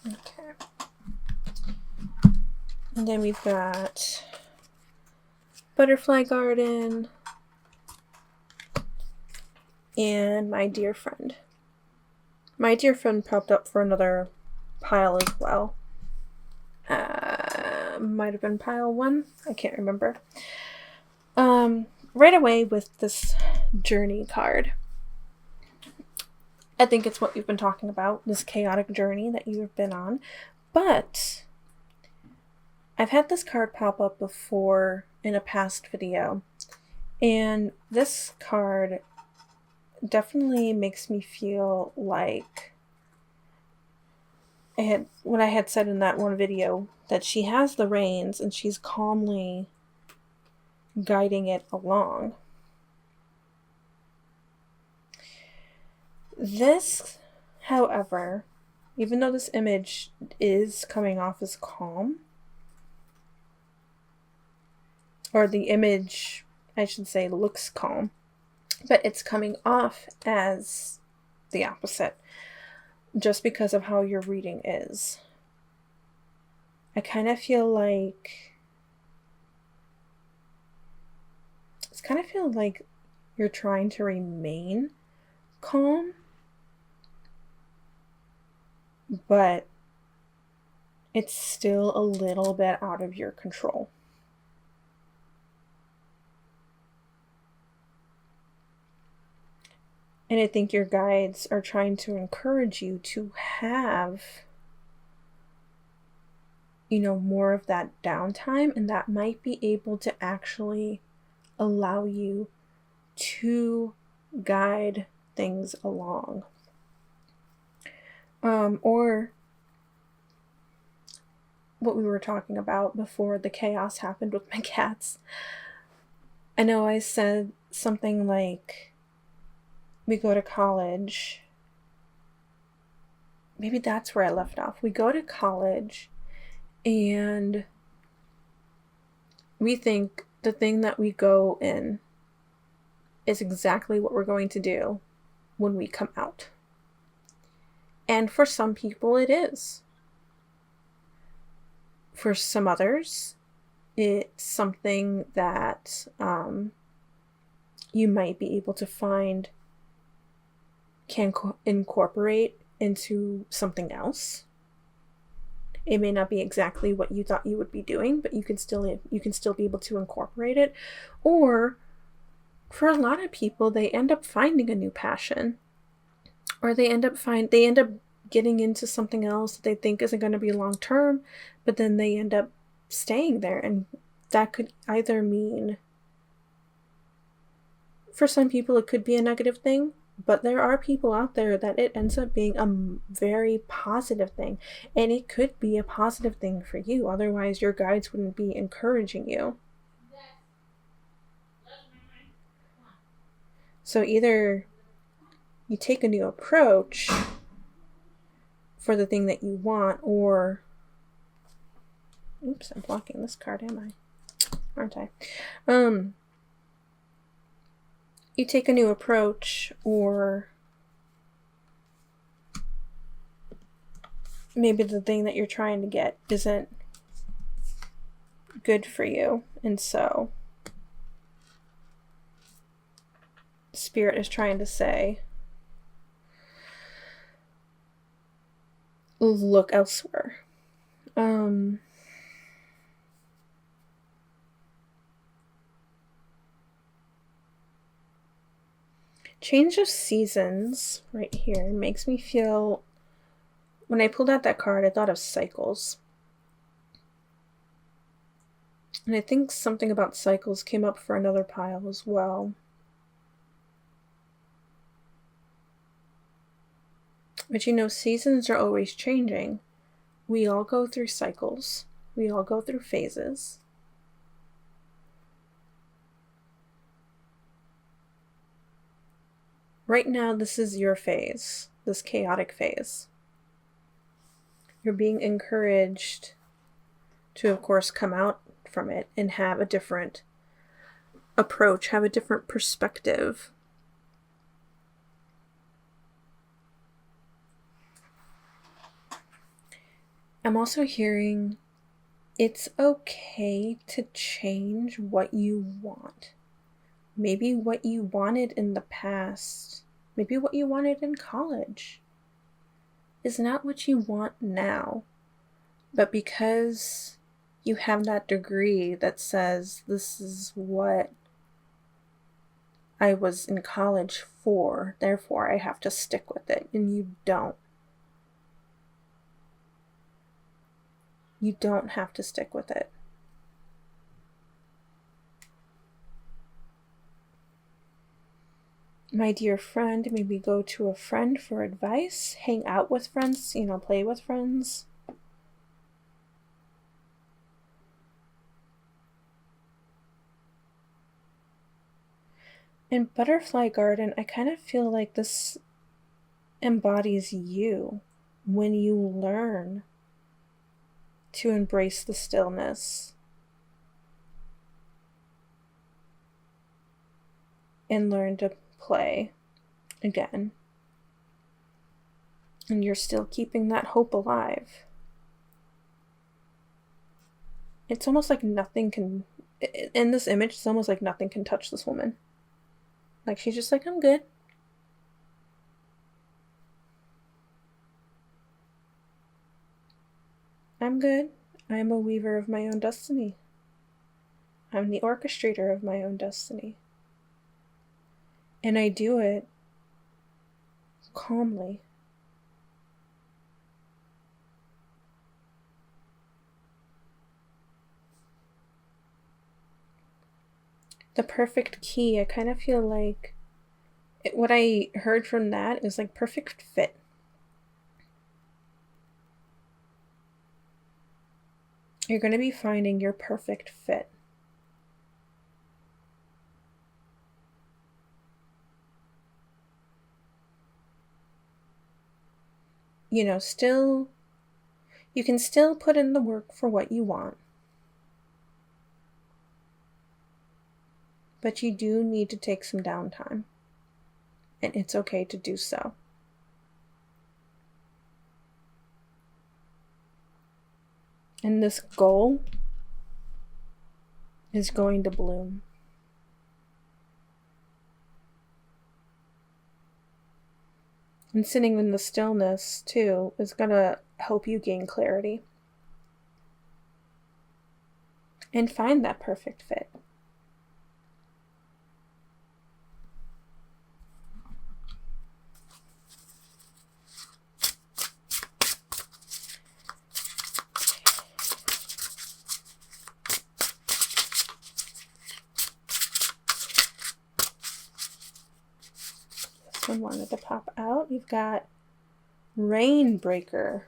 Okay. And then we've got Butterfly Garden and My Dear Friend. My Dear Friend popped up for another pile as well. Might have been pile 1. I can't remember. Right away with this Journey card. I think it's what you've been talking about, this chaotic journey that you've been on. But I've had this card pop up before in a past video. And this card definitely makes me feel like when I had said in that one video that she has the reins and she's calmly guiding it along. This, however, even though this image is coming off as calm, or the image, I should say, looks calm, but it's coming off as the opposite, just because of how your reading is. I kind of feel like It's kind of feel like you're trying to remain calm, but it's still a little bit out of your control. And I think your guides are trying to encourage you to have, more of that downtime, and that might be able to actually allow you to guide things along. Or what we were talking about before the chaos happened with my cats. I know I said something like, we go to college. Maybe that's where I left off. We go to college and we think the thing that we go in is exactly what we're going to do when we come out. And for some people it is. For some others, it's something that you might be able to find can incorporate into something else. It may not be exactly what you thought you would be doing, but you can still be able to incorporate it. Or for a lot of people, they end up finding a new passion, or they end up getting into something else that they think isn't going to be long term, but then they end up staying there. And that could either mean, for some people, it could be a negative thing, but there are people out there that it ends up being a very positive thing. And it could be a positive thing for you. Otherwise, your guides wouldn't be encouraging you. So either you take a new approach for the thing that you want, or... Oops, I'm blocking this card, am I? Aren't I? You take a new approach, or maybe the thing that you're trying to get isn't good for you, and so Spirit is trying to say, look elsewhere. Change of seasons right here makes me feel, when I pulled out that card, I thought of cycles. And I think something about cycles came up for another pile as well. But seasons are always changing. We all go through cycles. We all go through phases. Right now, this is your phase, this chaotic phase. You're being encouraged to, of course, come out from it and have a different approach, have a different perspective. I'm also hearing it's okay to change what you want. Maybe what you wanted in the past, maybe what you wanted in college, is not what you want now. But because you have that degree that says this is what I was in college for, therefore I have to stick with it, and you don't. You don't have to stick with it. My dear friend, maybe go to a friend for advice, hang out with friends, play with friends. In Butterfly Garden, I kind of feel like this embodies you when you learn to embrace the stillness and learn to play again. And you're still keeping that hope alive. It's almost like nothing can in this image, it's almost like nothing can touch this woman. Like, she's just like, I'm good. I'm good. I'm a weaver of my own destiny. I'm the orchestrator of my own destiny. And I do it calmly. The perfect key, I kind of feel like what I heard from that is like perfect fit. You're going to be finding your perfect fit. You know, you can still put in the work for what you want. But you do need to take some downtime. And it's okay to do so. And this goal is going to bloom. And sitting in the stillness, too, is going to help you gain clarity. And find that perfect fit. This one wanted to pop out. You've got Rainbreaker.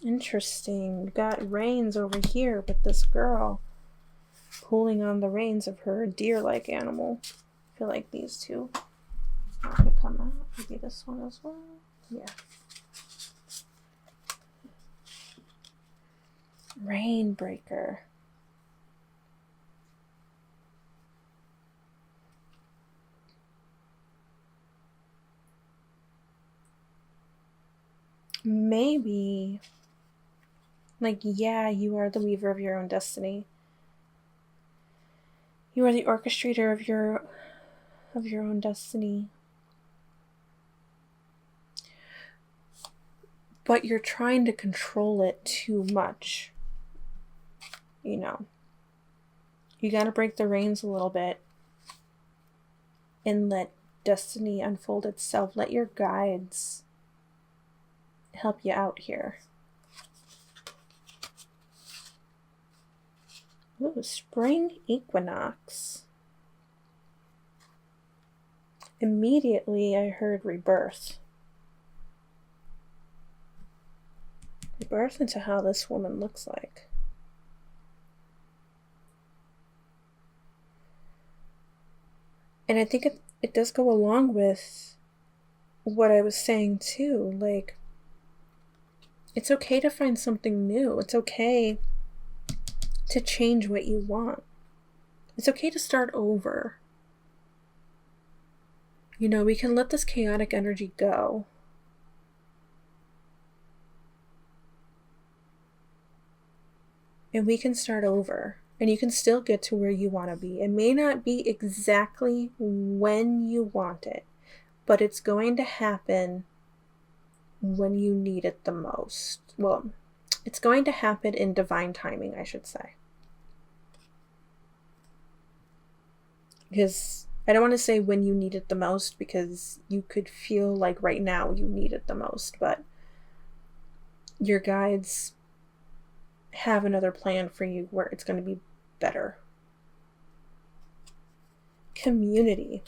Interesting. You've got reins over here with this girl pulling on the reins of her deer-like animal. I feel like these two are going to come out. Maybe this one as well. Yeah. Rainbreaker. Maybe, like, yeah, you are the weaver of your own destiny. You are the orchestrator of your own destiny. But you're trying to control it too much. You know. You gotta break the reins a little bit and let destiny unfold itself. Let your guides help you out here. Ooh, spring equinox. Immediately I heard rebirth. Rebirth into how this woman looks like. And I think it does go along with what I was saying too. Like, it's okay to find something new. It's okay to change what you want. It's okay to start over. You know, we can let this chaotic energy go. And we can start over. And you can still get to where you want to be. It may not be exactly when you want it, but it's going to happen when you need it the most. Well, it's going to happen in divine timing, I should say. Because I don't want to say when you need it the most, because you could feel like right now you need it the most, but your guides have another plan for you where it's going to be better. Community.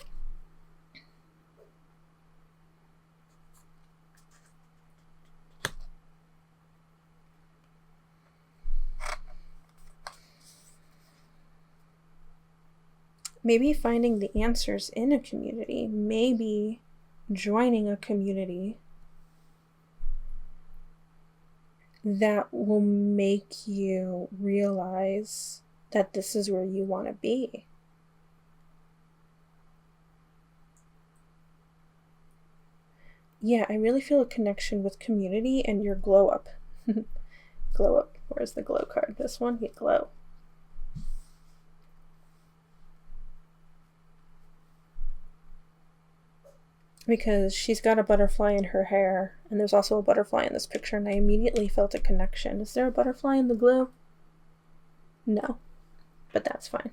Maybe finding the answers in a community. Maybe joining a community that will make you realize that this is where you want to be. Yeah, I really feel a connection with community and your glow up. Glow up. Where's the glow card? This one? Yeah, glow. because she's got a butterfly in her hair, and there's also a butterfly in this picture, and I immediately felt a connection. Is there a butterfly in the glue? No, but that's fine.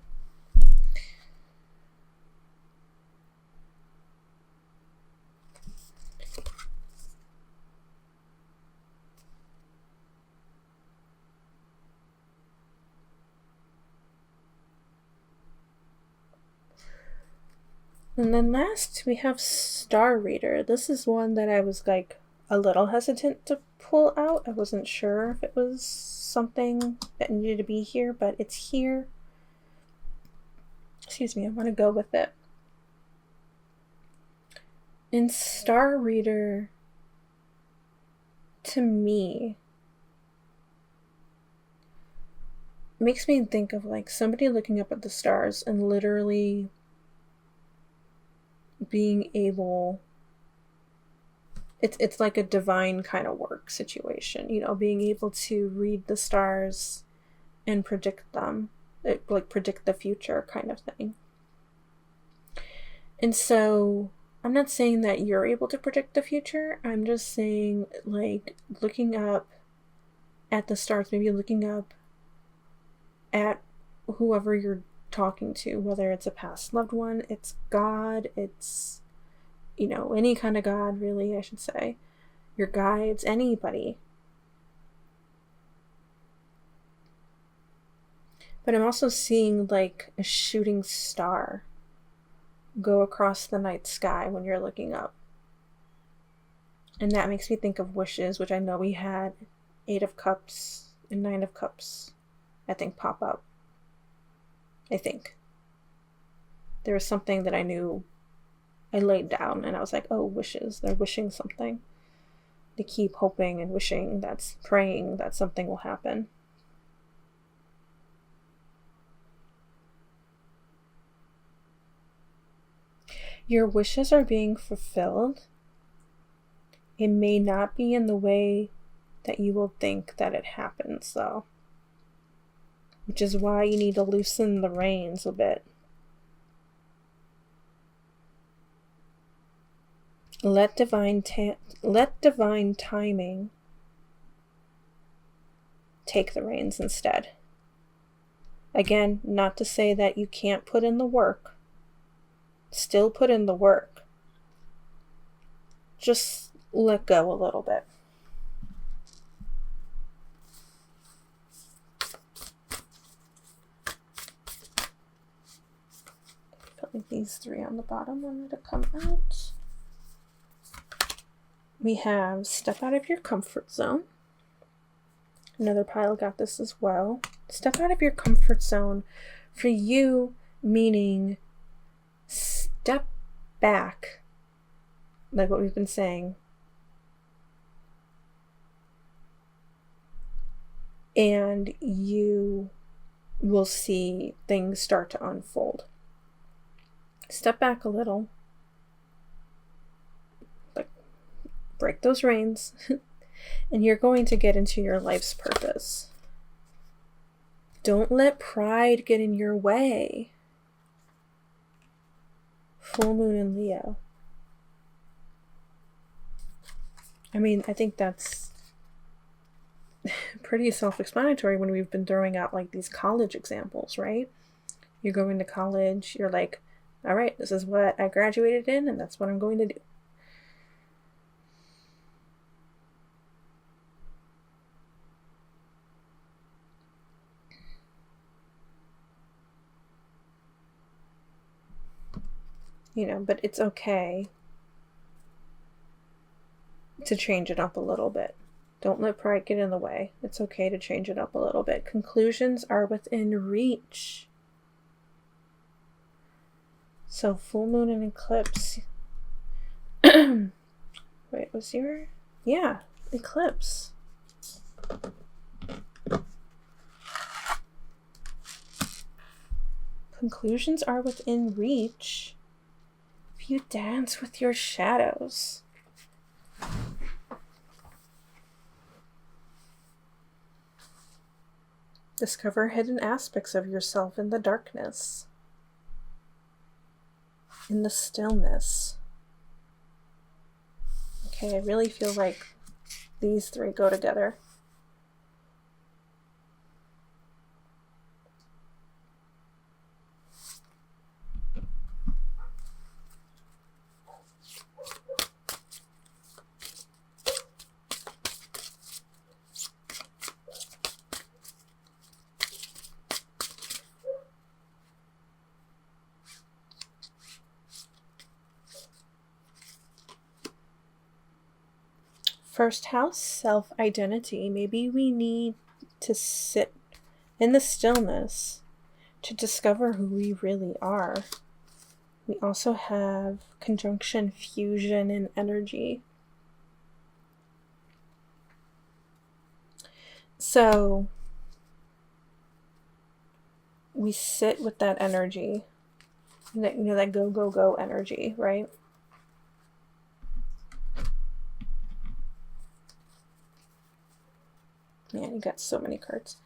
And then last, we have Star Reader. This is one that I was like a little hesitant to pull out. I wasn't sure if it was something that needed to be here, but it's here. Excuse me, I want to go with it. In Star Reader, to me, makes me think of like somebody looking up at the stars and literally being able, it's like a divine kind of work situation, you know, being able to read the stars and predict them, like predict the future kind of thing. And so I'm not saying that you're able to predict the future. I'm just saying, like, looking up at the stars, maybe looking up at whoever you're talking to, whether it's a past loved one, it's God, it's, you know, any kind of God, really, I should say, your guides, anybody. But I'm also seeing like a shooting star go across the night sky when you're looking up. And that makes me think of wishes, which I know we had 8 of Cups and 9 of Cups, I think, pop up. I think. There was something that I knew I laid down and I was like, oh, wishes. They're wishing something. They keep hoping and wishing, that's praying that something will happen. Your wishes are being fulfilled. It may not be in the way that you will think that it happens, though. Which is why you need to loosen the reins a bit. Let divine timing take the reins instead. Again, not to say that you can't put in the work. Still put in the work. Just let go a little bit. Putting these 3 on the bottom wanted to come out. We have step out of your comfort zone. Another pile got this as well. Step out of your comfort zone. For you, meaning step back, like what we've been saying, and you will see things start to unfold. Step back a little, like break those reins, and you're going to get into your life's purpose. Don't let pride get in your way. Full moon in Leo. I mean, I think that's pretty self-explanatory when we've been throwing out like these college examples, right? You're going to college, you're like, all right, this is what I graduated in, and that's what I'm going to do. You know, but it's okay to change it up a little bit. Don't let pride get in the way. It's okay to change it up a little bit. Conclusions are within reach. So full moon and eclipse. Wait, was your... Yeah, eclipse. Conclusions are within reach if you dance with your shadows. Discover hidden aspects of yourself in the darkness, in the stillness. Okay, I really feel like these three go together. First house, self-identity. Maybe we need to sit in the stillness to discover who we really are. We also have conjunction, fusion, and energy. So we sit with that energy, that, you know, that go, go, go energy, right? Man, you got so many cards.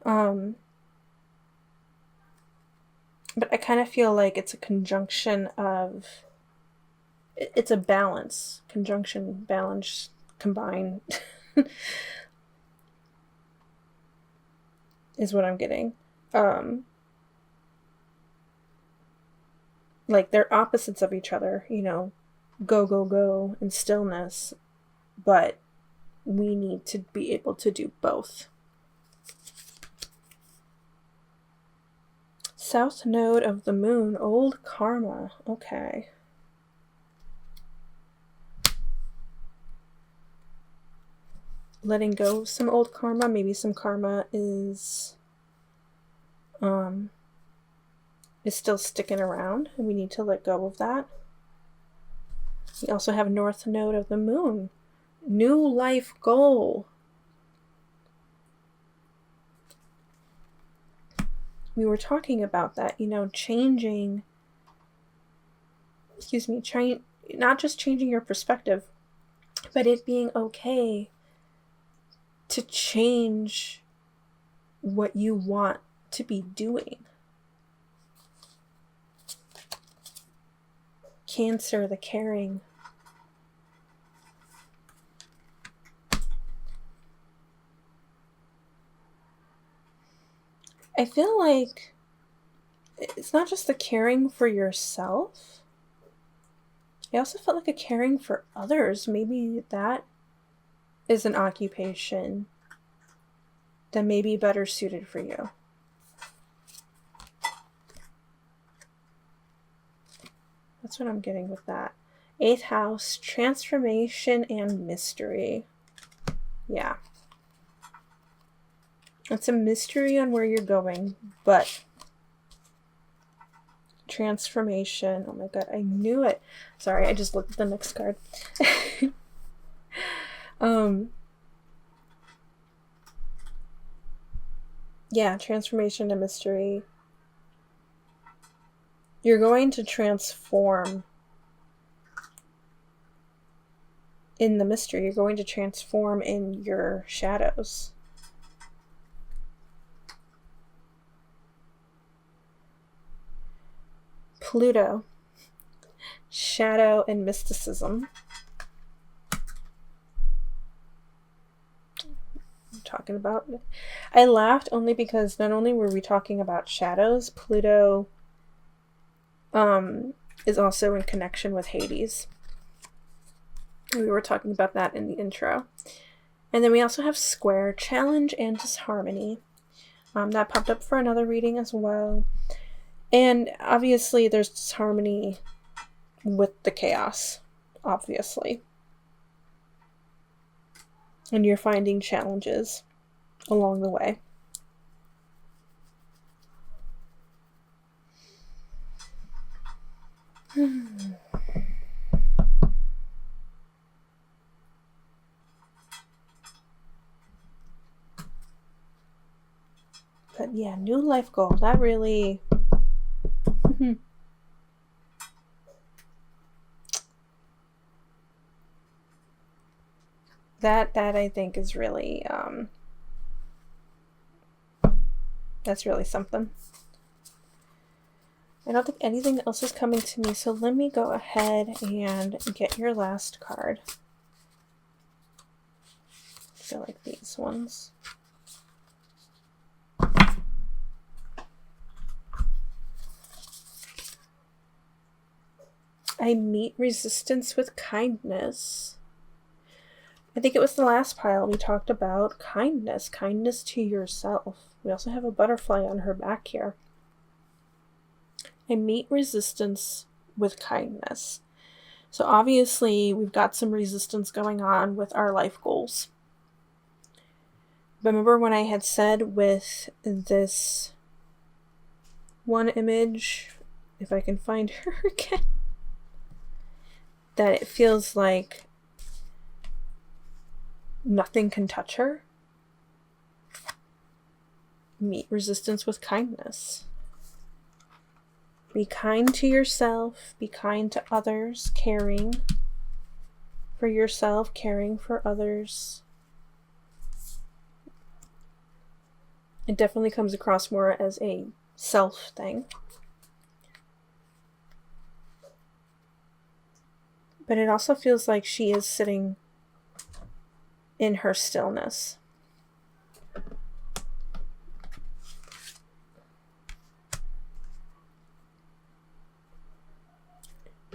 But I kind of feel like it's a conjunction of, it's a balance, conjunction, balance, combine, is what I'm getting. Like they're opposites of each other, you know, go, go, go, and stillness, but we need to be able to do both. South node of the moon, old karma. Okay. Letting go of some old karma. Maybe some karma is still sticking around, and we need to let go of that. We also have north node of the moon. New life goal. We were talking about that, you know, changing, not just changing your perspective, but it being okay to change what you want to be doing. Cancer, the caring. I feel like it's not just the caring for yourself. I also felt like a caring for others. Maybe that is an occupation that may be better suited for you. That's what I'm getting with that. 8th house, transformation and mystery. Yeah. It's a mystery on where you're going, but transformation. Oh my god, I knew it. Sorry, I just looked at the next card. Yeah, transformation and mystery. You're going to transform in the mystery. You're going to transform in your shadows. Pluto, shadow and mysticism. I'm talking about. I laughed only because not only were we talking about shadows, Pluto is also in connection with Hades. We were talking about that in the intro. And then we also have square, challenge, and disharmony. That popped up for another reading as well. And obviously there's disharmony with the chaos, obviously. And you're finding challenges along the way. But yeah, new life goal. That really... that I think is really that's really something. I don't think anything else is coming to me, so let me go ahead and get your last card. I feel like these ones. I meet resistance with kindness. I think it was the last pile we talked about kindness to yourself. We also have a butterfly on her back here. I meet resistance with kindness. So obviously we've got some resistance going on with our life goals. Remember when I had said with this one image, if I can find her again, that it feels like nothing can touch her? Meet resistance with kindness. Be kind to yourself, be kind to others, caring for yourself, caring for others. It definitely comes across more as a self thing. But it also feels like she is sitting in her stillness.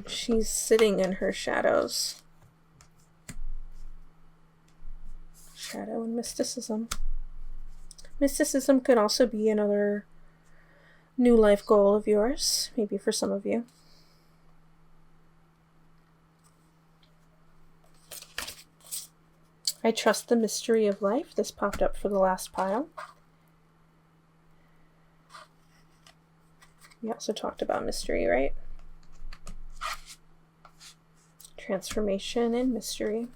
She's sitting in her shadows. Shadow and mysticism. Mysticism could also be another new life goal of yours, maybe for some of you. I trust the mystery of life. This popped up for the last pile. We also talked about mystery, right? Transformation and mystery.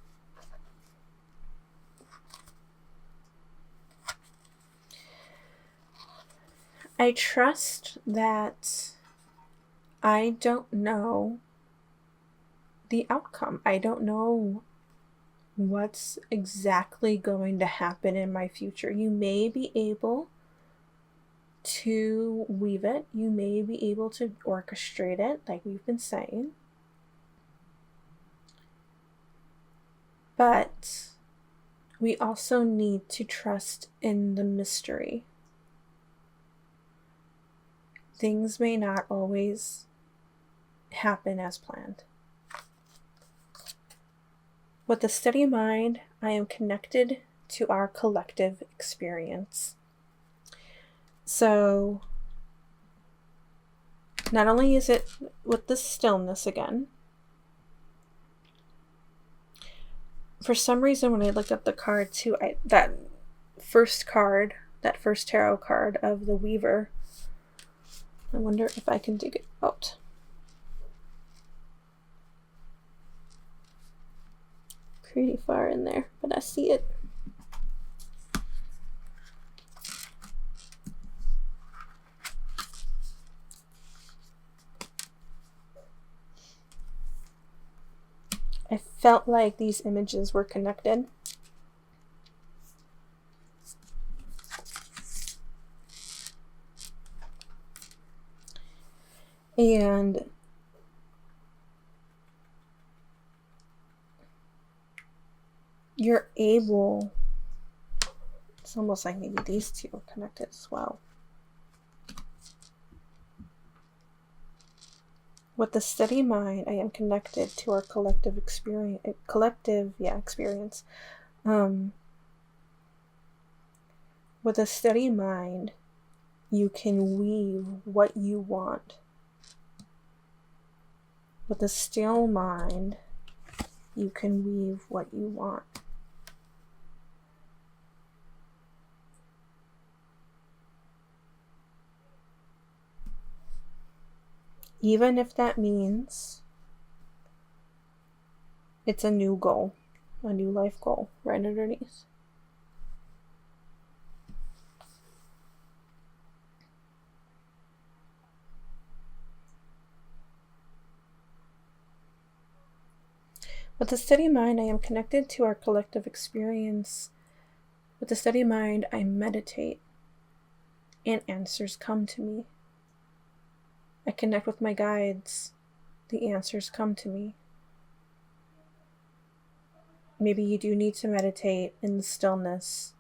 I trust that I don't know the outcome. I don't know what's exactly going to happen in my future. You may be able to weave it. You may be able to orchestrate it, like we've been saying. But we also need to trust in the mystery. Things may not always happen as planned. With a steady mind, I am connected to our collective experience. So, not only is it with the stillness again, for some reason when I looked up the card too, that first tarot card of the Weaver, I wonder if I can dig it out. Pretty far in there, but I see it. I felt like these images were connected. And you're able, it's almost like maybe these two are connected as well. With a steady mind, I am connected to our collective experience. Experience. With a steady mind, you can weave what you want. With a still mind, you can weave what you want. Even if that means it's a new goal, a new life goal right underneath. With a steady mind, I am connected to our collective experience. With a steady mind, I meditate, and answers come to me. I connect with my guides. The answers come to me. Maybe you do need to meditate in the stillness.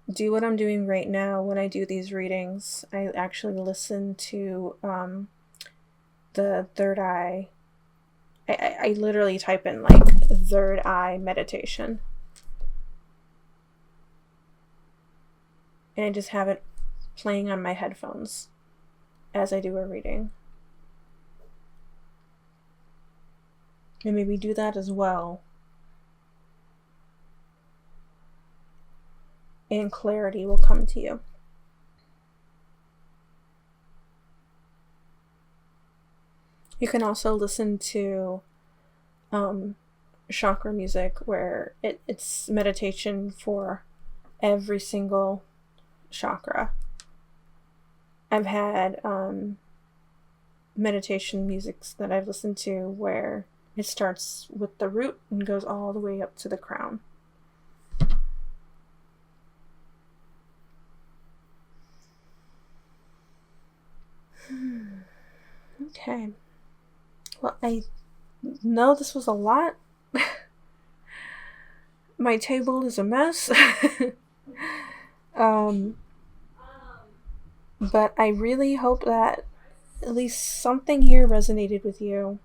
Do what I'm doing right now when I do these readings. I actually listen to the third eye. I literally type in like third eye meditation. And I just have it playing on my headphones as I do a reading. And maybe do that as well. And clarity will come to you. You can also listen to chakra music where it's meditation for every single chakra. I've had meditation musics that I've listened to where it starts with the root and goes all the way up to the crown. Okay. Well, I know this was a lot. My table is a mess. But I really hope that at least something here resonated with you.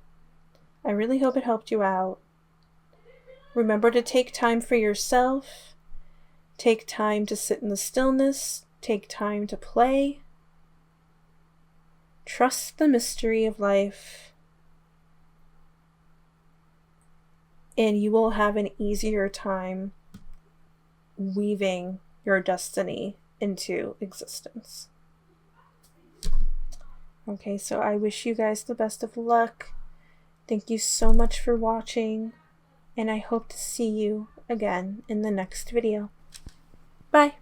I really hope it helped you out. Remember to take time for yourself. Take time to sit in the stillness. Take time to play. Trust the mystery of life. And you will have an easier time weaving your destiny into existence. Okay, so I wish you guys the best of luck. Thank you so much for watching, and I hope to see you again in the next video. Bye!